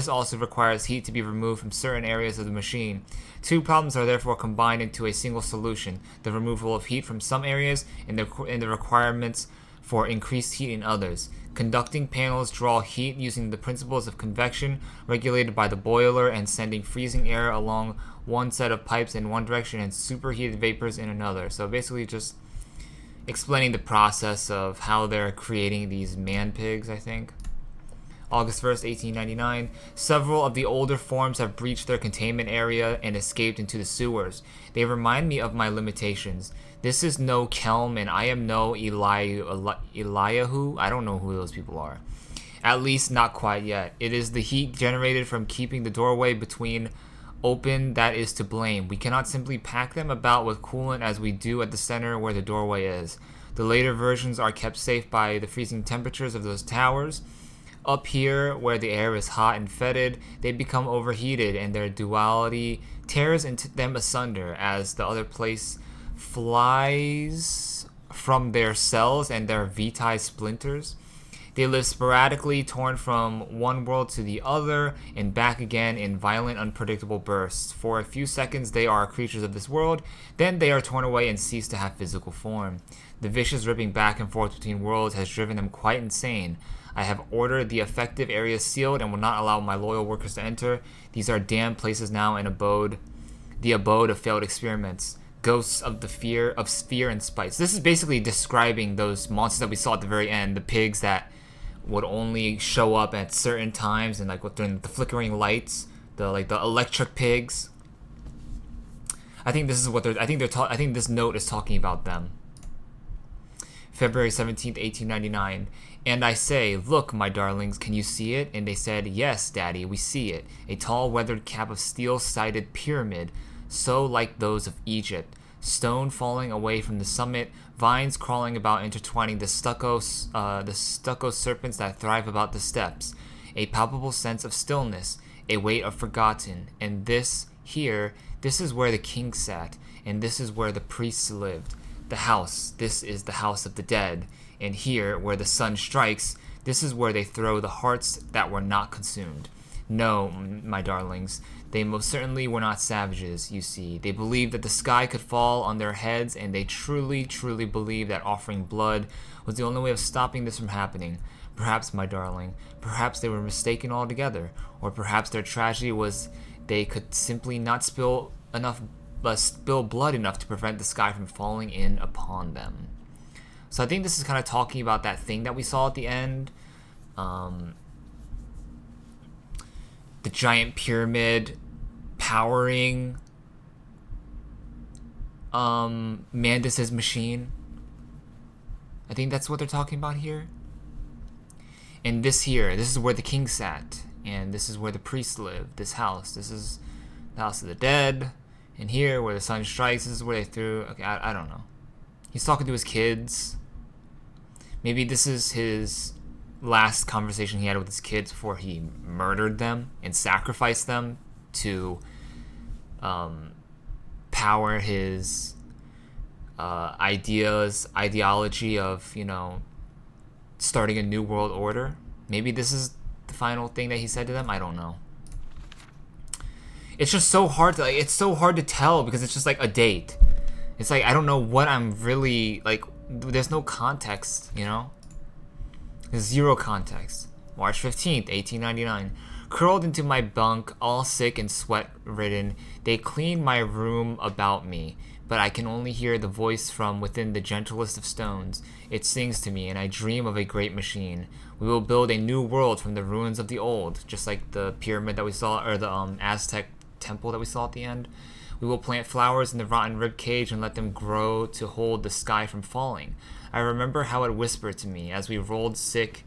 also requires heat to be removed from certain areas of the machine. Two problems are therefore combined into a single solution: the removal of heat from some areas and the requirements for increased heat in others. Conducting panels draw heat using the principles of convection regulated by the boiler and sending freezing air along one set of pipes in one direction and superheated vapors in another. So basically just explaining the process of how they're creating these man pigs, I think. August 1st, 1899. Several of the older forms have breached their containment area and escaped into the sewers. They remind me of my limitations. This is no Kelm, and I am no Eliyahu. I don't know who those people are. At least not quite yet. It is the heat generated from keeping the doorway between open that is to blame. We cannot simply pack them about with coolant as we do at the center where the doorway is. The later versions are kept safe by the freezing temperatures of those towers. Up here, where the air is hot and fetid, they become overheated, and their duality tears them asunder as the other place flies from their cells and their vitae splinters. They live sporadically, torn from one world to the other and back again in violent, unpredictable bursts. For a few seconds they are creatures of this world, then they are torn away and cease to have physical form. The vicious ripping back and forth between worlds has driven them quite insane. I have ordered the affective areas sealed and will not allow my loyal workers to enter. These are damned places now, the abode of failed experiments. Ghosts of the fear and spite. So this is basically describing those monsters that we saw at the very end, the pigs that would only show up at certain times and like during the flickering lights, the electric pigs. I think this is what I think this note is talking about them. February 17th, 1899. And I say, "Look, my darlings, can you see it?" And they said, "Yes, Daddy, we see it. A tall, weathered cap of steel-sided pyramid, so like those of Egypt. Stone falling away from the summit, vines crawling about intertwining the stucco serpents that thrive about the steps. a palpable sense of stillness, a weight of forgotten. And this is where the king sat, and this is where the priests lived. The house, this is the house of the dead. And here, where the sun strikes, this is where they throw the hearts that were not consumed. No, my darlings, they most certainly were not savages, you see. They believed that the sky could fall on their heads, and they truly, truly believed that offering blood was the only way of stopping this from happening. Perhaps, my darling, perhaps they were mistaken altogether, or perhaps their tragedy was they could simply not spill blood enough to prevent the sky from falling in upon them. So I think this is kind of talking about that thing that we saw at the end. The giant pyramid powering Mandus's machine. I think that's what they're talking about here. And this is where the king sat, and this is where the priests lived. This is the house of the dead. And here, where the sun strikes, this is where they threw. Okay, I don't know. He's talking to his kids. Maybe this is his last conversation he had with his kids before he murdered them and sacrificed them to power his ideology of, starting a new world order. Maybe this is the final thing that he said to them. I don't know. It's just so hard to it's so hard to tell because it's just like a date. It's like I don't know what I'm really like. There's no context, There's zero context. March 15th, 1899. Curled into my bunk, all sick and sweat-ridden, they clean my room about me, but I can only hear the voice from within the gentlest of stones. It sings to me, and I dream of a great machine. We will build a new world from the ruins of the old, just like the pyramid that we saw, or the Aztec temple that we saw at the end. We will plant flowers in the rotten ribcage and let them grow to hold the sky from falling. I remember how it whispered to me as we rolled sick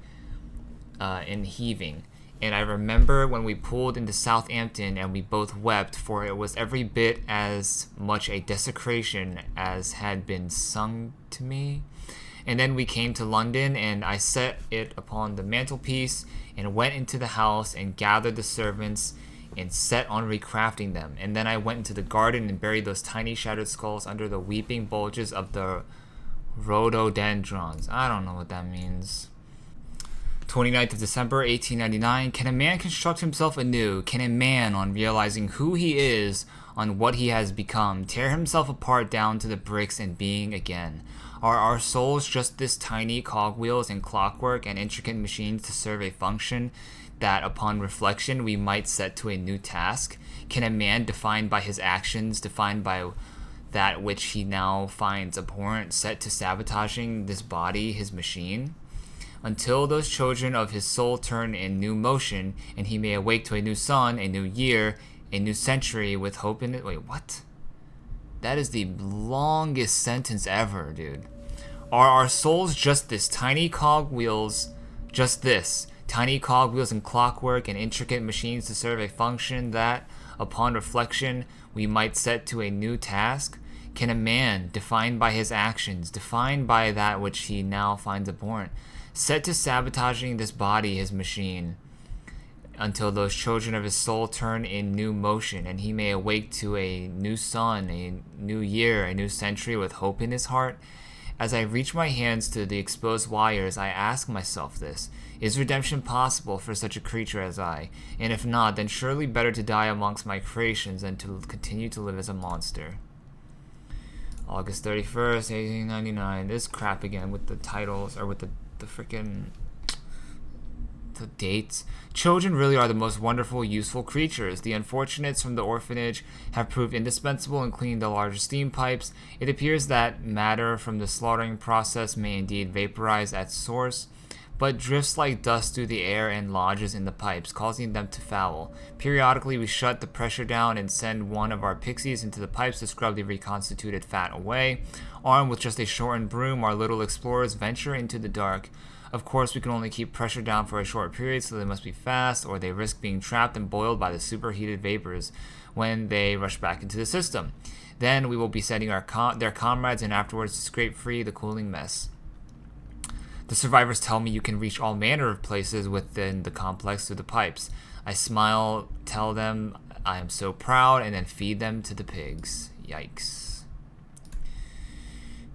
and heaving. And I remember when we pulled into Southampton and we both wept, for it was every bit as much a desecration as had been sung to me. And then we came to London, and I set it upon the mantelpiece and went into the house and gathered the servants and set on recrafting them. And then I went into the garden and buried those tiny shattered skulls under the weeping bulges of the rhododendrons. I don't know what that means. 29th of December, 1899. Can a man construct himself anew? Can a man, on realizing who he is, on what he has become, tear himself apart down to the bricks and being again? Are our souls just this tiny cogwheels and clockwork and intricate machines to serve a function that, upon reflection, we might set to a new task? Can a man, defined by his actions, defined by that which he now finds abhorrent, set to sabotaging this body, his machine? Until those children of his soul turn in new motion, and he may awake to a new sun, a new year, a new century with hope in it. Wait, what? That is the longest sentence ever, dude. Are our souls just this tiny cogwheels, tiny cogwheels and clockwork and intricate machines to serve a function that, upon reflection, we might set to a new task? Can a man, defined by his actions, defined by that which he now finds abhorrent, set to sabotaging this body, his machine, until those children of his soul turn in new motion, and he may awake to a new sun, a new year, a new century with hope in his heart? As I reach my hands to the exposed wires, I ask myself this: is redemption possible for such a creature as I? And if not, then surely better to die amongst my creations than to continue to live as a monster. August 31st, 1899. This crap again with the titles, or with the freaking the dates. Children really are the most wonderful, useful creatures. The unfortunates from the orphanage have proved indispensable in cleaning the larger steam pipes. It appears that matter from the slaughtering process may indeed vaporize at source, but drifts like dust through the air and lodges in the pipes, causing them to foul. Periodically, we shut the pressure down and send one of our pixies into the pipes to scrub the reconstituted fat away. Armed with just a shortened broom, our little explorers venture into the dark. Of course, we can only keep pressure down for a short period, so they must be fast, or they risk being trapped and boiled by the superheated vapors when they rush back into the system. Then we will be setting their comrades and afterwards to scrape free the cooling mess. The survivors tell me you can reach all manner of places within the complex through the pipes. I smile, tell them I am so proud, and then feed them to the pigs. Yikes.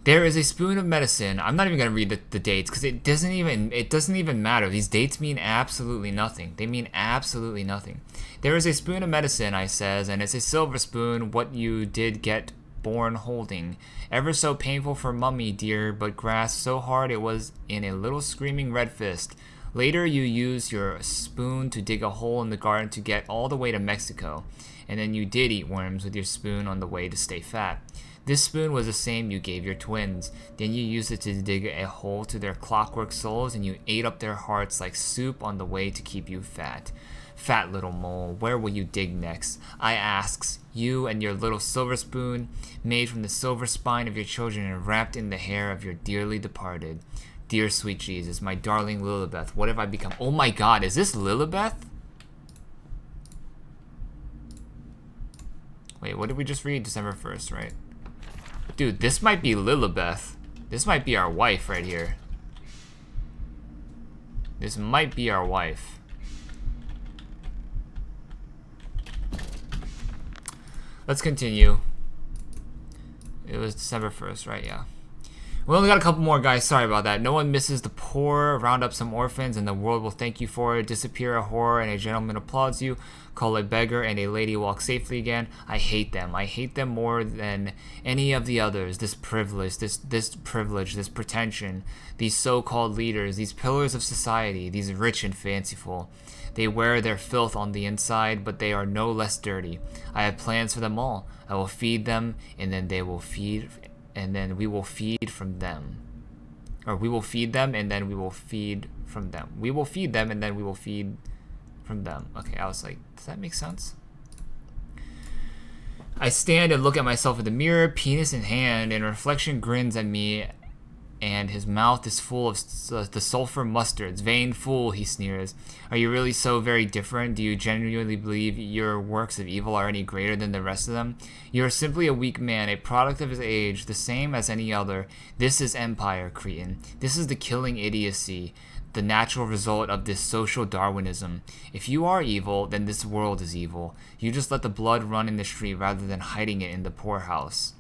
There is a spoon of medicine. I'm not even gonna read the dates because it doesn't even matter. These dates mean absolutely nothing. They mean absolutely nothing. There is a spoon of medicine, I says, and it's a silver spoon. What you did get born holding, ever so painful for mummy dear, but grasped so hard it was in a little screaming red fist. Later you used your spoon to dig a hole in the garden to get all the way to Mexico, and then you did eat worms with your spoon on the way to stay fat. This spoon was the same you gave your twins. Then you used it to dig a hole to their clockwork souls, and you ate up their hearts like soup on the way to keep you fat. Fat little mole, where will you dig next? I asks, you and your little silver spoon, made from the silver spine of your children and wrapped in the hair of your dearly departed. Dear sweet Jesus, my darling Lilibeth, what have I become? Oh my god, is this Lilibeth? Wait, what did we just read? December 1st, right? Dude, this might be Lilibeth. This might be our wife right here. This might be our wife. Let's continue. It was December 1st, right? Yeah. We only got a couple more, guys. Sorry about that. No one misses the poor. Round up some orphans, and the world will thank you for it. Disappear a whore, and a gentleman applauds you. Call a beggar, and a lady walks safely again. I hate them. I hate them more than any of the others. This privilege, this privilege, this pretension. These so-called leaders, these pillars of society, these rich and fanciful. They wear their filth on the inside, but they are no less dirty. I have plans for them all. I will feed them, and then they will feed. And then we will feed from them. Or we will feed them, and then we will feed from them. We will feed them, and then we will feed from them. Okay, I was like, does that make sense? I stand and look at myself in the mirror, penis in hand, and reflection grins at me, and his mouth is full of the sulfur mustards. Vain fool, he sneers. Are you really so very different? Do you genuinely believe your works of evil are any greater than the rest of them? You are simply a weak man, a product of his age, the same as any other. This is empire, cretin. This is the killing idiocy, the natural result of this social Darwinism. If you are evil, then this world is evil. You just let the blood run in the street rather than hiding it in the poorhouse.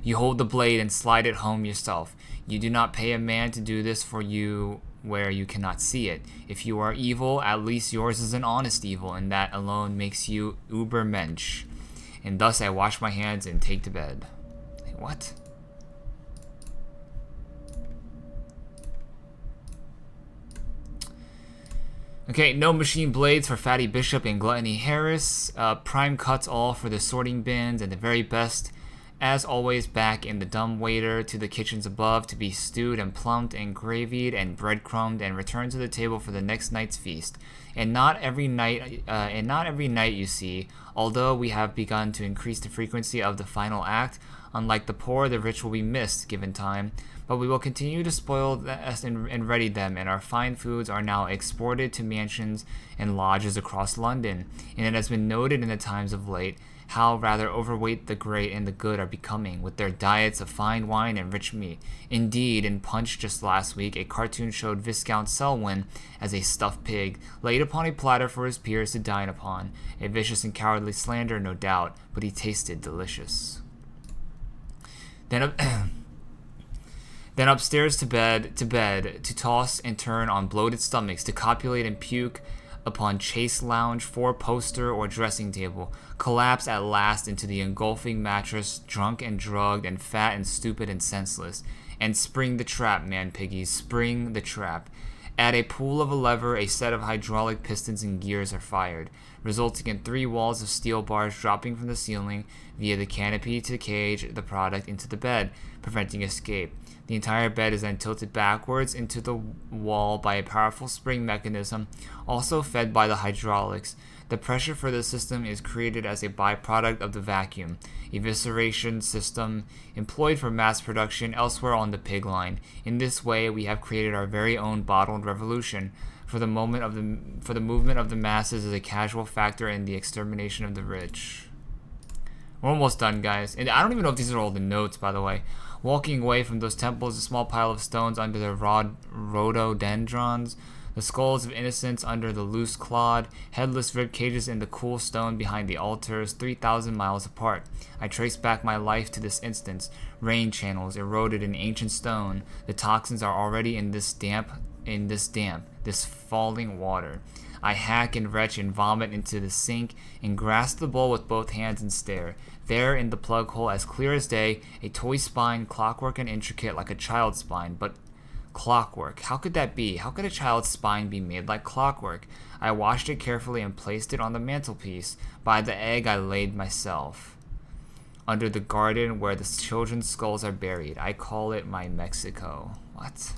You hold the blade and slide it home yourself. You do not pay a man to do this for you where you cannot see it. If you are evil, at least yours is an honest evil, and that alone makes you Ubermensch. And thus I wash my hands and take to bed. What? Okay, no machine blades for Fatty Bishop and Gluttony Harris. Prime cuts all for the sorting bins and the very best. As always, back in the dumb waiter to the kitchens above to be stewed and plumped and gravied and breadcrumbed and returned to the table for the next night's feast. And not every night, you see, although we have begun to increase the frequency of the final act. Unlike the poor, the rich will be missed given time, but we will continue to spoil and ready them, and our fine foods are now exported to mansions and lodges across London. And it has been noted in the times of late how rather overweight the great and the good are becoming, with their diets of fine wine and rich meat. Indeed, in Punch just last week, a cartoon showed Viscount Selwyn as a stuffed pig, laid upon a platter for his peers to dine upon. A vicious and cowardly slander, no doubt, but he tasted delicious. Then upstairs to bed, to toss and turn on bloated stomachs, to copulate and puke upon chase lounge, four-poster, or dressing table, collapse at last into the engulfing mattress, drunk and drugged and fat and stupid and senseless, and spring the trap, man piggies, spring the trap. At a pull of a lever, a set of hydraulic pistons and gears are fired, resulting in 3 walls of steel bars dropping from the ceiling via the canopy to cage the product into the bed, preventing escape. The entire bed is then tilted backwards into the wall by a powerful spring mechanism, also fed by the hydraulics. The pressure for the system is created as a byproduct of the vacuum, evisceration system employed for mass production elsewhere on the pig line. In this way, we have created our very own bottled revolution. For the movement of the masses is a casual factor in the extermination of the rich. We're almost done, guys. And I don't even know if these are all the notes, by the way. Walking away from those temples, a small pile of stones under the rhododendrons, the skulls of innocents under the loose clod, headless rib cages in the cool stone behind the altars, 3,000 miles apart. I trace back my life to this instance. Rain channels eroded in ancient stone. The toxins are already in this damp, this falling water. I hack and retch and vomit into the sink and grasp the bowl with both hands and stare. There in the plug hole, as clear as day, a toy spine, clockwork and intricate like a child's spine, but clockwork. How could that be? How could a child's spine be made like clockwork? I washed it carefully and placed it on the mantelpiece. By the egg I laid myself. Under the garden where the children's skulls are buried. I call it my Mexico. What?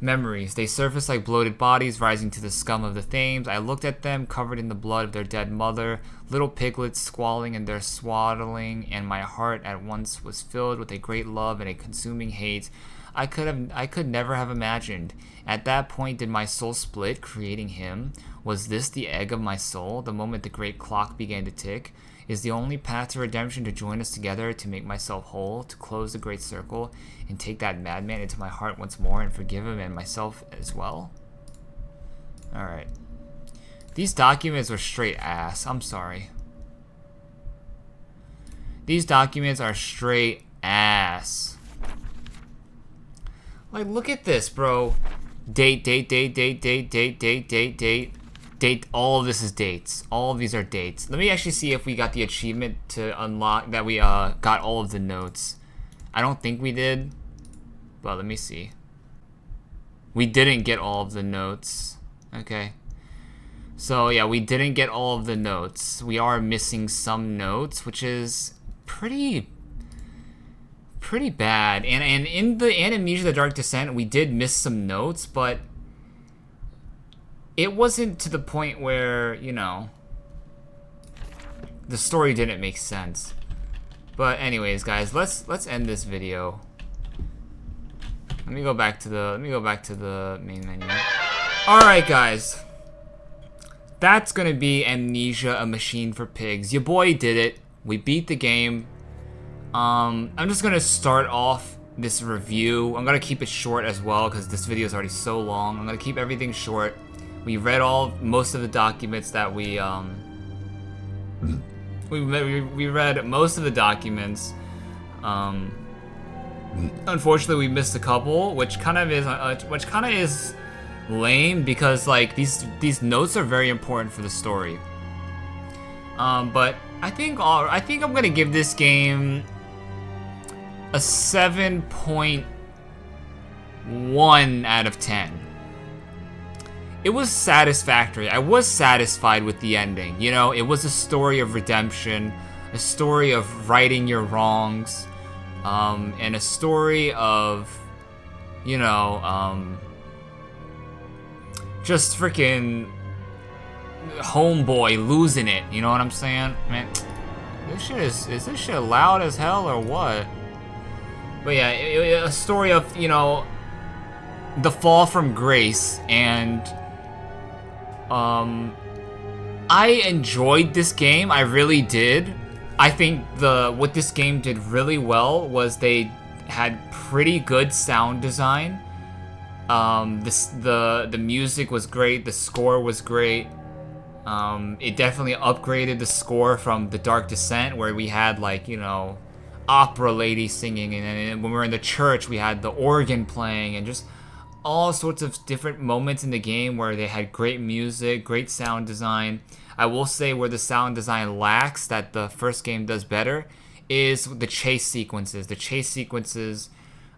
Memories. They surface like bloated bodies rising to the scum of the Thames. I looked at them, covered in the blood of their dead mother, little piglets squalling in their swaddling, and my heart at once was filled with a great love and a consuming hate I could never have imagined. At that point did my soul split, creating him. Was this the egg of my soul, the moment the great clock began to tick? Is the only path to redemption to join us together, to make myself whole, to close the great circle, and take that madman into my heart once more, and forgive him and myself as well? Alright. These documents are straight ass. I'm sorry. These documents are straight ass. Like, look at this, bro. Date. All of this is dates. All of these are dates. Let me actually see if we got the achievement to unlock that we got all of the notes. I don't think we did, but let me see. We didn't get all of the notes. Okay. So yeah, we didn't get all of the notes. We are missing some notes, which is pretty bad. And in the Amnesia The Dark Descent, we did miss some notes, but it wasn't to the point where, you know, the story didn't make sense. But anyways, guys, let's end this video. Let me go back to the main menu. All right, guys. That's gonna be Amnesia: A Machine for Pigs. Your boy did it. We beat the game. I'm just gonna start off this review. I'm gonna keep it short as well because this video is already so long. I'm gonna keep everything short. We read most of the documents that we read most of the documents. Unfortunately, we missed a couple, which kind of is lame because like these notes are very important for the story. But I think I'm gonna give this game a 7.1 out of 10. It was satisfactory. I was satisfied with the ending. You know, it was a story of redemption, a story of righting your wrongs, and a story of, you know, just freaking homeboy losing it. You know what I'm saying? Man, this shit is this shit loud as hell or what? But yeah, a story of, you know, the fall from grace, and I enjoyed this game. I really did. I think what this game did really well was they had pretty good sound design. The music was great. The score was great. It definitely upgraded the score from The Dark Descent, where we had, like, you know, opera lady singing, and then when we were in the church, we had the organ playing, and just all sorts of different moments in the game where they had great music, great sound design. I will say where the sound design lacks, that the first game does better, is the chase sequences. The chase sequences,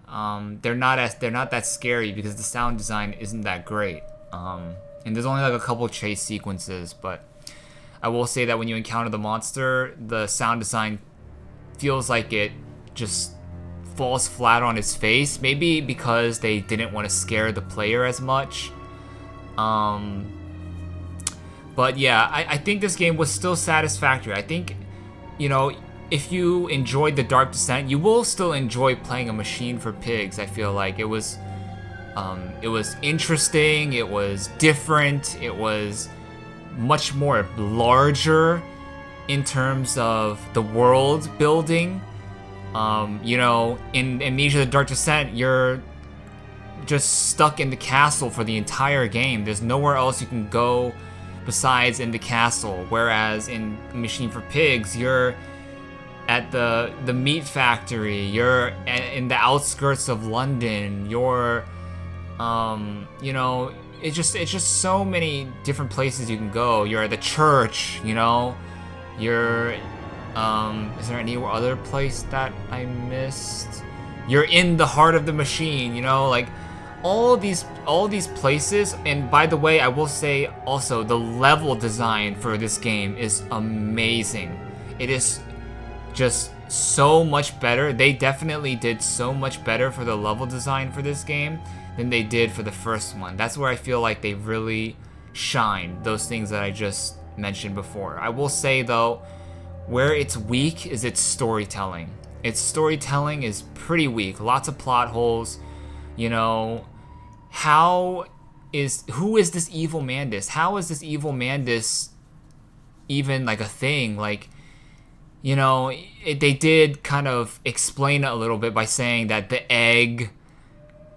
they're not that scary because the sound design isn't that great. And there's only like a couple chase sequences, but I will say that when you encounter the monster, the sound design feels like it just falls flat on its face. Maybe because they didn't want to scare the player as much. But yeah, I think this game was still satisfactory. I think, you know, if you enjoyed The Dark Descent, you will still enjoy playing A Machine for Pigs. I feel like it was interesting, it was different, it was much more larger in terms of the world building. You know, in Amnesia The Dark Descent, you're just stuck in the castle for the entire game. There's nowhere else you can go besides in the castle. Whereas in Machine for Pigs, you're at the meat factory, you're in the outskirts of London, you're you know, it's just so many different places you can go. You're at the church, you know, you're is there any other place that I missed? You're in the heart of the machine, you know, like all these places. And by the way, I will say also the level design for this game is amazing. It is just so much better. They definitely did so much better for the level design for this game than they did for the first one. That's where I feel like they really shine, those things that I just mentioned before. I will say though, where it's weak is its storytelling. Its storytelling is pretty weak. Lots of plot holes. You know, who is this evil Mandus? How is this evil Mandus even like a thing? Like, you know, they did kind of explain it a little bit by saying that the egg,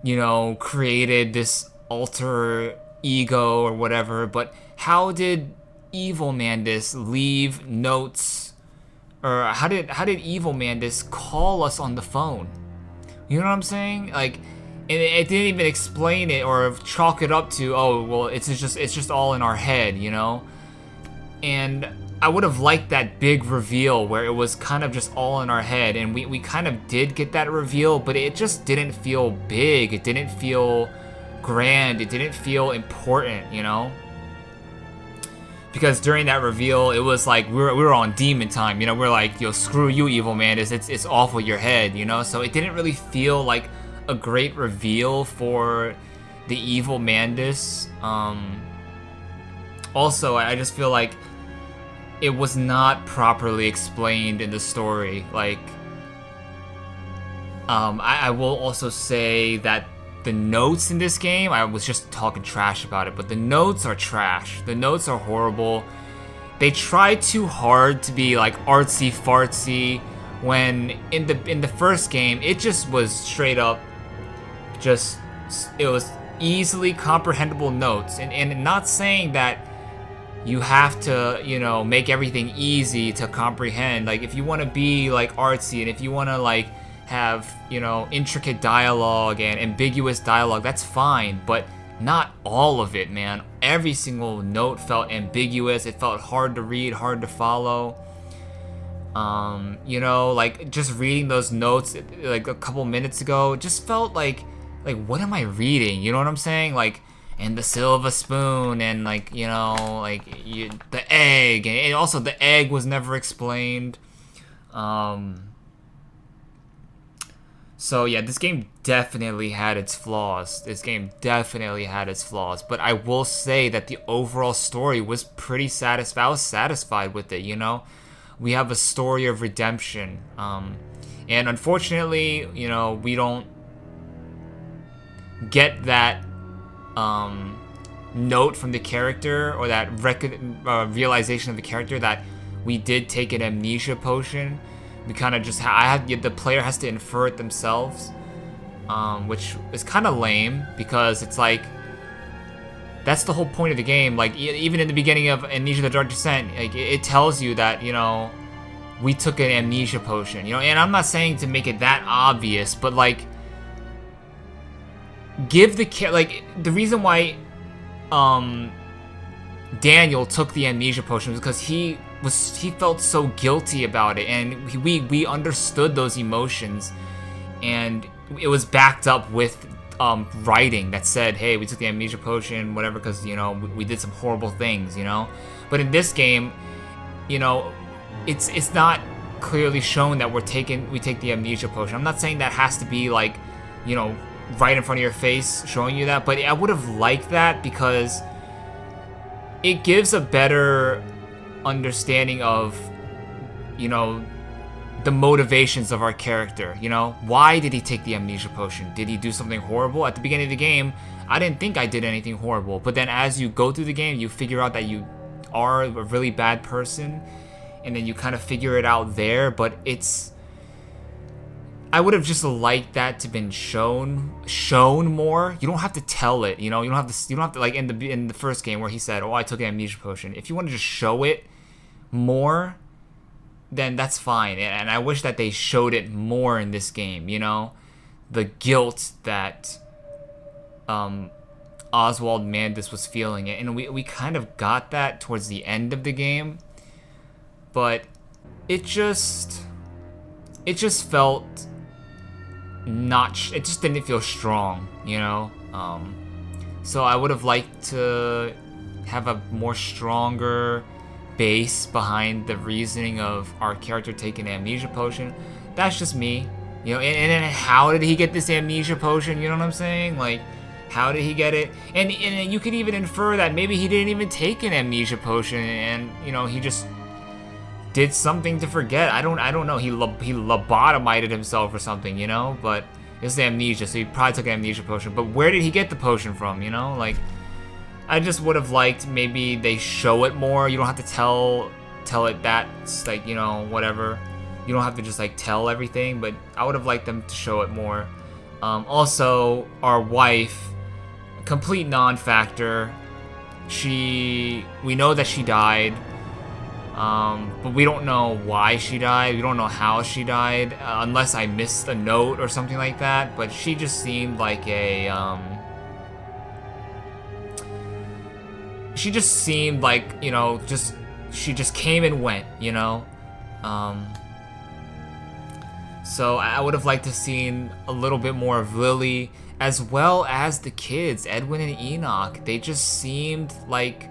you know, created this alter ego or whatever. But how did evil Mandus leave notes? Or how did evil Mandus call us on the phone? You know what I'm saying? Like, it didn't even explain it or chalk it up to, oh well, it's just all in our head, you know. And I would have liked that big reveal where it was kind of just all in our head, and we kind of did get that reveal, but it just didn't feel big. It didn't feel grand. It didn't feel important, you know. Because during that reveal, it was like we were on demon time, you know. We're like, yo, screw you, evil Mandus. It's off with your head, you know. So it didn't really feel like a great reveal for the evil Mandus. Also, I just feel like it was not properly explained in the story. Like, I will also say that the notes in this game, I was just talking trash about it, but the notes are trash. The notes are horrible. They try too hard to be like artsy fartsy when in the first game it just was straight up it was easily comprehensible notes. And not saying that you have to, you know, make everything easy to comprehend. Like, if you want to be like artsy and if you want to like have, you know, intricate dialogue and ambiguous dialogue, that's fine, but not all of it, man. Every single note felt ambiguous. It felt hard to read, hard to follow. You know, like just reading those notes like a couple minutes ago, it just felt like what am I reading? You know what I'm saying? Like, and the silver spoon and like, you know, like the egg, and also the egg was never explained. So yeah, this game definitely had its flaws. But I will say that the overall story was pretty satisfied. I was satisfied with it, you know? We have a story of redemption. And unfortunately, you know, we don't get that note from the character, or that realization of the character that we did take an amnesia potion. We kind of just the player has to infer it themselves, which is kind of lame, because it's like that's the whole point of the game. Like, even in the beginning of Amnesia The Dark Descent, like, it tells you that, you know, we took an amnesia potion, you know. And I'm not saying to make it that obvious, but like, give the the reason why Daniel took the amnesia potion was because he felt so guilty about it, and we understood those emotions, and it was backed up with writing that said, hey, we took the amnesia potion, whatever, because, you know, we did some horrible things, you know. But in this game, you know, it's not clearly shown that we take the amnesia potion. I'm not saying that has to be like, you know, right in front of your face showing you that, but I would have liked that, because it gives a better understanding of, you know, the motivations of our character. You know, why did he take the amnesia potion? Did he do something horrible? At the beginning of the game, I didn't think I did anything horrible, but then as you go through the game, you figure out that you are a really bad person, and then you kind of figure it out there. But it's I would have just liked that to been shown more. You don't have to tell it, you know. You don't have to like in the first game where he said, "Oh, I took an amnesia potion." If you want to just show it more, then that's fine. And I wish that they showed it more in this game, you know, the guilt that Oswald Mandis was feeling it, and we kind of got that towards the end of the game, but it just felt not. It just didn't feel strong, you know. So I would have liked to have a more stronger base behind the reasoning of our character taking an amnesia potion. That's just me, you know. And then how did he get this amnesia potion? You know what I'm saying? Like, how did he get it? And you could even infer that maybe he didn't even take an amnesia potion, and you know, he just did something to forget. I don't know. He lobotomized himself or something, you know. But it's amnesia, so he probably took an amnesia potion. But where did he get the potion from? You know, like, I just would have liked maybe they show it more. You don't have to tell it that's like, you know, whatever. You don't have to just like tell everything, but I would have liked them to show it more. Also, our wife, complete non-factor. We know that she died, but we don't know why she died. We don't know how she died, unless I missed a note or something like that. But she just seemed like a she just seemed like, you know, she just came and went, you know. So I would have liked to seen a little bit more of Lily, as well as the kids, Edwin and Enoch. They just seemed like,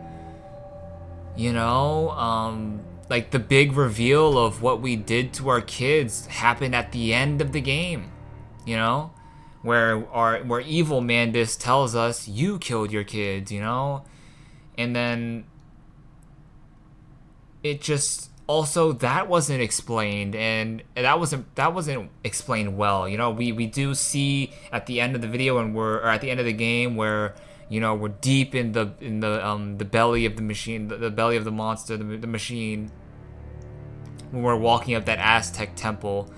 you know, like the big reveal of what we did to our kids happened at the end of the game, you know, where evil Mandis tells us, you killed your kids, you know. And then it just also, that wasn't explained, and that wasn't explained well, you know. We do see at the end of the video, or at the end of the game, where, you know, we're deep in the belly of the machine, the belly of the monster, the machine, when we're walking up that Aztec temple,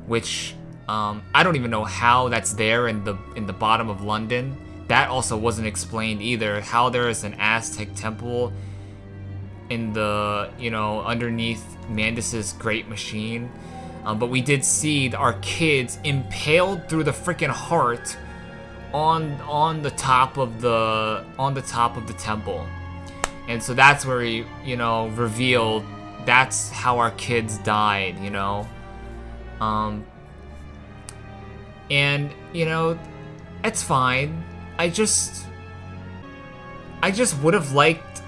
which I don't even know how that's there in the bottom of London. That also wasn't explained either, how there is an Aztec temple in the, you know, underneath Mandis's great machine. But we did see our kids impaled through the freaking heart on the top of the temple. And so that's where he, you know, revealed that's how our kids died, you know. And, you know, it's fine. I just would have liked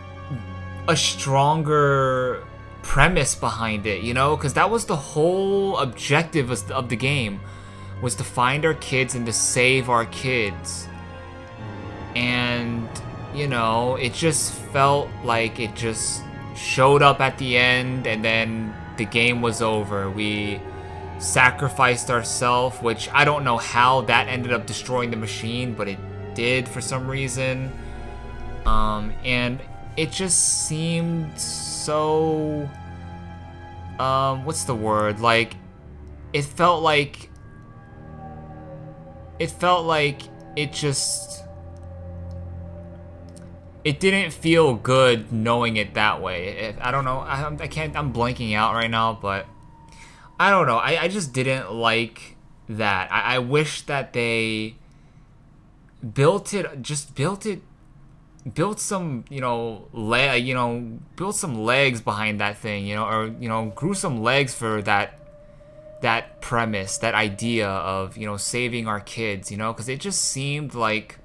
a stronger premise behind it, you know, because that was the whole objective of the game, was to find our kids and to save our kids. And, you know, it just felt like it just showed up at the end and then the game was over. We sacrificed ourselves, which I don't know how that ended up destroying the machine, but it did for some reason. And it just seemed so, what's the word? Like, it felt like it just, it didn't feel good knowing it that way. I don't know, I'm blanking out right now, but I don't know. I just didn't like that. I wish that they built some, you know, built some legs behind that thing, you know, or, you know, grew some legs for that premise, that idea of, you know, saving our kids, you know, because it just seemed like,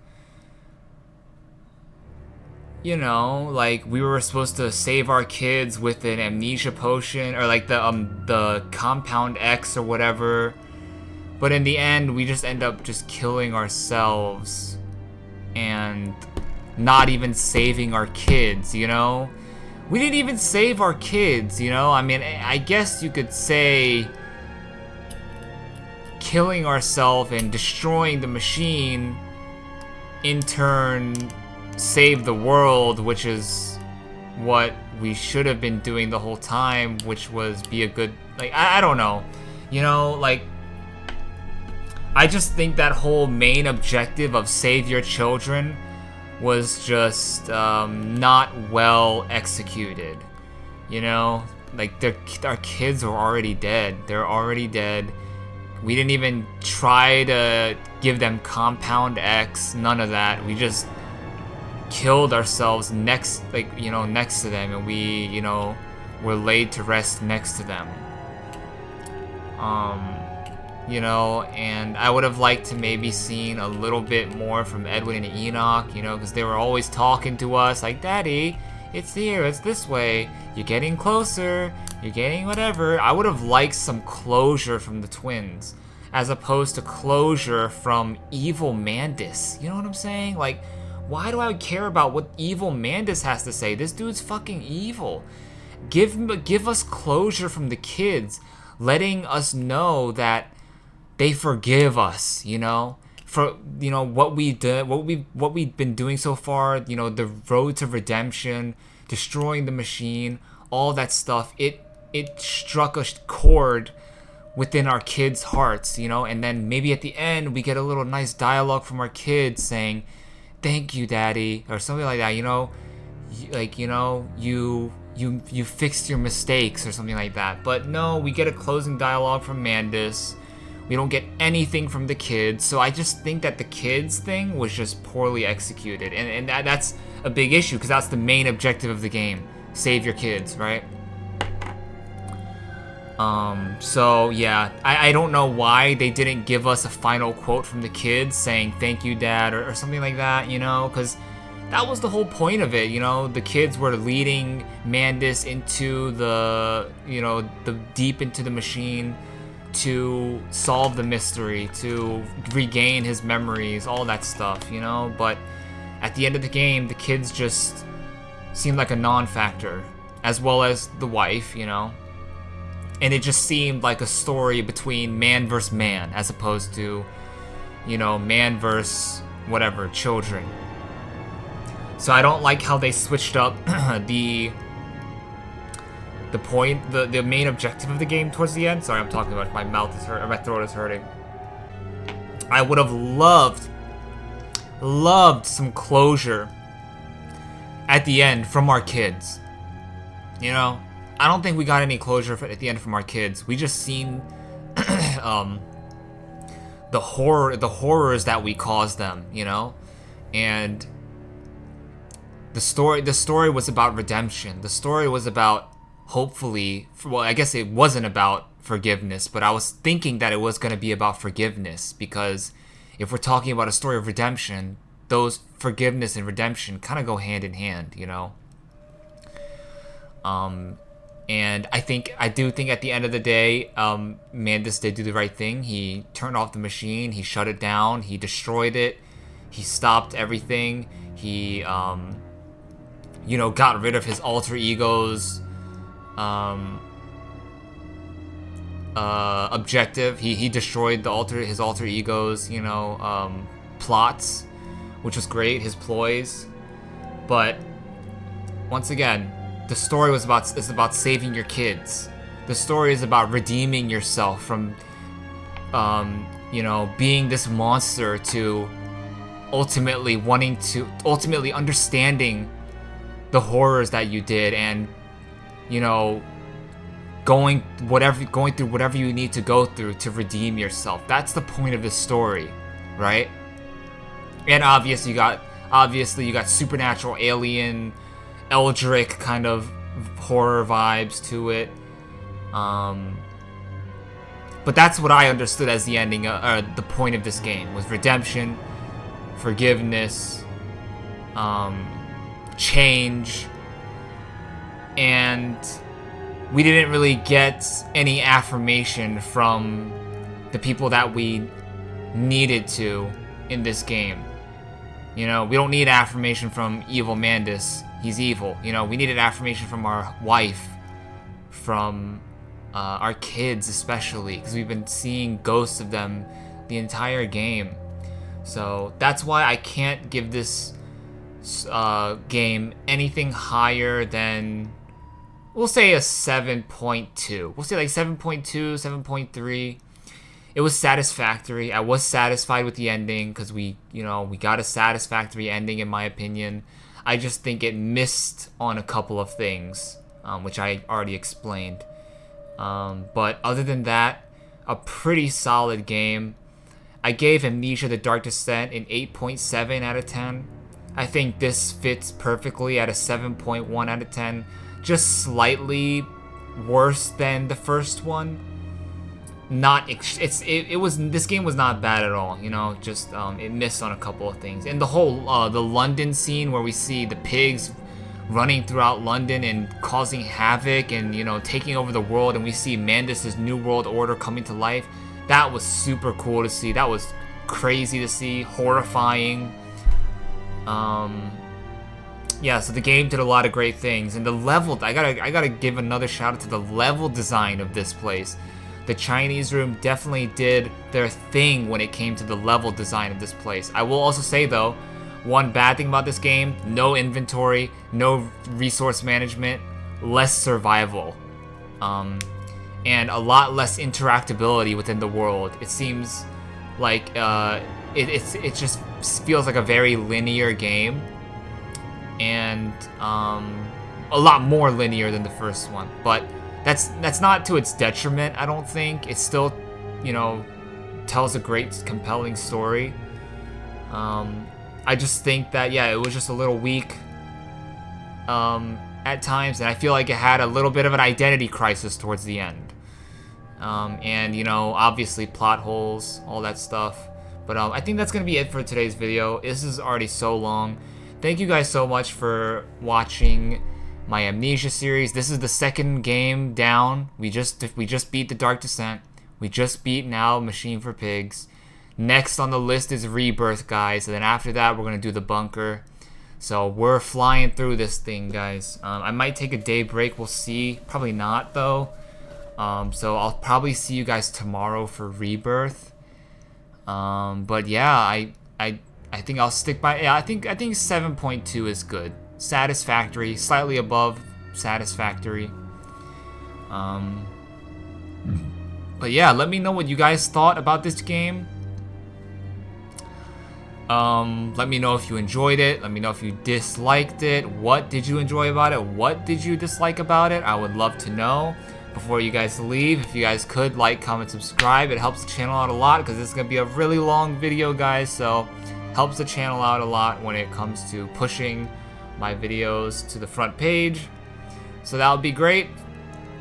you know, like we were supposed to save our kids with an amnesia potion, or like the compound X or whatever, but in the end we just end up just killing ourselves and not even saving our kids, you know? We didn't even save our kids, you know? I mean, I guess you could say killing ourselves and destroying the machine in turn save the world, which is what we should have been doing the whole time, which was be a good, like, I don't know, you know, like, I just think that whole main objective of save your children was just not well executed. You know, like our kids are already dead. They're already dead. We didn't even try to give them compound X. None of that. We just killed ourselves next, next to them, and we, were laid to rest next to them. And I would have liked to maybe seen a little bit more from Edwin and Enoch, because they were always talking to us like, Daddy, it's here, it's this way, you're getting closer, you're getting whatever. I would have liked some closure from the twins, as opposed to closure from evil Mandus. You know what I'm saying? Like, why do I care about what evil Mandus has to say? This dude's fucking evil. Give us closure from the kids, letting us know that they forgive us, for what we did, what we've been doing so far, the road to redemption, destroying the machine, all that stuff. It struck a chord within our kids' hearts, and then maybe at the end we get a little nice dialogue from our kids saying, "Thank you, Daddy," or something like that. You fixed your mistakes or something like that. But no, we get a closing dialogue from Mandus. We don't get anything from the kids. So I just think that the kids thing was just poorly executed. And that's a big issue, because that's the main objective of the game. Save your kids, right? So yeah, I don't know why they didn't give us a final quote from the kids saying, "Thank you, Dad," or something like that, because that was the whole point of it. The kids were leading Mandus into the deep into the machine to solve the mystery, to regain his memories, all that stuff, but at the end of the game, the kids just seemed like a non-factor, as well as the wife, and it just seemed like a story between man versus man, as opposed to, man versus whatever, children. So I don't like how they switched up the main objective of the game towards the end. Sorry, I'm talking about my mouth is hurting, my throat is hurting. I would have loved some closure at the end from our kids. I don't think we got any closure at the end from our kids. We just seen the horrors that we caused them, and the story was about redemption. The story was about, hopefully, well, I guess it wasn't about forgiveness, but I was thinking that it was going to be about forgiveness, because if we're talking about a story of redemption, those forgiveness and redemption kind of go hand in hand, and I do think at the end of the day, Mandus did do the right thing. He turned off the machine, he shut it down, he destroyed it, he stopped everything, he got rid of his alter ego's objective. He destroyed his alter ego's plots, which was great, his ploys. But once again, the story is about saving your kids. The story is about redeeming yourself from being this monster to ultimately understanding the horrors that you did, and going through whatever you need to go through to redeem yourself. That's the point of this story, right? And obviously you got supernatural, alien, eldritch kind of horror vibes to it. But that's what I understood as the ending, the point of this game was redemption, forgiveness, change, and we didn't really get any affirmation from the people that we needed to in this game. We don't need affirmation from evil Mandus. He's evil. We needed affirmation from our wife, from our kids especially, because we've been seeing ghosts of them the entire game. So that's why I can't give this game anything higher than, we'll say a 7.2. We'll say like 7.2, 7.3. it was satisfactory. I was satisfied with the ending because we got a satisfactory ending in my opinion. I just think it missed on a couple of things, which I already explained. But other than that, a pretty solid game. I gave Amnesia The Dark Descent an 8.7 out of 10. I think this fits perfectly at a 7.1 out of 10. Just slightly worse than the first one. This game was not bad at all, you know, just it missed on a couple of things. And the whole the London scene where we see the pigs running throughout London and causing havoc and, you know, taking over the world, and we see Mandus's New World Order coming to life. That was super cool to see. That was crazy to see, horrifying. Yeah, so the game did a lot of great things, and the level, I gotta give another shout out to the level design of this place. The Chinese room definitely did their thing when it came to the level design of this place. I will also say though, one bad thing about this game, no inventory, no resource management, less survival, and a lot less interactability within the world. It seems like it just feels like a very linear game, and a lot more linear than the first one. But that's not to its detriment, I don't think. It still, you know, tells a great, compelling story. I just think that, yeah, it was just a little weak at times, and I feel like it had a little bit of an identity crisis towards the end. And, you know, obviously plot holes, all that stuff. But I think that's going to be it for today's video. This is already so long. Thank you guys so much for watching my Amnesia series. This is the second game down. We just beat The Dark Descent. We just beat now Machine for Pigs. Next on the list is Rebirth, guys. And then after that, we're going to do the bunker. So we're flying through this thing, guys. I might take a day break. We'll see. Probably not, though. So I'll probably see you guys tomorrow for Rebirth. But yeah, I think I'll stick by. Yeah, I think 7.2 is good. Satisfactory, slightly above satisfactory. But yeah, let me know what you guys thought about this game. Let me know if you enjoyed it. Let me know if you disliked it. What did you enjoy about it? What did you dislike about it? I would love to know. Before you guys leave, if you guys could like, comment, subscribe. It helps the channel out a lot because this is going to be a really long video, guys. So helps the channel out a lot when it comes to pushing my videos to the front page. So that would be great.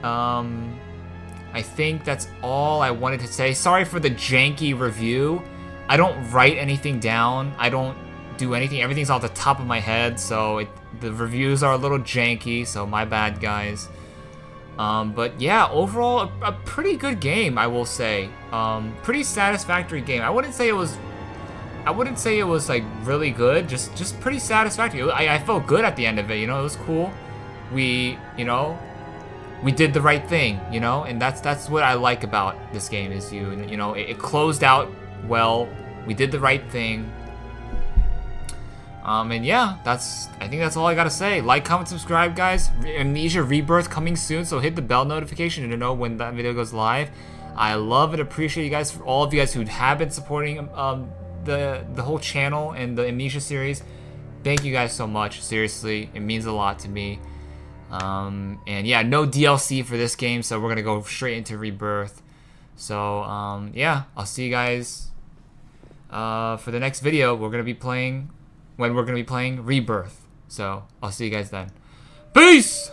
I think that's all I wanted to say. Sorry for the janky review. I don't write anything down. I don't do anything. Everything's off the top of my head. So the reviews are a little janky. So my bad, guys. But yeah, overall, a pretty good game, I will say. Pretty satisfactory game. I wouldn't say it was like really good. Just pretty satisfactory. I felt good at the end of it. You know, it was cool. We did the right thing. You know, and that's what I like about this game is you know it closed out well. We did the right thing. And yeah, I think that's all I gotta say. Like, comment, subscribe, guys. Amnesia Rebirth coming soon, so hit the bell notification to know when that video goes live. I love and appreciate you guys, for all of you guys who have been supporting the whole channel and the Amnesia series. Thank you guys so much. Seriously, it means a lot to me. And yeah, no DLC for this game, so we're gonna go straight into Rebirth. So yeah, I'll see you guys for the next video. We're gonna be playing Rebirth. So I'll see you guys then. Peace!